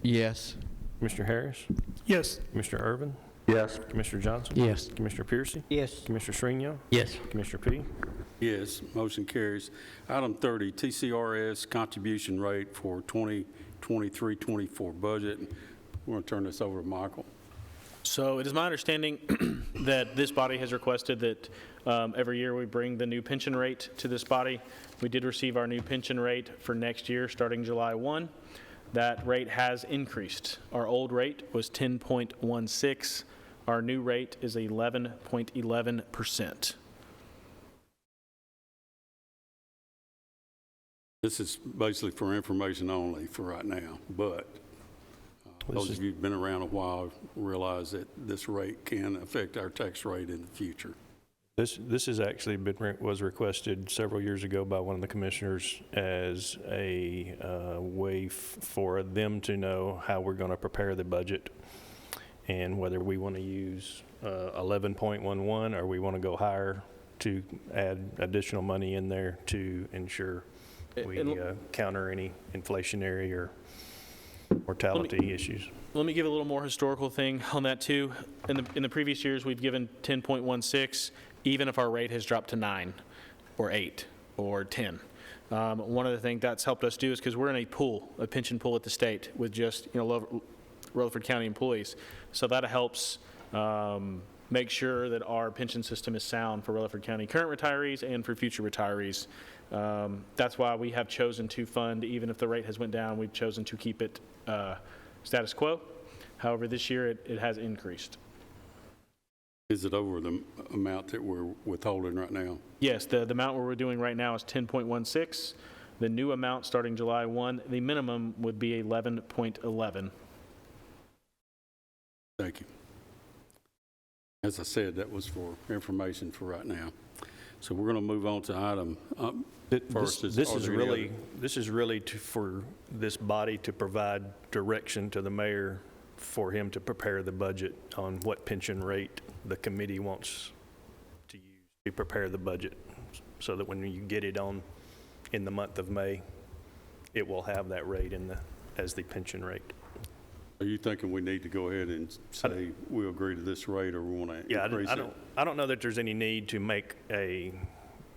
Yes. Commissioner Harris? Yes. Commissioner Irvin? Yes. Commissioner Johnson? Yes. Commissioner Piercy? Yes. Commissioner Shrinion? Yes. Commissioner P? Yes, motion carries. Item 30, TCRS contribution rate for 2023-24 budget. We're going to turn this over to Michael. So it is my understanding that this body has requested that every year we bring the new pension rate to this body. We did receive our new pension rate for next year starting July 1. That rate has increased. Our old rate was 10.16. Our new rate is 11.11%. This is basically for information only for right now, but those of you who've been around a while realize that this rate can affect our tax rate in the future. This has actually was requested several years ago by one of the commissioners as a way for them to know how we're going to prepare the budget and whether we want to use 11.11 or we want to go higher to add additional money in there to ensure we counter any inflationary or mortality issues. Let me give a little more historical thing on that too. In the previous years, we've given 10.16, even if our rate has dropped to 9 or 8 or 10. One of the things that's helped us do is because we're in a pension pool at the state with just Rutherford County employees. So that helps make sure that our pension system is sound for Rutherford County current retirees and for future retirees. That's why we have chosen to fund, even if the rate has went down, we've chosen to keep it status quo. However, this year it has increased. Is it over the amount that we're withholding right now? Yes, the amount we're doing right now is 10.16. The new amount starting July 1, the minimum would be 11.11. Thank you. As I said, that was for information for right now. So we're going to move on to item first. This is really for this body to provide direction to the mayor for him to prepare the budget on what pension rate the committee wants to use to prepare the budget, so that when you get it on in the month of May, it will have that rate as the pension rate. Are you thinking we need to go ahead and say we agree to this rate, or we want to increase it? I don't know that there's any need to make a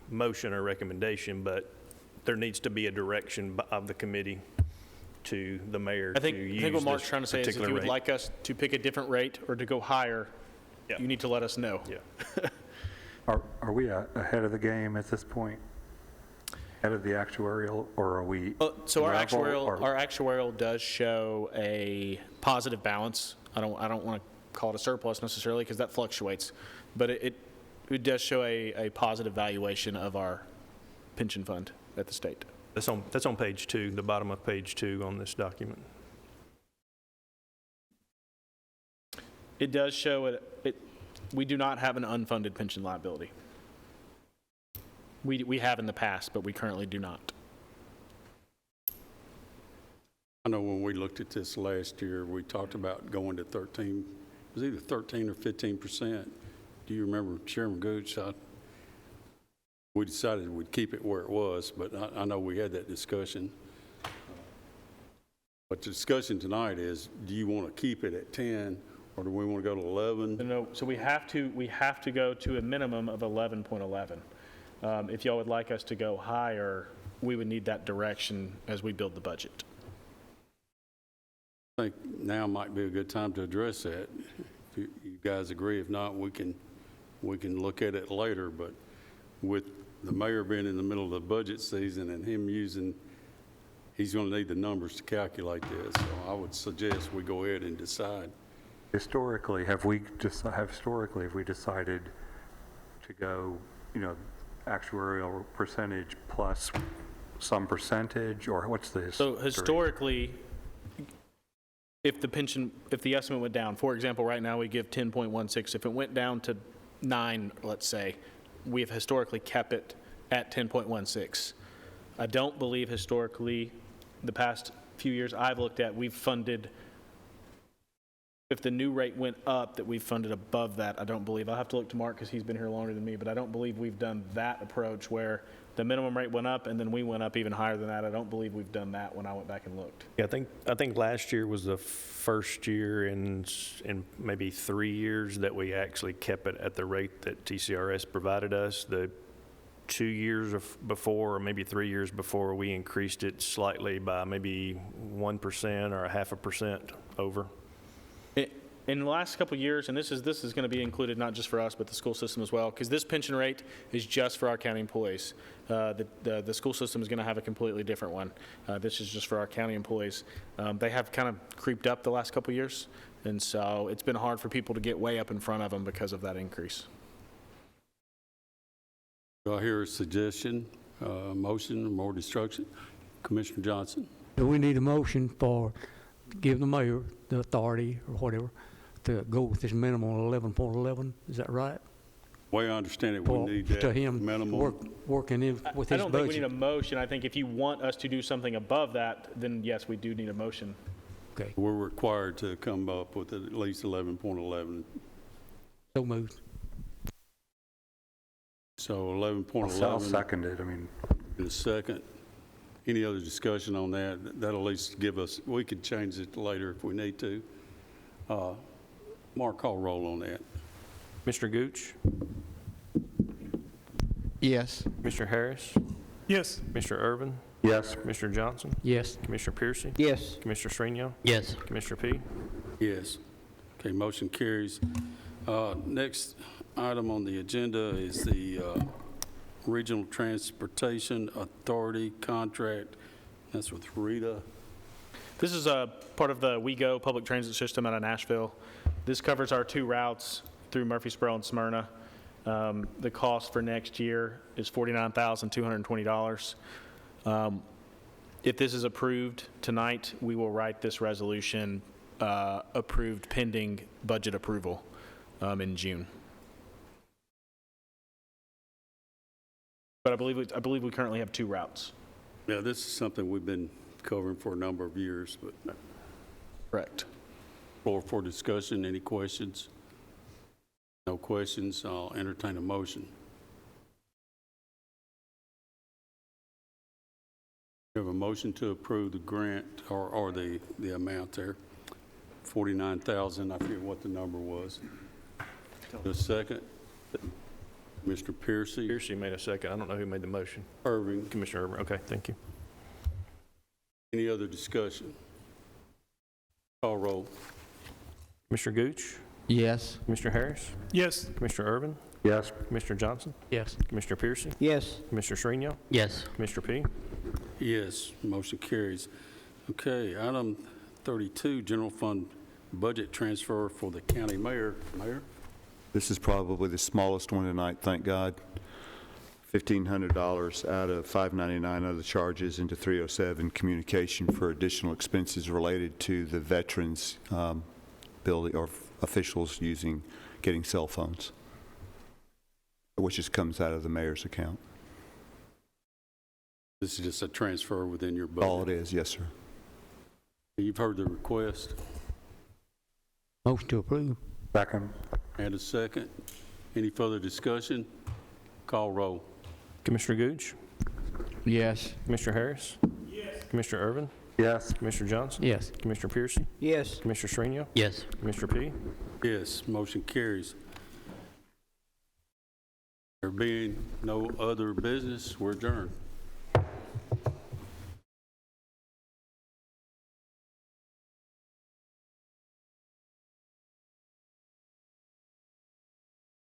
motion or recommendation, but there needs to be a direction of the committee to the mayor I think what Mark's trying to say is if you would like us to pick a different rate or to go higher, you need to let us know. Yeah. Are we ahead of the game at this point? Ahead of the actuarial, or are we? So our actuarial does show a positive balance. I don't want to call it a surplus necessarily because that fluctuates, but it does show a positive valuation of our pension fund at the state. That's on page 2, the bottom of page 2 on this document. It does show it. We do not have an unfunded pension liability. We have in the past, but we currently do not. I know when we looked at this last year, we talked about going to 13, it was either 13 or 15%. Do you remember, Chairman Gooch? We decided we'd keep it where it was, but I know we had that discussion. But the discussion tonight is, do you want to keep it at 10, or do we want to go to 11? No, so we have to go to a minimum of 11.11. If y'all would like us to go higher, we would need that direction as we build the budget. I think now might be a good time to address that. If you guys agree, if not, we can look at it later, but with the mayor being in the middle of the budget season and him he's going to need the numbers to calculate this, so I would suggest we go ahead and decide. Historically, have we decided to go, actuarial percentage plus some percentage, or what's the So historically, if the estimate went down, for example, right now we give 10.16. If it went down to 9, let's say, we have historically kept it at 10.16. I don't believe historically, the past few years I've looked at, we've funded, if the new rate went up, that we've funded above that. I don't believe. I'll have to look to Mark because he's been here longer than me, but I don't believe we've done that approach where the minimum rate went up and then we went up even higher than that. I don't believe we've done that when I went back and looked. Yeah, I think last year was the first year in maybe 3 years that we actually kept it at the rate that TCRS provided us. The 2 years before, or maybe 3 years before, we increased it slightly by maybe 1% or 0.5% over. In the last couple of years, and this is going to be included not just for us, but the school system as well, because this pension rate is just for our county employees. The school system is going to have a completely different one. This is just for our county employees. They have kind of creeped up the last couple of years, and so it's been hard for people to get way up in front of them because of that increase. Do I hear a suggestion, motion, or more instruction? Commissioner Johnson? Do we need a motion to give the mayor the authority or whatever to go with this minimum 11.11? Is that right? The way I understand it, we need that to him minimum. working in with his budget. I don't think we need a motion. I think if you want us to do something above that, then yes, we do need a motion. Okay. We're required to come up with at least 11.11. So moved. So 11.11. I'll second it. In a second. Any other discussion on that? That'll at least give us, we could change it later if we need to. Mark, call roll on that. Mr. Gooch? Yes. Mr. Harris? Yes. Mr. Irvin? Yes. Mr. Johnson? Yes. Commissioner Piercy? Yes. Commissioner Srinial? Yes. Commissioner P? Yes. Okay, motion carries. Next item on the agenda is the Regional Transportation Authority contract. That's with Rita. This is a part of the WeGo public transit system out of Nashville. This covers our 2 routes through Murfreesboro and Smyrna. The cost for next year is $49,220. If this is approved tonight, we will write this resolution approved pending budget approval in June. But I believe we currently have 2 routes. Yeah, this is something we've been covering for a number of years, but. Correct. Floor for discussion. Any questions? No questions. I'll entertain a motion. We have a motion to approve the grant or the amount there. 49,000. I forget what the number was. The second. Mr. Piercy. Piercy made a second. I don't know who made the motion. Irving. Commissioner Irvin. Okay, thank you. Any other discussion? Call roll. Commissioner Gooch? Yes. Commissioner Harris? Yes. Commissioner Irvin? Yes. Commissioner Johnson? Yes. Commissioner Piercy? Yes. Commissioner Srinial? Yes. Commissioner P? Yes, motion carries. Okay, item 32, general fund budget transfer for the county mayor. Mayor? This is probably the smallest one tonight, thank God. $1,500 out of $599 other charges into 307 communication for additional expenses related to the veterans building or officials getting cell phones, which just comes out of the mayor's account. This is just a transfer within your budget? All it is, yes, sir. You've heard the request. Motion to approve. Second. And a second. Any further discussion? Call roll. Commissioner Gooch? Yes. Commissioner Harris? Yes. Commissioner Irvin? Yes. Commissioner Johnson? Yes. Commissioner Piercy? Yes. Commissioner Srinial? Yes. Commissioner P? Yes, motion carries. There being no other business, we're adjourned.